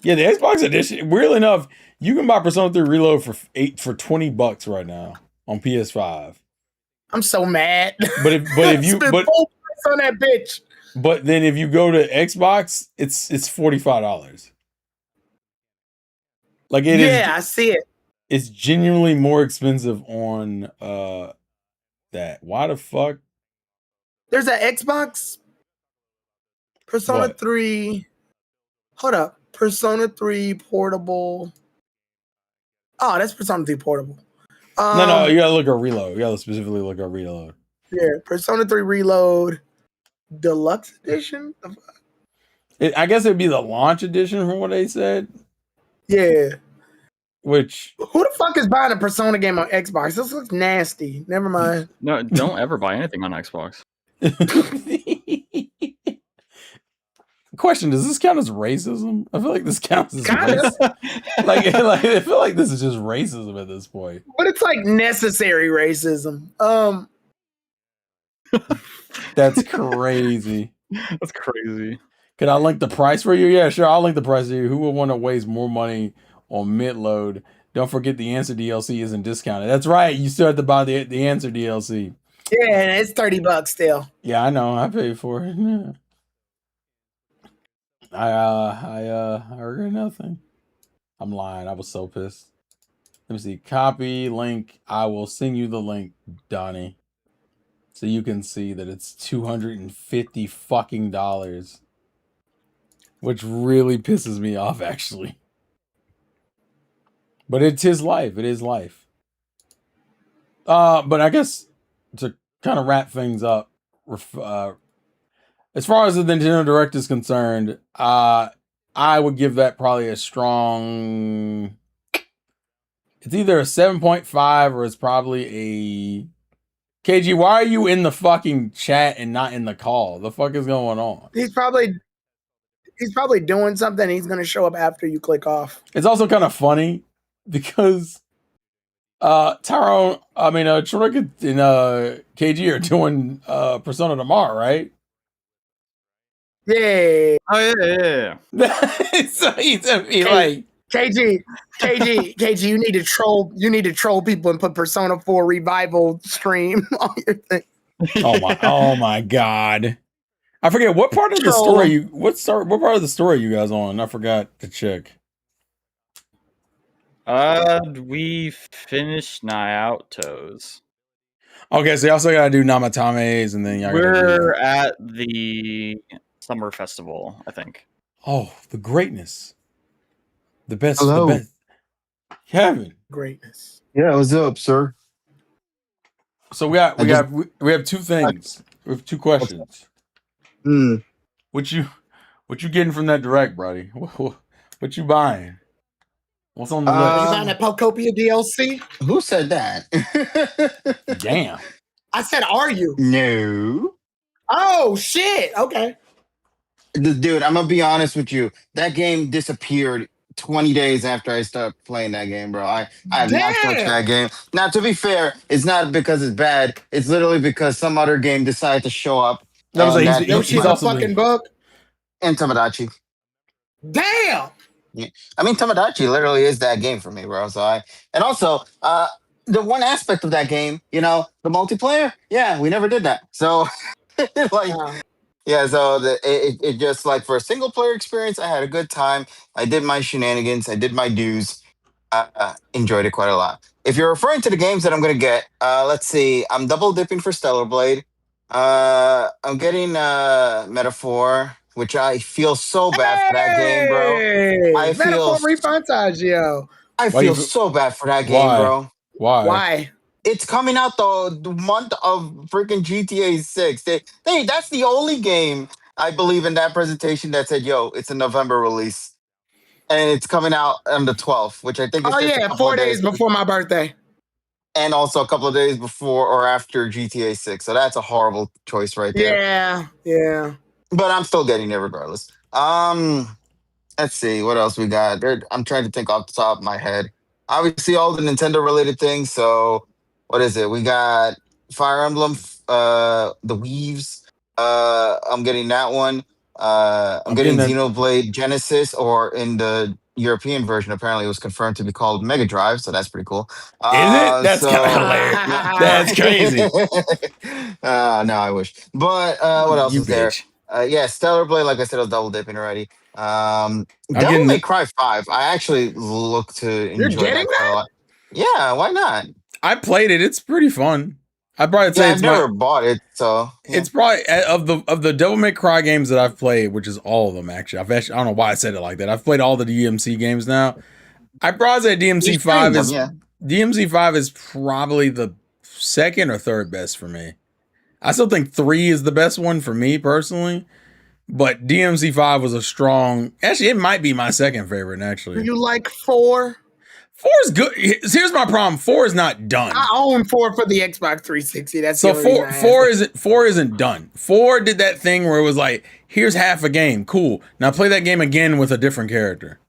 Yeah, the Xbox edition. Weirdly enough, you can buy Persona 3 Reload for $20 right now on PS5. I'm so mad. But if you full price on that bitch. But then if you go to Xbox, it's $45. Like it is. Yeah, I see it. It's genuinely more expensive on that. Why the fuck? There's an Xbox Persona 3. Hold up. Persona 3 portable. Oh, that's Persona 3 portable. No, you gotta look at Reload. You gotta specifically look at Reload. Yeah, Persona 3 Reload Deluxe Edition. I guess it'd be the launch edition from what they said. Yeah. Which who the fuck is buying a Persona game on Xbox? This looks nasty. Never mind. No, don't ever buy anything on Xbox. Question: does this count as racism? I feel like this counts as racism. like I feel like this is just racism at this point. But it's like necessary racism. That's crazy. That's crazy. Can I link the price for you? Yeah, sure. I'll link the price for you. Who would want to waste more money on mid-load? Don't forget the Answer DLC isn't discounted. That's right. You still have to buy the Answer DLC. Yeah, and it's $30 still. Yeah, I know. I paid for it. Yeah. I regret nothing. I'm lying. I was so pissed. Let me see. Copy link. I will send you the link, Donnie, so you can see that it's $250 fucking dollars, which really pisses me off, actually. But it's his life. It is life. But I guess to kind of wrap things up, as far as the Nintendo Direct is concerned, I would give that probably a strong. It's either a 7.5 or it's probably a. KG, why are you in the fucking chat and not in the call? The fuck is going on? He's probably doing something. He's gonna show up after you click off. It's also kind of funny because Tyrone, Trick and KG are doing Persona tomorrow, right? Yeah. Oh yeah. So he's like KG, you need to troll. You need to troll people and put Persona 4 Revival stream on your thing. Oh my god! I forget what part of the story what part of the story you guys on? I forgot to check. We finished Naoto's. Okay, so you also gotta do Namatame's, and then we're at the summer festival, I think. Oh, the greatness, the best. Hello. The best. Kevin. Greatness. Yeah, what's up, sir? So we have two things. We have two questions. What you getting from that direct, buddy? What you buying? What's on the list? You buying that Pokopia DLC? Who said that? Damn. I said, are you? No. Oh shit. Okay. Dude, I'm gonna be honest with you. That game disappeared 20 days after I started playing that game, bro. I have not touched that game. Now, to be fair, it's not because it's bad. It's literally because some other game decided to show up. He's also fucking bug. And Tomodachi. Damn. Yeah. I mean, Tomodachi literally is that game for me, bro. And also, the one aspect of that game, the multiplayer, yeah, we never did that. So, yeah, so it just like for a single player experience, I had a good time. I did my shenanigans. I did my dues. Enjoyed it quite a lot. If you're referring to the games that I'm going to get, let's see. I'm double dipping for Stellar Blade. I'm getting Metaphor, which I feel so bad for that game, bro. I feel Refantaggio. I feel so bad for that game, bro. Why? It's coming out the month of freaking GTA 6. That's the only game I believe in that presentation that said, "Yo, it's a November release," and it's coming out on the 12th, which I think is 4 days before my birthday. And also a couple of days before or after GTA 6. So that's a horrible choice right there. Yeah. But I'm still getting it regardless. Let's see what else we got. I'm trying to think off the top of my head. Obviously, all the Nintendo related things. So what is it? We got Fire Emblem, the Weaves. I'm getting that one. I'm getting Xenoblade Genesis, or in the European version, apparently it was confirmed to be called Mega Drive, so that's pretty cool. Is it? That's kind of hilarious. That's crazy. No, I wish. But what else is there? Yeah, Stellar Blade, like I said, I was double dipping already. Devil May Cry 5. I actually look to enjoy that quite a lot. Yeah, why not? I played it. It's pretty fun. I'd probably say I've never bought it, so it's probably of the Devil May Cry games that I've played, which is all of them actually. I don't know why I said it like that. I've played all the DMC games now. I probably say DMC 5 is DMC 5 is probably the second or third best for me. I still think 3 is the best one for me personally, but DMC 5 was a strong. Actually, it might be my second favorite. Actually, you like 4? 4 is good. Here's my problem. 4 is not done. I own 4 for the Xbox 360. That's so 4 isn't done. 4 did that thing where it was like, here's half a game. Cool. Now play that game again with a different character.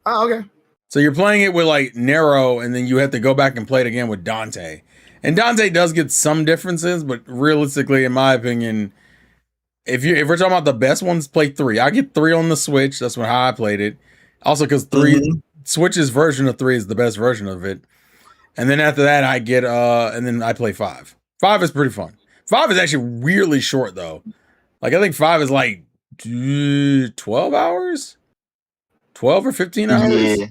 Oh, okay. So you're playing it with like Nero, and then you have to go back and play it again with Dante. And Dante does get some differences, but realistically, in my opinion, if we're talking about the best ones, play 3. I get 3 on the Switch. That's how I played it. Also, because 3 Switch's version of 3 is the best version of it. And then after that, I get and then I play 5. 5 is pretty fun. 5 is actually really short though. Like I think 5 is like 12 hours, 12 or 15 hours. Yeah.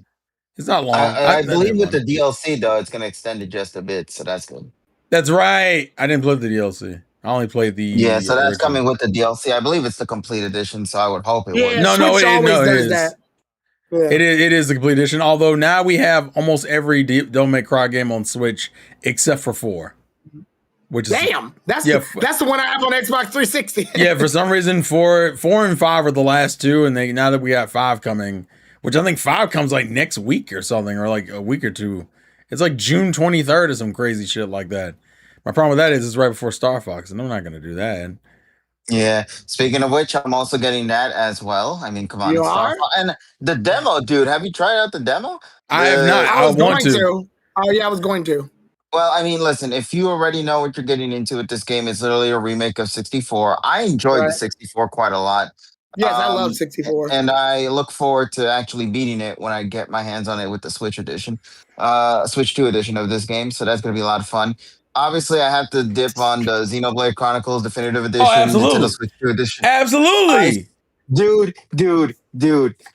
It's not long. I believe with the DLC though, it's gonna extend it just a bit, so that's good. That's right. I didn't play the DLC. I only played the Yeah, so that's original. coming with the DLC. I believe it's the complete edition, so I would hope it would. No, Switch always it does is. that. Yeah. It is the complete edition. Although now we have almost every Devil May Cry game on Switch except for 4, which is Damn, that's yeah, the one I have on Xbox 360. yeah. For some reason, 4 and 5 are the last 2, and now that we got 5 coming, which I think 5 comes like next week or something, or like a week or two. It's like June 23rd or some crazy shit like that. My problem with that is it's right before Star Fox, and I'm not gonna do that. Yeah. Speaking of which, I'm also getting that as well. I mean, come on, You it's Star are? Fox. And the demo, dude. Have you tried out the demo? I have not. I was want going to. to. Oh yeah, I was going to. Well, I mean, listen, if you already know what you're getting into with this game, it's literally a remake of 64. I enjoyed the Right. 64 quite a lot. Yes, I love 64. And I look forward to actually beating it when I get my hands on it with the Switch edition, Switch 2 edition of this game. So that's going to be a lot of fun. Obviously, I have to dip on the Xenoblade Chronicles Definitive Edition, absolutely. Nintendo Switch 2 edition. Absolutely. Dude.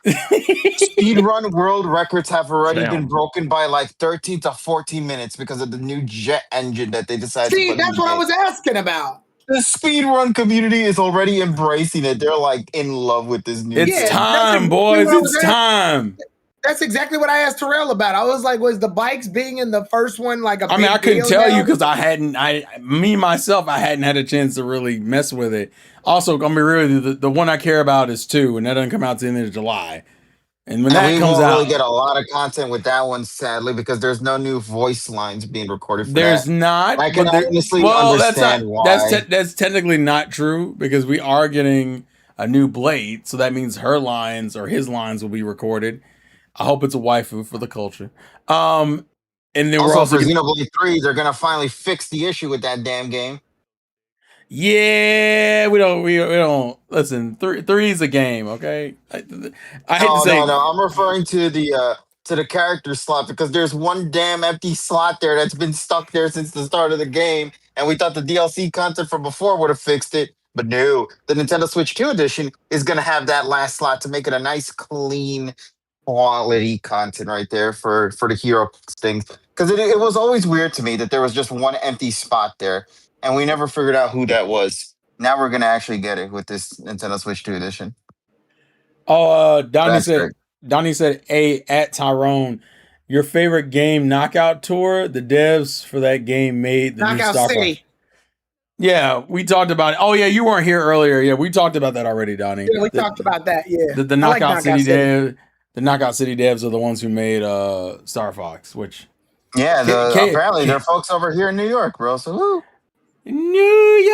Speedrun world records have already Damn. been broken by like 13 to 14 minutes because of the new jet engine that they decided to See, put in that's the what I game. was asking about. The speedrun community is already embracing it. They're like in love with this new It's Yeah, game. time, exactly boys. what I was It's time. That's exactly what I asked Terrell about. I was like, was the bikes being in the first one like a I mean, big I couldn't deal tell now? you because I hadn't had a chance to really mess with it. Also, gonna be real, the one I care about is 2, and that doesn't come out to the end of July. And when And that we comes won't out, really get a lot of content with that one, sadly, because there's no new voice lines being recorded for there's that. not. I can but honestly that's understand not. why. That's technically not true because we are getting a new Blade, so that means her lines or his lines will be recorded. I hope it's a waifu for the culture. And then we're Also, also for Xenoblade 3, they're gonna finally fix the issue with that damn game. yeah, we don't listen. 3 is a game, okay? I hate to say No. I'm referring to the character slot because there's one damn empty slot there that's been stuck there since the start of the game, and we thought the DLC content from before would have fixed it, but no. The Nintendo Switch 2 edition is gonna have that last slot to make it a nice, clean, quality content right there for the hero things. Because it was always weird to me that there was just one empty spot there, and we never figured out who that was. Now we're gonna actually get it with this Nintendo Switch 2 edition. Donnie That's said great. hey, at Tyrone, your favorite game Knockout Tour, the devs for that game made the Knockout new Star Fox. City. Yeah, we talked about it. Oh yeah, you weren't here earlier. Yeah, we talked about that already, Donnie. Yeah, we talked about that. Yeah. The I like Knockout City the Knockout City devs are the ones who made Star Fox, which Yeah, K- apparently there are folks over here in New York, bro. So woo. New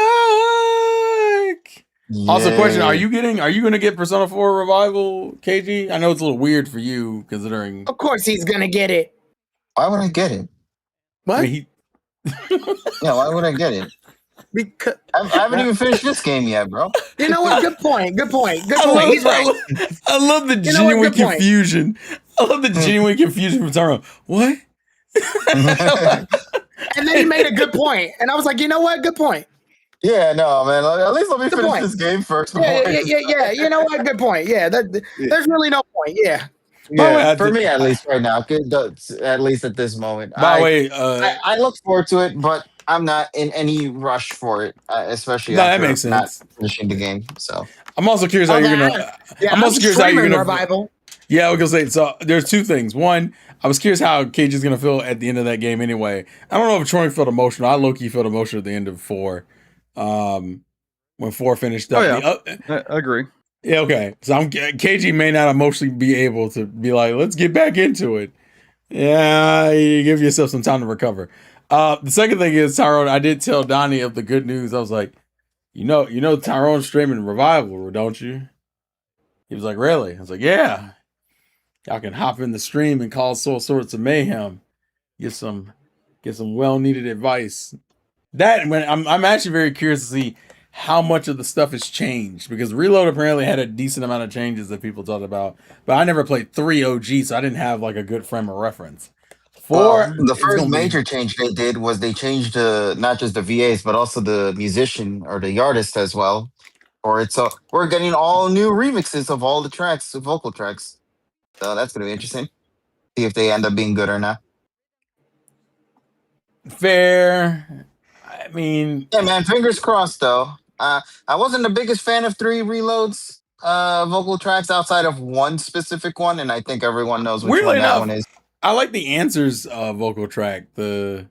York. Also, question: Yeah. Are you gonna get Persona 4 Revival, KG? I know it's a little weird for you considering. Of course he's gonna get it. Why would I get it? What? I mean, he, Yeah, why would I get it? Because I haven't even finished this game yet, bro. you know what? Good point. Good point. Good I point. love, He's right. I love the You know what? genuine Good point. confusion. I love the genuine confusion from Tyrone. What? And then he made a good point, and I was like, you know what? Good point. Yeah, no, man. At least let me Good finish point. this game first. Yeah, before I yeah. You know what? Good point. Yeah, there's really no point. Yeah. Yeah, for me, at least right now, at least at this moment. By the way, I look forward to it, but I'm not in any rush for it, especially No, that after makes not sense. finishing the game. So I'm also curious how you're gonna. I'm also curious how you're streaming gonna. Revival. Yeah, I was gonna say. So there's 2 things. One, I was curious how Cage is gonna feel at the end of that game. Anyway, I don't know if Troy felt emotional. I low-key felt emotional at the end of 4. When 4 finished up. Oh, yeah. I agree. Yeah, okay. So KG may not emotionally be able to be like, let's get back into it. Yeah, you give yourself some time to recover. The second thing is, Tyrone, I did tell Donnie of the good news. I was like, you know Tyrone's streaming Revival, don't you? He was like, really? I was like, yeah. Y'all can hop in the stream and cause all sorts of mayhem. Get some get some well-needed advice. That when I'm actually very curious to see how much of the stuff has changed because Reload apparently had a decent amount of changes that people talked about, but I never played 3 OG, so I didn't have like a good frame of reference. 4, Well, the it's first gonna be major change they did was they changed not just the VAs but also the musician or the artist as well for it. So we're getting all new remixes of all the tracks, the vocal tracks. So that's gonna be interesting. See if they end up being good or not. fair. I mean, Yeah, man. Fingers crossed, though. I wasn't the biggest fan of 3 Reloads vocal tracks outside of one specific one, and I think everyone knows which weirdly one that enough, one is. I like the Answers vocal track. The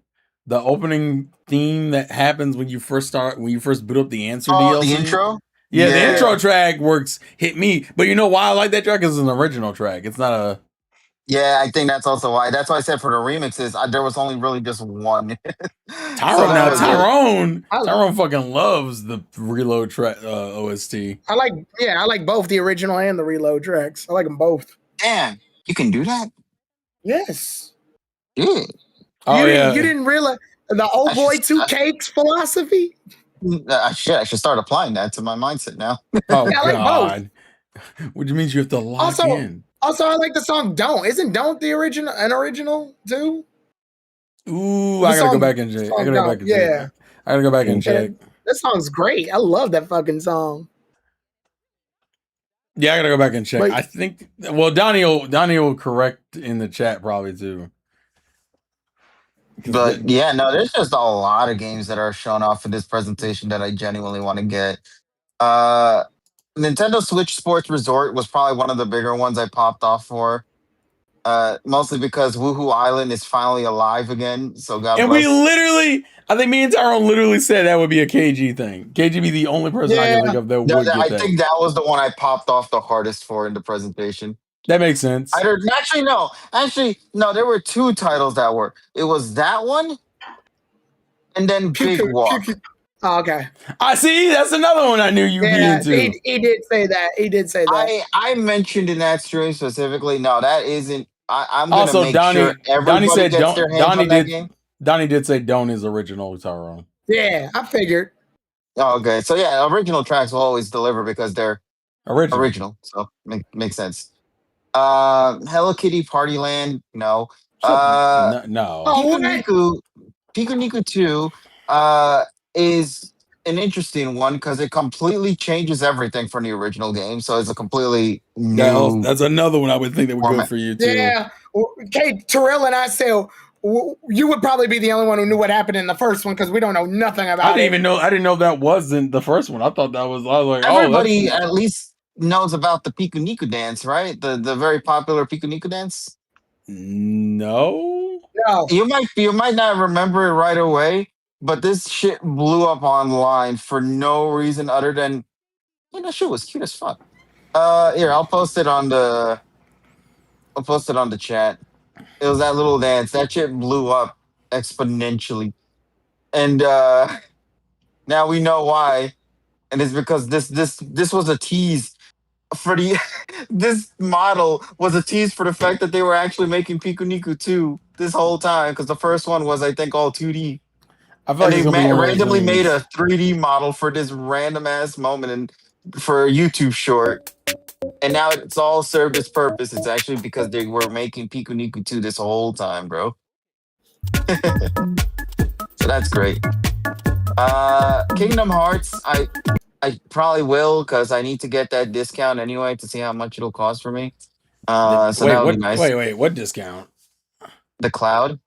opening theme that happens when you first boot up the Answer Oh, the DLC. intro. Yeah, the Yeah. intro track works. Hit me, but you know why I like that track? Because it's an original track. It's not a. Yeah, I think that's also why. That's why I said for the remixes, there was only really just one. Tyrone that was it. Tyrone fucking loves the Reload track OST. I like both the original and the Reload tracks. I like them both. Damn, you can do that. Yes. Yeah. Oh You didn't realize the old I boy should- 2 cakes philosophy? I should start applying that to my mindset now. Oh Yeah, I like God, which means you have to lock in. Also, I like the song "Don't." Isn't "Don't" the original too? Ooh, I gotta go back and check. I gotta go back and check. Yeah, I gotta go back and check. that song's great. I love that fucking song. Yeah, I gotta go back and check. But- I think. Well, Donnie will correct in the chat probably too. But yeah, no, there's just a lot of games that are shown off in this presentation that I genuinely want to get. Nintendo Switch Sports Resort was probably one of the bigger ones I popped off for. Mostly because Woohoo Island is finally alive again. So God and bless. we literally, I think me and Tyrone literally said that would be a KG thing. KG be the only person I can think of that would get I that. think that was the one I popped off the hardest for in the presentation. That makes sense. Actually, no. There were 2 titles that were. It was that one, and then Big Walk. Oh, okay. I see. That's another one I knew you'd be into. He did say that. He did say that. I mentioned in that stream specifically. No, that isn't. I'm gonna Also, make Donnie- sure everybody Donnie said gets don't- their hands Donnie on that did- game. Donnie did say "Don't" is original, Tyrone. Yeah, I figured. Oh, okay, so yeah, original tracks will always deliver because they're Original. so makes sense. Hello Kitty Party Land, no. No. Oh, Piku Niku 2 is an interesting one because it completely changes everything from the original game. So it's a completely new. That's another one I would think that would go format. for you too. Yeah. Kate, Terrell and I said you would probably be the only one who knew what happened in the first one because we don't know nothing about I didn't know that wasn't the first one. I thought that was. I was like, Everybody that's, at least knows about the Piku Niku dance, right? The very popular Piku Niku dance. no. No. You might not remember it right away, but this shit blew up online for no reason other than that shit was cute as fuck. Here, I'll post it on the chat. It was that little dance. That shit blew up exponentially. And now we know why. And it's because this was a tease for the this model was a tease for the fact that they were actually making Piku Niku 2 this whole time because the first one was I think all 2D. I feel And like it's they gonna be one of those randomly made things. a 3D model for this random ass moment and for a YouTube short. And now it's all served its purpose. It's actually because they were making Piku Niku 2 this whole time, bro. So that's great. Kingdom Hearts, I probably will because I need to get that discount anyway to see how much it'll cost for me. So that would be nice. Wait, what discount? The cloud.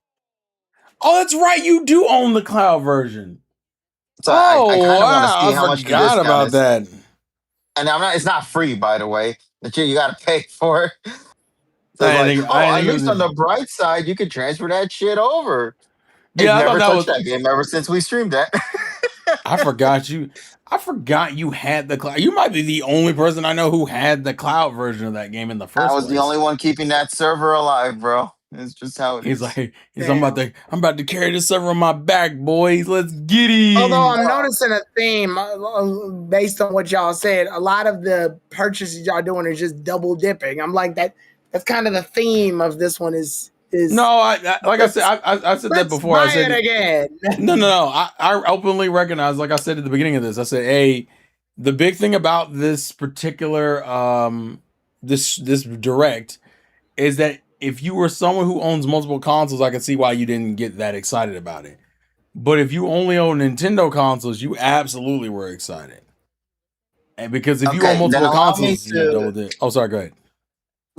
Oh, that's right. You do own the cloud version. So I kind of want to see how I much the forgot discount about is. that. And it's not free, by the way. But you got to pay for it. So I it's think- like, I at think it least was- on the bright side, you can transfer that shit over. Yeah, I I've thought never that touched was. that game ever since we streamed that. I forgot you had the cloud. You might be the only person I know who had the cloud version of that game in the first I was place. the only one keeping that server alive, bro. It's just how it He's is. like, I'm about to carry this server on my back, boys. Let's get it. Although I'm noticing a theme based on what y'all said, a lot of the purchases y'all doing are just double dipping. I'm like that's kind of the theme of this one is is No, like I said, I said that let's before. I buy said it again. no. I openly recognize, like I said at the beginning of this, I said, hey, the big thing about this particular this direct is that if you were someone who owns multiple consoles, I can see why you didn't get that excited about it. But if you only own Nintendo consoles, you absolutely were excited. And because if you own Okay, then multiple allow me consoles, you to. double dip. Oh, sorry, go ahead.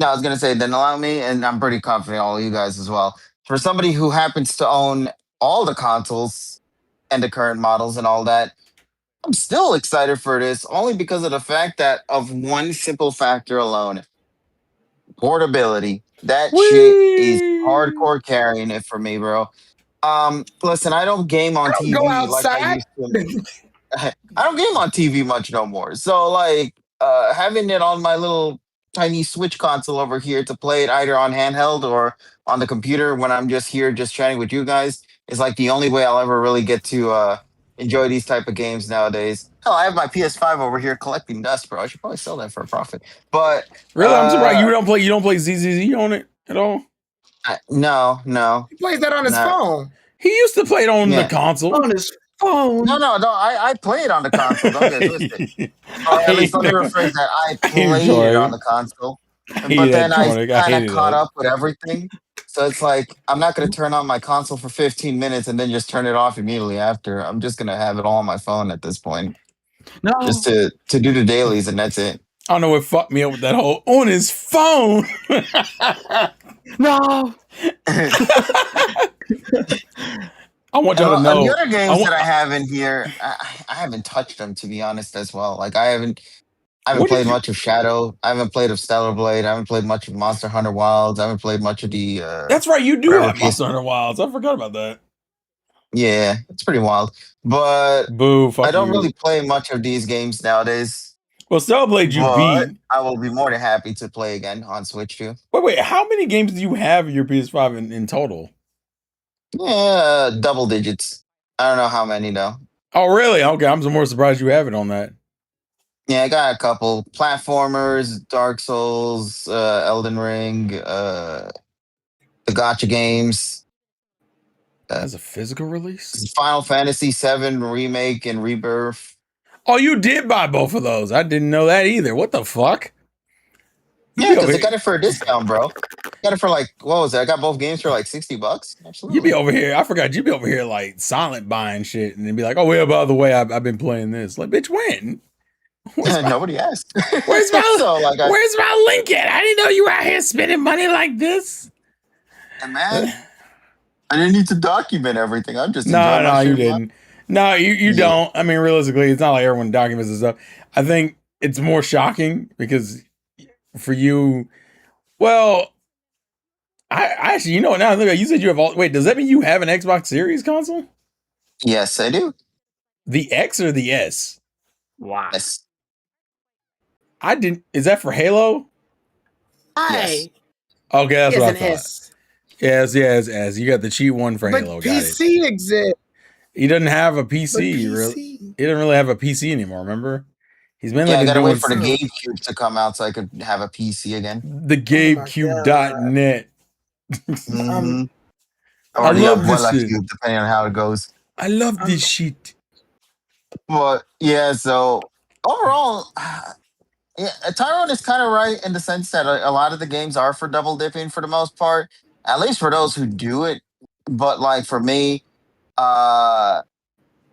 No, I was gonna say then allow me, and I'm pretty confident all of you guys as well. For somebody who happens to own all the consoles and the current models and all that, I'm still excited for this only because of the fact that of one simple factor alone: portability. That shit is Whee! hardcore carrying it for me, bro. Listen, I don't game I on don't go TV like I outside. used to. I don't game on TV much no more. So like having it on my little tiny Switch console over here to play it either on handheld or on the computer when I'm just here just chatting with you guys is like the only way I'll ever really get to enjoy these type of games nowadays. Hell, I have my PS5 over here collecting dust, bro. I should probably sell that for a profit. But Really, I'm surprised you don't play ZZZ on it at all. no, He plays that on his not phone. He used to play it on the yeah. console. On his phone. No. I play it on the console. Don't get it twisted. Or at least let me rephrase that. I hate played it on Troy. the console, I but hated that then I Tronic. I kind of hated caught that. up with everything. So it's like I'm not going to turn on my console for 15 minutes and then just turn it off immediately after. I'm just going to have it all on my phone at this point, No. just to do the dailies, and that's it. I don't know what fucked me up with that whole on his phone. No. I want y'all to know. The other games want- that I have in here, I haven't touched them to be honest as well. Like I haven't What did played you- much of Shadow. I haven't played of Stellar Blade. I haven't played much of Monster Hunter Wilds. I haven't played much of the. That's right. You do Forever have Monster Hunter Wilds. I forgot about that. Yeah, it's pretty wild. But Boo. Fuck I don't you. really play much of these games nowadays. Well, Stellar Blade you But beat. I will be more than happy to play again on Switch too. Wait. How many games do you have in your PS5 in total? Yeah, double digits. I don't know how many though. Oh, really? Okay. I'm more surprised you have it on that. Yeah, I got a couple platformers, Dark Souls, Elden Ring, the gotcha games, As a physical release? Final Fantasy VII Remake and Rebirth. Oh, you did buy both of those. I didn't know that either. What the fuck? Yeah, because I got it for a discount, bro. Got it for like, what was it? I got both games for like $60. You Absolutely. be over here. I forgot you be over here like silent buying shit and then be like, oh, well, by the way, I've been playing this. Like, bitch, when? Nobody asked. Where's my So, like, where's my link at? I didn't know you were out here spending money like this. man, I didn't need to document everything. I'm just No, enjoying my you shit, man. didn't. No, you Yeah. don't. I mean, realistically, it's not like everyone documents this stuff. I think it's more shocking because for you, well, I actually, you know what? Now look, you said you have all. Wait, does that mean you have an Xbox Series console? Yes, I do. The X or the S? Wow. Yes. I didn't. Is that for Halo? Hi. Okay, that's Yes, what I an thought. S. Yes. As you got the cheap one for But Halo. Got it. PC exists. He doesn't have a But PC. Really, PC. he doesn't really have a PC anymore. Remember, he's mainly Yeah, I been gotta doing wait for the some- GameCube to come out so I could have a PC again. the GameCube.net. Mhm. I Or the love this Abuela shit. Cube, depending on how it goes. I love this shit. But yeah, so overall, yeah, Tyrone is kind of right in the sense that a lot of the games are for double dipping for the most part, at least for those who do it. But like for me, a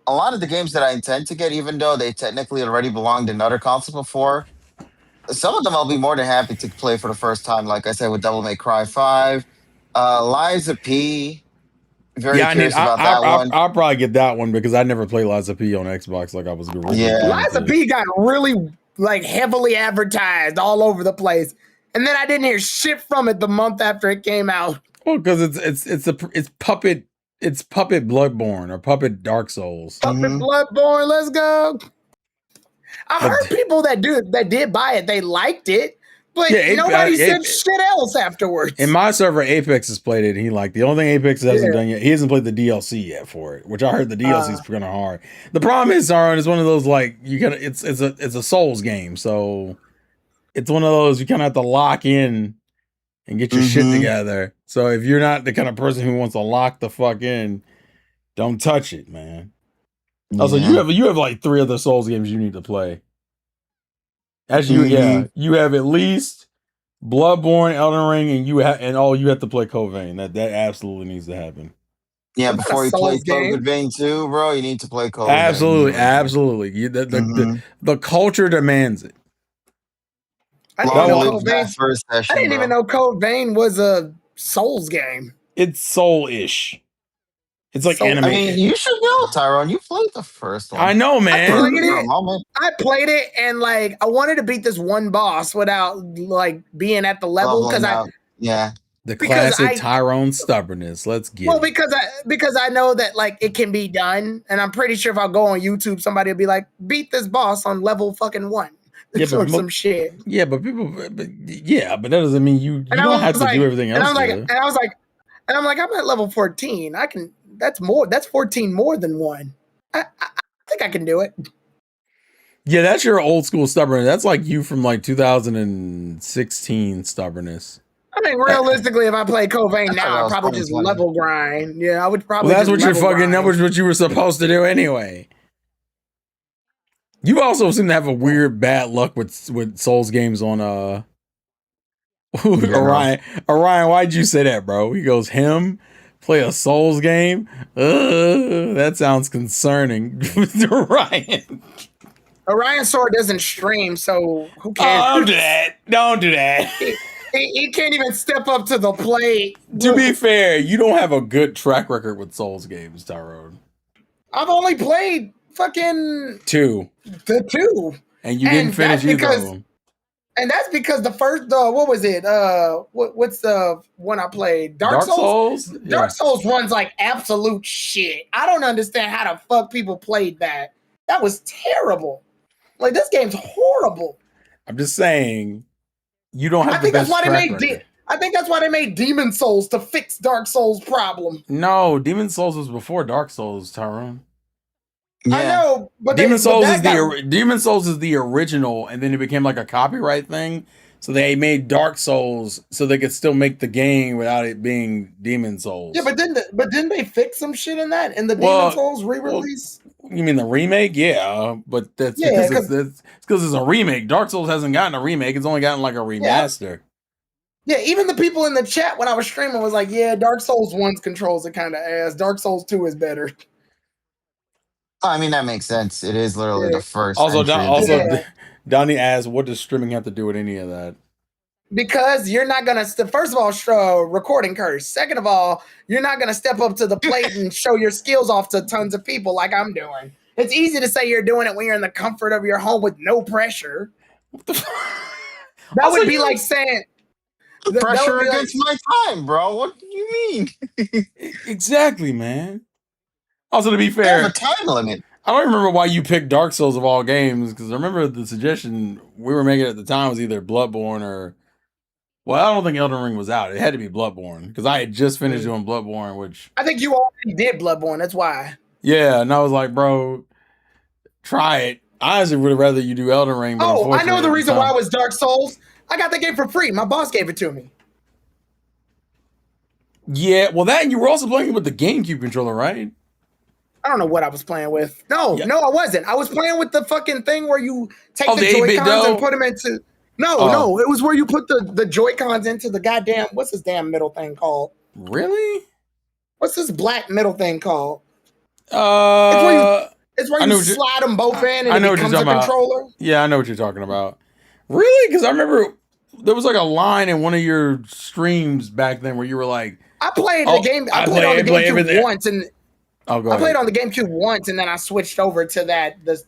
lot of the games that I intend to get, even though they technically already belonged in other consoles before, some of them I'll be more than happy to play for the first time. Like I said, with Devil May Cry 5, Liza P. Very curious about that one. I'll probably get that one because I never played Liza P on Xbox like I was going to. Yeah. Liza P got really like heavily advertised all over the place, and then I didn't hear shit from it the month after it came out. Well, because it's Puppet Bloodborne or Puppet Dark Souls. Puppet Mhm. Bloodborne, let's go. I But- heard people that did buy it, they liked it, but Yeah, nobody said Apex- shit else afterwards. In my server, Apex has played it. And he liked the only thing Apex hasn't Yeah. done yet. He hasn't played the DLC yet for it, which I heard the DLC is kind of hard. The problem is, Sauron is one of those like you gotta. It's a Souls game, so it's one of those you kind of have to lock in and get your shit Mhm. together. So if you're not the kind of person who wants to lock the fuck in, don't touch it, man. Also, Yeah. you have like 3 other Souls games you need to play. Actually, Mhm. you have at least Bloodborne, Elden Ring, and you have to play Code Vein. That absolutely needs to happen. Yeah, It's not a before you play Souls game. Code Vein 2, bro, you need to play Code Vein. Absolutely, Like, absolutely. Mhm. The culture demands it. I didn't long even know live Code that Vein. first I session, didn't bro. even know Code Vein was a Souls game. It's soul-ish. It's like So- I anime. I mean, you should know, Tyrone. You played the first one. I know, man. played For a it. moment. I played it and like I wanted to beat this one boss without like being at the level because Leveling up. Yeah. The because classic I- Tyrone stubbornness. Let's get well it. because I know that like it can be done, and I'm pretty sure if I go on YouTube, somebody will be like, beat this boss on level fucking 1. Yeah, but or some shit. Yeah, but but that doesn't mean you And I don't was have to like- do everything else. And I'm together. like, I'm at level 14. That's 14 more than 1. I think I can do it. Yeah, that's your old school stubbornness. That's like you from like 2016 stubbornness. I mean, realistically, if I play Code Vein I thought that now, I'd was probably just 2020. level grind. Yeah, I would probably. Well, that's just what you're level fucking. That grind. was what you were supposed to do anyway. You also seem to have a weird bad luck with Souls games on Orion. Orion, why'd you say that, bro? He goes, him play a Souls game? That sounds concerning. Orion. Orion Sword doesn't stream, so who Oh, cares? don't do that. Don't do that. He can't even step up to the plate. To be fair, you don't have a good track record with Souls games, Tyrone. I've only played fucking 2. the 2. And you And didn't finish that's either because- of them. And that's because the first, what was it? What's the one I played? Dark Souls? Yeah. Dark Souls runs like absolute shit. I don't understand how the fuck people played that. That was terrible. Like, this game's horrible. I'm just saying, you don't have I the think best that's why they track made. record. I think that's why they made Demon Souls to fix Dark Souls problem. No, Demon Souls was before Dark Souls, Tyrone. Yeah. I know, but Demon Souls that is got- Demon Souls is the original, and then it became like a copyright thing. So they made Dark Souls so they could still make the game without it being Demon Souls. Yeah, but didn't they fix some shit in that in the Well, Demon Souls re-release? You mean the remake? Yeah, but that's Yeah, because it's a remake. Dark Souls hasn't gotten a remake; it's only gotten like a remaster. Yeah, even the people in the chat when I was streaming was like, "Yeah, Dark Souls 1's controls are kind of ass. Dark Souls 2 is better." I mean, that makes sense. It is literally Yeah. the first. Also, entry. Yeah. Donnie asks, "What does streaming have to do with any of that?" Because you're not gonna. First of all, recording curse. Second of all, you're not gonna step up to the plate and show your skills off to tons of people like I'm doing. It's easy to say you're doing it when you're in the comfort of your home with no pressure. What the fuck? That Also, would be you- like saying that would Pressure be like- against my time, bro. What do you mean? Exactly, man. Also, to be They fair, have a time limit. I don't remember why you picked Dark Souls of all games, because I remember the suggestion we were making at the time was either Bloodborne or, well, I don't think Elden Ring was out. It had to be Bloodborne, because I had just finished doing Bloodborne, which, I think you already did Bloodborne. That's why. yeah, and I was like, bro, try it. I honestly would have rather you do Elden Ring. But Oh, I know unfortunately, the at reason time- why it was Dark Souls. I got the game for free. My boss gave it to me. Yeah, well, that and you were also playing with the GameCube controller, right? I don't know what I was playing with. No, Yeah. no, I wasn't. I was playing with the fucking thing where you take Oh, the the 8-bit Joy-Cons and dough? put them into. No, Oh. no, it was where you put the Joy-Cons into the goddamn. What's this damn middle thing called? Really? What's this black middle thing called? Uh, It's where I know you what you- slide them both in I and know it what you're becomes a talking about. controller. yeah, I know what you're talking about. Really? Because I remember there was like a line in one of your streams back then where you were like, I played Oh, the game. I I played on the play everything. GameCube once, and "Oh, go I ahead." played on the GameCube once, and then I switched over to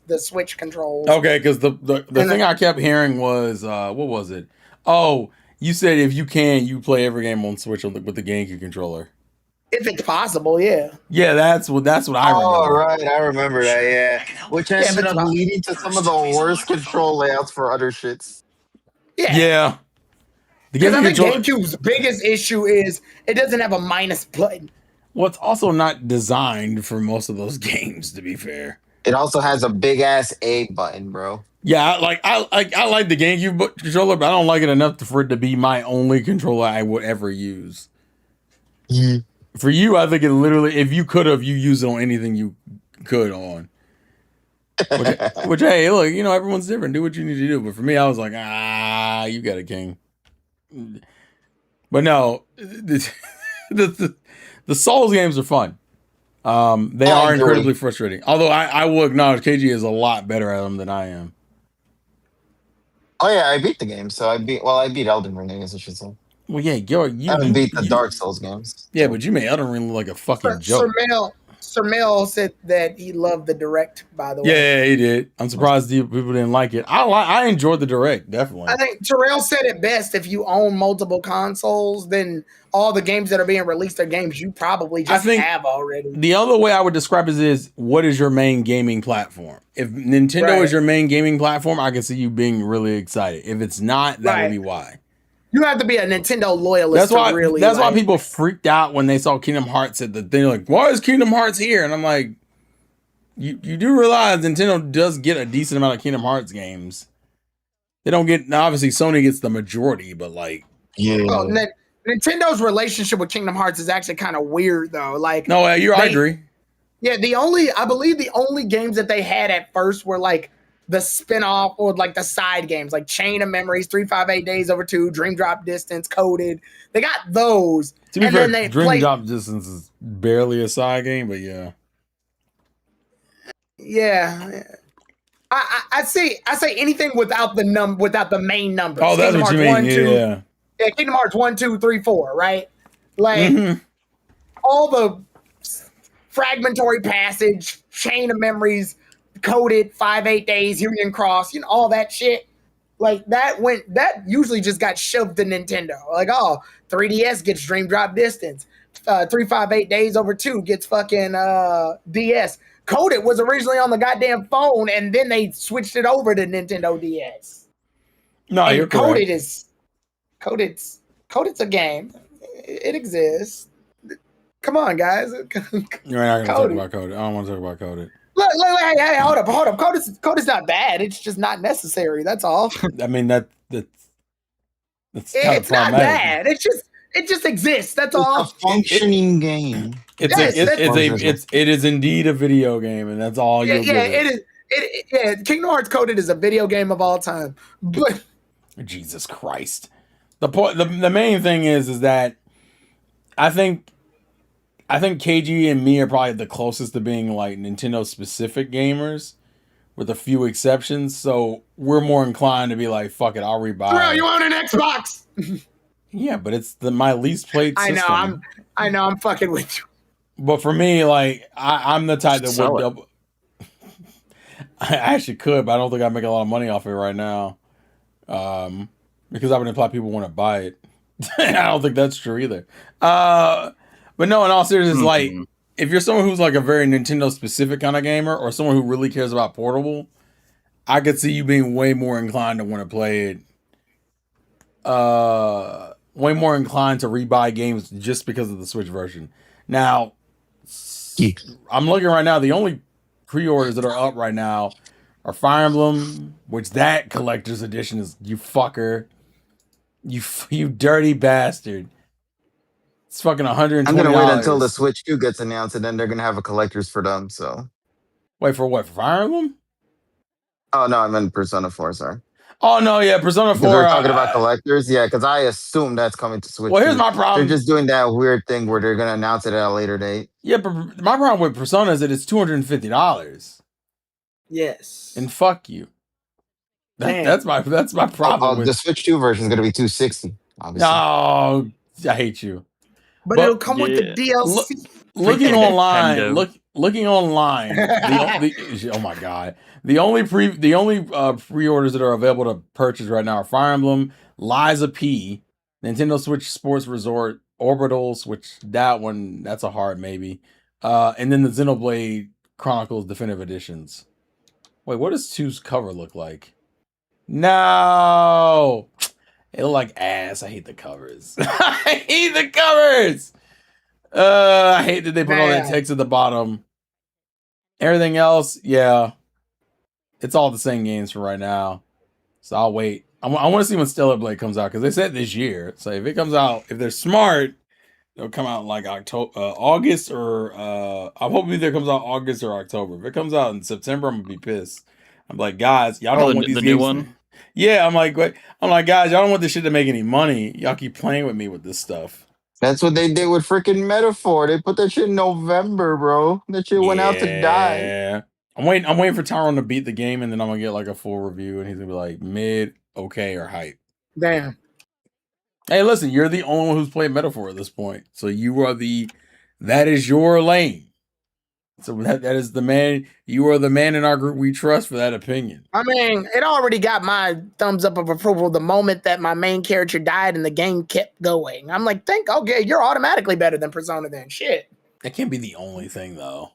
the Switch controls. Okay, because the And thing I kept hearing was what was it? Oh, you said if you can, you play every game on Switch with the GameCube controller. If it's possible, yeah. Yeah, that's what I remember. Oh, right. I remember that, yeah. Which ended but up it's- leading to some of the worst control layouts for other shits. Yeah. Yeah. The Because I GameCube think controller. GameCube's biggest issue is it doesn't have a minus button. Well, it's also not designed for most of those games, to be fair. It also has a big ass A button, bro. Yeah, I like the GameCube controller, but I don't like it enough for it to be my only controller I would ever use. Yeah. For you, I think it literally, if you could have, you use it on anything you could on. Which, hey, look, everyone's different. Do what you need to do. But for me, I was like, you got a king. But no, the Souls games are fun. They are incredibly frustrating. Although I will acknowledge KG is a lot better at them than I am. Oh yeah, I beat the game. So I beat Elden Ring, I guess I should say. Well, yeah, I haven't beat the Dark Souls games. Yeah, so. but you made Elden Ring look like a fucking joke. Sir Mel said that he loved the direct, by the way. Yeah, he did. I'm surprised people didn't like it. I enjoyed the direct, definitely. I think Terrell said it best. If you own multiple consoles, then all the games that are being released are games you probably just have already. The other way I would describe it is, what is your main gaming platform? If Nintendo is your main gaming platform, I can see you being really excited. If it's not, that would be why. You have to be a Nintendo loyalist. That's why people freaked out when they saw Kingdom Hearts at the thing. Like, why is Kingdom Hearts here? And I'm like, you do realize Nintendo does get a decent amount of Kingdom Hearts games. They don't get, obviously Sony gets the majority, but like, Nintendo's relationship with Kingdom Hearts is actually kind of weird though. Like, no, I agree. Yeah, I believe the only games that they had at first were like the spin-off or like the side games, like Chain of Memories, 358 Days Over 2, Dream Drop Distance, Coded. They got those. To be fair, Dream Drop Distance is barely a side game, but yeah. Yeah. I say anything without the main numbers. Oh, that's what you mean. Yeah, Kingdom Hearts 1, 2, 3, 4, right? Like all the Fragmentary Passage, Chain of Memories, Coded, 5-8 Days, Union Cross, all that shit. Like that usually just got shoved to Nintendo. Like, 3DS gets Dream Drop Distance. 358 Days Over 2 gets fucking DS. Coded was originally on the goddamn phone, and then they switched it over to Nintendo DS. No, and you're correct. Coded's a game. It exists. Come on, guys. You're not going to talk about Coded. I don't want to talk about Coded. Look, hey, hold up. Coded's not bad. It's just not necessary. That's all. I mean, that's it's not bad. It just exists. That's all. It's a functioning game. It is indeed a video game, and that's all you'll get. It is. Kingdom Hearts Coded is a video game of all time. But Jesus Christ, the main thing is that I think KG and me are probably the closest to being like Nintendo specific gamers, with a few exceptions. So we're more inclined to be like, fuck it, I'll rebuy. Bro, you own an Xbox. Yeah, but it's my least played system. I know, I'm fucking with you. But for me, like, I'm the type that would double. I actually could, but I don't think I make a lot of money off it right now. Because I would imply people want to buy it. I don't think that's true either. But no, in all seriousness, like, if you're someone who's like a very Nintendo specific kind of gamer, or someone who really cares about portable, I could see you being way more inclined to want to play it. Way more inclined to rebuy games just because of the Switch version. Now, I'm looking right now. The only pre-orders that are up right now are Fire Emblem, which that collector's edition is, you fucker, you dirty bastard. It's fucking $120. I'm gonna wait until the Switch 2 gets announced, and then they're gonna have a collector's for them. So, wait for what? For Fire Emblem? Oh no, I meant Persona 4. Sorry. Oh no, yeah, Persona 4. They're talking about collectors, yeah, because I assume that's coming to Switch. Well, here's my problem. They're just doing that weird thing where they're gonna announce it at a later date. Yeah, but my problem with Persona is that it's $250. Yes. And fuck you. That's my problem. The Switch 2 version is gonna be $260. Obviously. No, I hate you. But it'll come with the DLC. Looking online. Oh my god. The only pre-orders that are available to purchase right now are Fire Emblem, Liza P, Nintendo Switch Sports Resort, Orbitals, which that's a hard maybe. And then the Xenoblade Chronicles Definitive Editions. Wait, what does 2's cover look like? No! It look like ass. I hate the covers. I hate the covers! I hate that they put all that text at the bottom. Everything else, yeah, it's all the same games for right now. So I'll wait. I want to see when Stellar Blade comes out because they said this year. So if it comes out, if they're smart, it'll come out in like October, August, or I'm hoping either it comes out August or October. If it comes out in September, I'm gonna be pissed. I'm like, guys, y'all don't want these the games. new one. Yeah, I'm like, wait. I'm like, guys, y'all don't want this shit to make any money. Y'all keep playing with me with this stuff. That's what they did with freaking Metaphor. They put that shit in November, bro. That shit went out to die. Yeah. I'm waiting for Tyrone to beat the game, and then I'm gonna get like a full review, and he's gonna be like mid, okay, or hype. Damn. Hey, listen, you're the only one who's played Metaphor at this point, so that is your lane. So that is the man. You are the man in our group we trust for that opinion. I mean, it already got my thumbs up of approval the moment that my main character died and the game kept going. I'm like, okay, you're automatically better than Persona then. Shit. That can't be the only thing, though.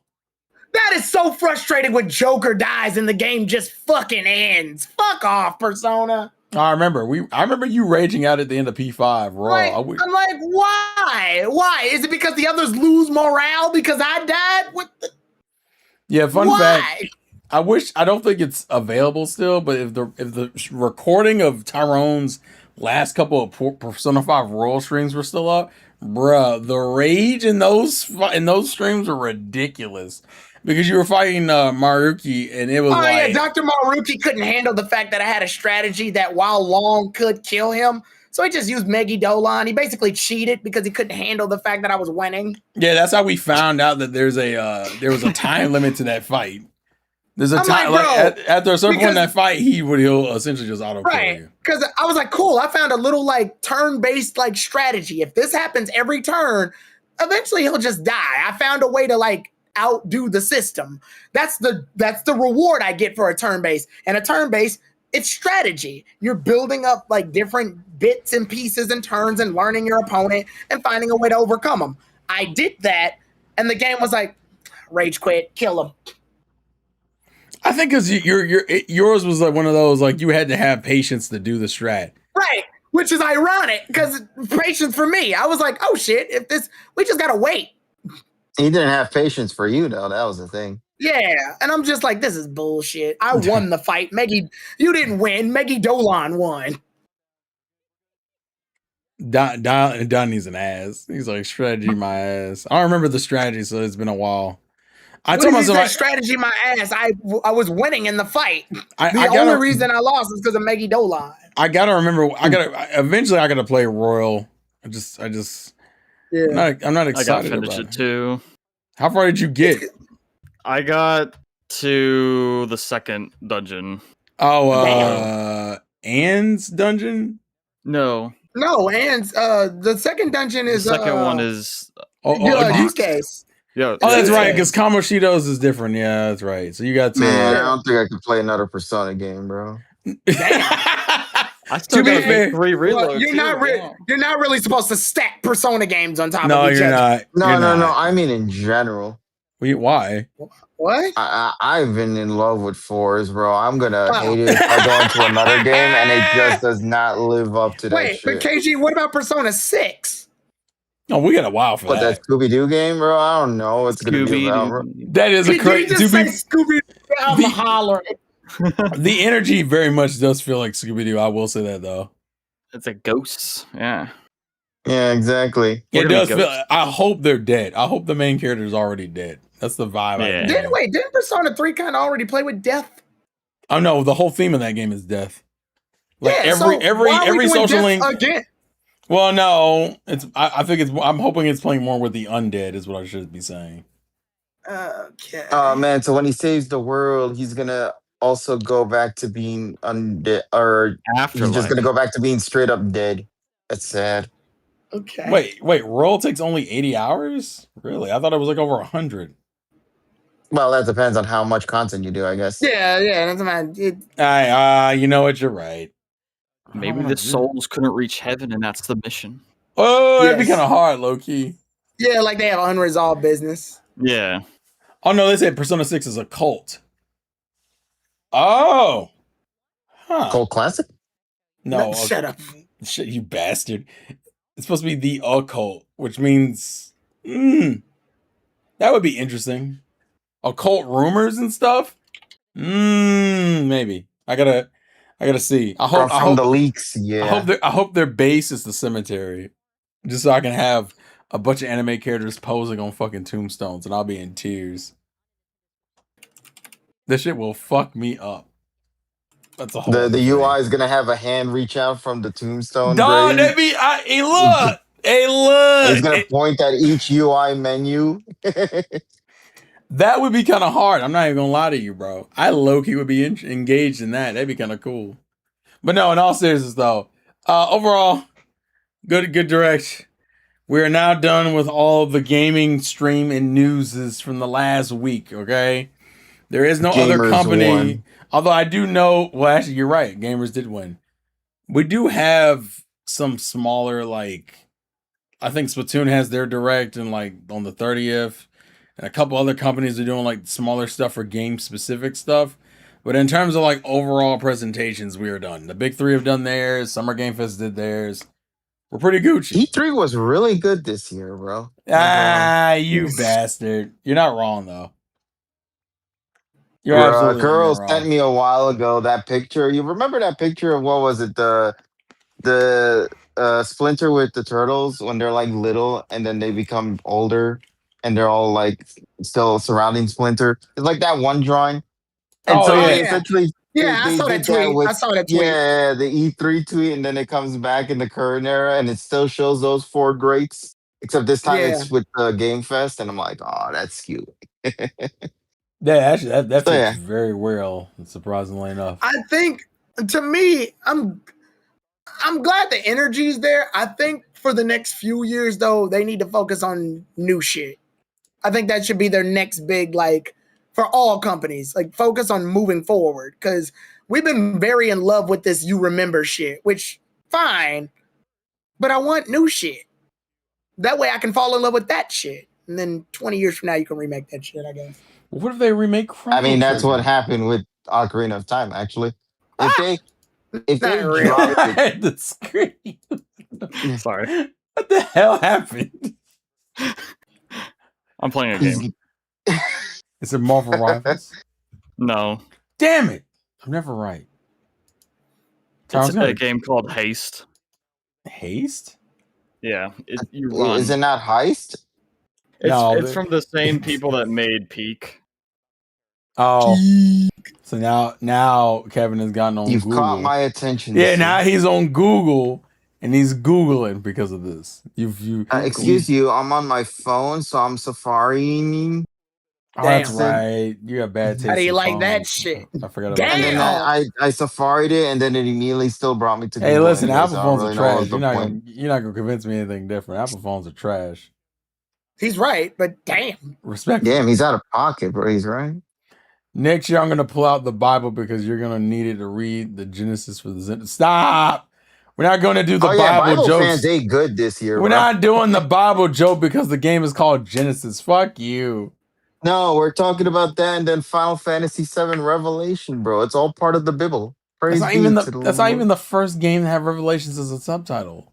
That is so frustrating when Joker dies and the game just fucking ends. Fuck off, Persona. I remember you raging out at the end of P5 Raw. Like, I'm like, why? Why? Is it because the others lose morale because I died? What the? Yeah, fun fact. I don't think it's available still, but if the recording of Tyrone's last couple of Persona 5 Royal streams were still up, bruh, the rage in those streams were ridiculous. Because you were fighting Maruki, and it was yeah, Dr. Maruki couldn't handle the fact that I had a strategy that while long could kill him. So he just used Megidolon. He basically cheated because he couldn't handle the fact that I was winning. Yeah, that's how we found out that there was a time limit to that fight. There's a time after a certain point in that fight, he'll essentially just auto kill you. Because I was like, cool, I found a little like turn-based like strategy. If this happens every turn, eventually he'll just die. I found a way to like outdo the system. That's the reward I get for a turn base. And a turn base, it's strategy. You're building up like different bits and pieces and turns and learning your opponent and finding a way to overcome them. I did that, and the game was like, rage quit, kill him. I think because yours was like one of those like you had to have patience to do the strat. Right. Which is ironic because patience for me. I was like, oh shit, we just gotta wait. He didn't have patience for you, though. That was the thing. Yeah, and I'm just like, this is bullshit. I won the fight. You didn't win. Megidolon won. Don needs an ass. He's like, strategy my ass. I don't remember the strategy, so it's been a while. I told myself, strategy my ass. I was winning in the fight. The only reason I lost is because of Megidolon. I gotta remember. Eventually, I gotta play Royal. I just. Yeah. I'm not excited. I gotta finish it too. How far did you get? I got to the second dungeon. Oh, Anne's dungeon? No, Anne's. The second dungeon is. The second one is. Case. Yeah. Oh, that's right. Because Kamoshido's is different. Yeah, that's right. So you got to. Man, I don't think I could play another Persona game, bro. I still got 3 reloads. Well, you're not really supposed to stack Persona games on top of each other. No, you're not. I mean, in general. Why? What? I've been in love with 4s, bro. I'm gonna hate it if I go into another game and it just does not live up to that shit. But KG, what about Persona 6? Oh, we got a while for that. That Scooby-Doo game, bro? I don't know. It's gonna be about, bro. That is a crazy. Scooby-Doo. I'm hollering. The energy very much does feel like Scooby-Doo. I will say that though. It's a ghost. Yeah. Yeah, exactly. It does feel. I hope they're dead. I hope the main character is already dead. That's the vibe. Yeah. Didn't Persona 3 kind of already play with death? Oh no, the whole theme of that game is death. Like yeah, every social link. Again? Well, no, it's. I think it's. I'm hoping it's playing more with the undead. Is what I should be saying. Okay. Oh man! So when he saves the world, he's gonna also go back to being undead, or he's just gonna go back to being straight up dead. That's sad. Okay. Wait. Royal takes only 80 hours? Really? I thought it was like over 100. Well, that depends on how much content you do, I guess. Yeah. That's about it. You know what? You're right. Maybe the souls couldn't reach heaven, and that's the mission. Oh, that'd be kind of hard, low key. Yeah, like they have unresolved business. Yeah. Oh no, they said Persona 6 is a cult. Oh. Huh. Cult classic? No. Shut up. Shit, you bastard. It's supposed to be the occult, which means that would be interesting. occult rumors and stuff. Maybe I gotta see. I From the hope leaks, yeah. I hope their base is the cemetery, just so I can have a bunch of anime characters posing on fucking tombstones, and I'll be in tears. This shit will fuck me up. That's a whole The other UI thing. is gonna have a hand reach out from the tombstone Dog, grave. that be hey look, hey He's look. gonna point at each UI menu. That would be kind of hard. I'm not even gonna lie to you, bro. I low key would be engaged in that. That'd be kind of cool. But no, in all seriousness though, overall, good direction. We are now done with all the gaming stream and newses from the last week. Okay, there is no other Gamers company. won. Although I do know. Well, actually, you're right. Gamers did win. We do have some smaller, like I think Splatoon has their direct and like on the 30th. And a couple other companies are doing like smaller stuff for game specific stuff. But in terms of like overall presentations, we are done. The big three have done theirs. Summer Game Fest did theirs. We're pretty Gucci. E3 was really good this year, bro. You bastard. You're not wrong though. You're Bro, absolutely a girl not sent wrong. me a while ago that picture. You remember that picture of what was it? The Splinter with the turtles when they're like little and then they become older and they're all like still surrounding Splinter. It's like that one drawing. And Oh so Oh yeah. yeah, essentially yeah. I they saw that did that tweet. with I saw that tweet. yeah, the E3 tweet, and then it comes back in the current era and it still shows those four greats. Except this time Yeah. it's with Game Fest, and I'm like, oh, that's cute. Yeah, actually that So fits yeah. very well, surprisingly enough. I think to me, I'm glad the energy's there. I think for the next few years though, they need to focus on new shit. I think that should be their next big, like, for all companies, like focus on moving forward. Cause we've been very in love with this you remember shit, which fine, but I want new shit. That way I can fall in love with that shit. And then 20 years from now you can remake that shit, I guess. What if they remake Chrono I mean, that's what Trigger? happened with Ocarina of Time, actually. If they Not really. dropped it, At the screen. Sorry, What the hell happened? I'm playing a game. Is it Marvel Rivals? No, Damn it! I'm never right. it's a game called Haste. Haste? Yeah, you run. Is it not Heist? It's from the same people that made Peak. Oh, so now Kevin has gotten on You've Google. caught my attention. Yeah, now he's on Google and he's Googling because of this. Excuse you, I'm on my phone, so I'm Safariing. Oh, that's Damn. right. You got bad taste. How do you in like that phones. shit? I forgot about Damn. And then that. I Safaried it, and then it immediately still brought me to Hey, Google listen, anyway, Apple so I don't phones really are know what trash. was the point. You're not gonna convince me anything different. Apple phones are trash. He's right, but damn. Respect. Damn, he's out of pocket, bro. He's right. Next year, I'm gonna pull out the Bible because you're gonna need it to read the Genesis for the Zen. Stop. We're not gonna do the Bible jokes. Fans ain't good this year. We're bro. not doing the Bible joke because the game is called Genesis. Fuck you. No, we're talking about that, and then Final Fantasy VII Revelation, bro. It's all part of the Bible. Praise That's be not to the that's not Lord. even the first game to have Revelations as a subtitle.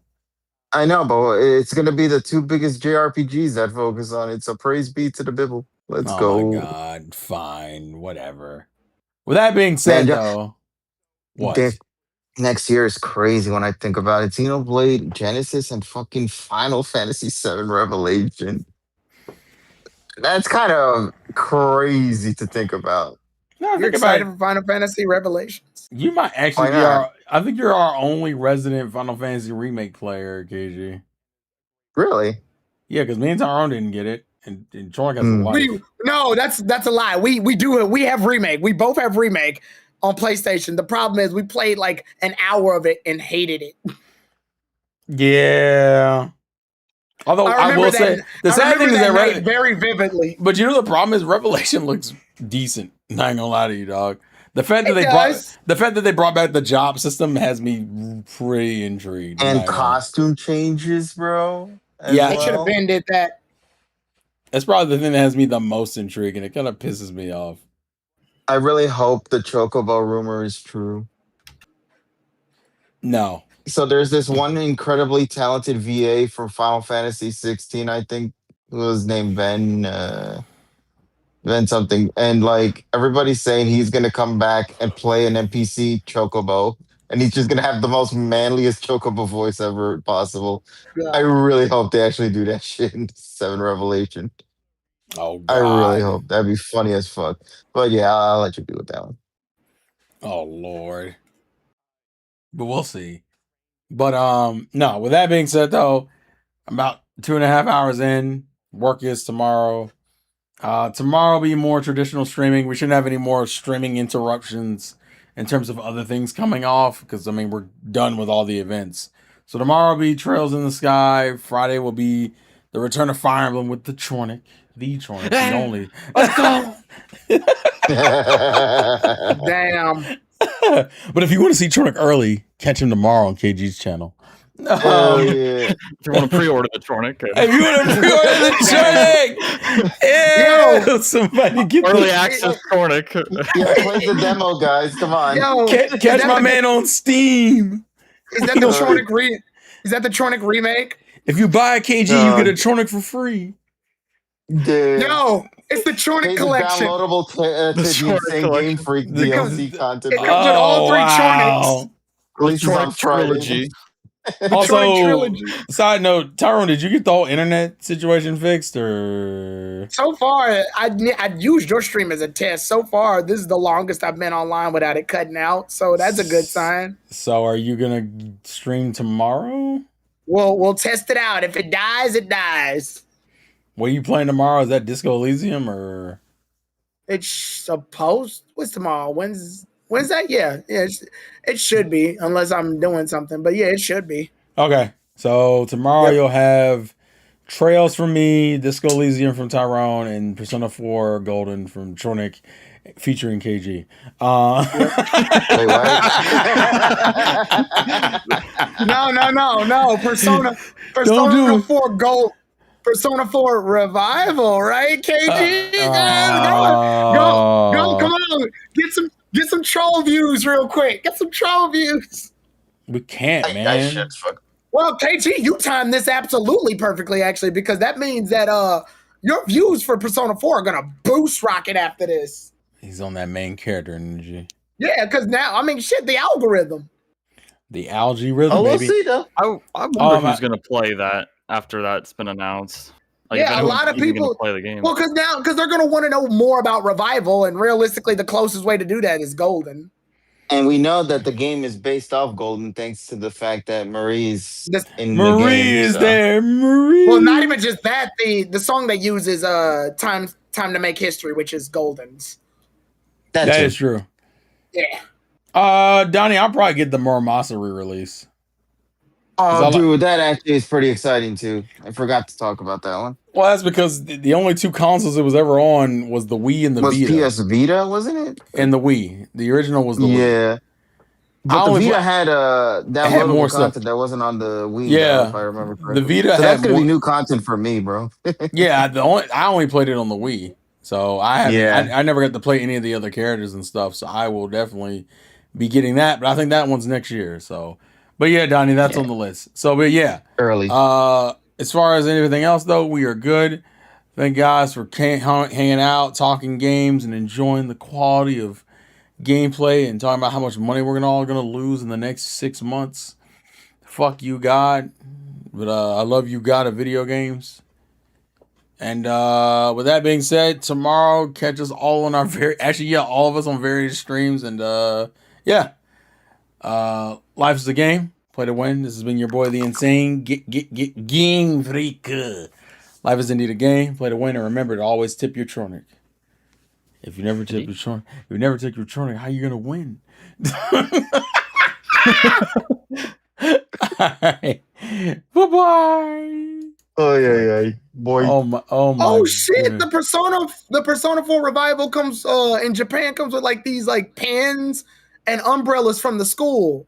I know, but it's gonna be the two biggest JRPGs that focus on it. So praise be to the Bible. Let's go. Oh my god, fine, whatever. With that being said, though, what? Next year is crazy when I think about it. Xenoblade, Genesis, and fucking Final Fantasy VII Revelation. That's kind of crazy to think about. No, You're excited for Final Fantasy Revelations? You might actually Why be not? I think you're our only resident Final Fantasy remake player, KG. Really? Yeah, because me and Tyrone didn't get it, and Troy has a life. No, that's a lie. We do it. We have remake. We both have remake on PlayStation. The problem is we played like an hour of it and hated it. Yeah. Although I will say the sad thing is that very vividly. But you know the problem is Revelation looks decent. Not gonna lie to you, dog. The fact that they brought back the job system has me pretty intrigued. And costume changes, bro. Yeah, they should have been did that. That's probably the thing that has me the most intrigued, and it kind of pisses me off. I really hope the Chocobo rumor is true. No. So there's this one incredibly talented VA from Final Fantasy 16, I think, who was named Ben. then something, and like everybody's saying he's gonna come back and play an NPC Chocobo, and he's just gonna have the most manliest Chocobo voice ever possible. I God. really hope they actually do that shit in Seven Revelation. Oh I really God. hope that'd be funny as fuck. But yeah, I'll let you be with that one. Oh Lord. But we'll see. But no, with that being said though, about 2.5 hours in, work is tomorrow. Tomorrow will be more traditional streaming. We shouldn't have any more streaming interruptions in terms of other things coming off, because I mean we're done with all the events. So tomorrow will be Trails in the Sky. Friday will be the return of Fire Emblem with the Tronic. The only. Let's go. Damn. But if you want to see Tronic early, catch him tomorrow on KG's channel. Hell yeah. If you want to pre-order the Tronic, If you want to pre-order the Tronic, Yo. somebody get early the, access Tronic. Yeah, play the demo, guys. Come on. Yo, catch my man on Steam. Is that the Tronic Is that the Tronic remake? If you buy a KG, you get a Tronic for free. Dude. No, it's the Tronic Pay the collection. downloadable to The the Tronic Insane collection. Game Freak Because DLC content. it comes with all three Tronics. Releases on Tronic Friday. trilogy. The Also, Tronic trilogy. side note, Tyrone, did you get the whole internet situation fixed, or? So far, I used your stream as a test. So far, this is the longest I've been online without it cutting out. So that's a good sign. So, are you gonna stream tomorrow? We'll test it out. If it dies, it dies. What are you playing tomorrow? Is that Disco Elysium or? It's supposed. What's tomorrow? When's that? Yeah. It should be, unless I'm doing something. But yeah, it should be. Okay, so tomorrow Yep. you'll have Trails from me, Disco Elysium from Tyrone, and Persona 4 Golden from Tronic, featuring KG. Wait, No. Persona do it. 4 Gold. Persona 4 Revival, right? KG? Go, come on. Get some troll views real quick. Get some troll views. We can't, That man. shit's fuck. Well, KG, you timed this absolutely perfectly, actually, because that means that your views for Persona 4 are gonna boost rocket after this. He's on that main character energy. Yeah, because now, I mean, shit, the algorithm. The algae rhythm, Oh, we'll baby. see though. I wonder who's going to play that after that's been announced. Like, Yeah, if a lot of anyone's even people- gonna play the game. Well, because they're gonna want to know more about Revival, and realistically, the closest way to do that is Golden. And we know that the game is based off Golden thanks to the fact that Marie's This- in the Marie game. is so. there. Marie. Well, not even just that. The song they use is "Time to Make History," which is Golden's. That's That it. is true. Yeah. Donnie, I'll probably get the Muramasa re-release. Oh, dude, that actually is pretty exciting too. I forgot to talk about that one. Well, that's because the only two consoles it was ever on was the Wii and the Was Vita. PS Vita, wasn't it? And the Wii. The original was the Wii. Yeah. I But the only Vita pla- had had downloadable more stuff. content that wasn't on the Wii. Yeah. Though, if I remember correctly. The Vita so had that's gonna more- be new content for me, bro. Yeah, I only played it on the Wii, so Yeah. I never got to play any of the other characters and stuff. So I will definitely be getting that, but I think that one's next year. So, but yeah, Donnie, that's on the list. So, but yeah, Early. as far as anything else though, we are good. Thank guys for hanging out, talking games, and enjoying the quality of gameplay and talking about how much money we're all gonna lose in the next 6 months. Fuck you, God. But I love you, God of video games. And with that being said, tomorrow catch us all on our all of us on various streams. And life is a game. Play to win. This has been your boy, the Insane Game Freak. Life is indeed a game. Play to win, and remember to always tip your Tronic. If you never tip your Tronic, how you gonna win? Alright. Bye-bye. Oh yeah, boy. Oh my! Oh shit! goodness. The Persona 4 Revival comes in Japan comes with like these like pens and umbrellas from the school.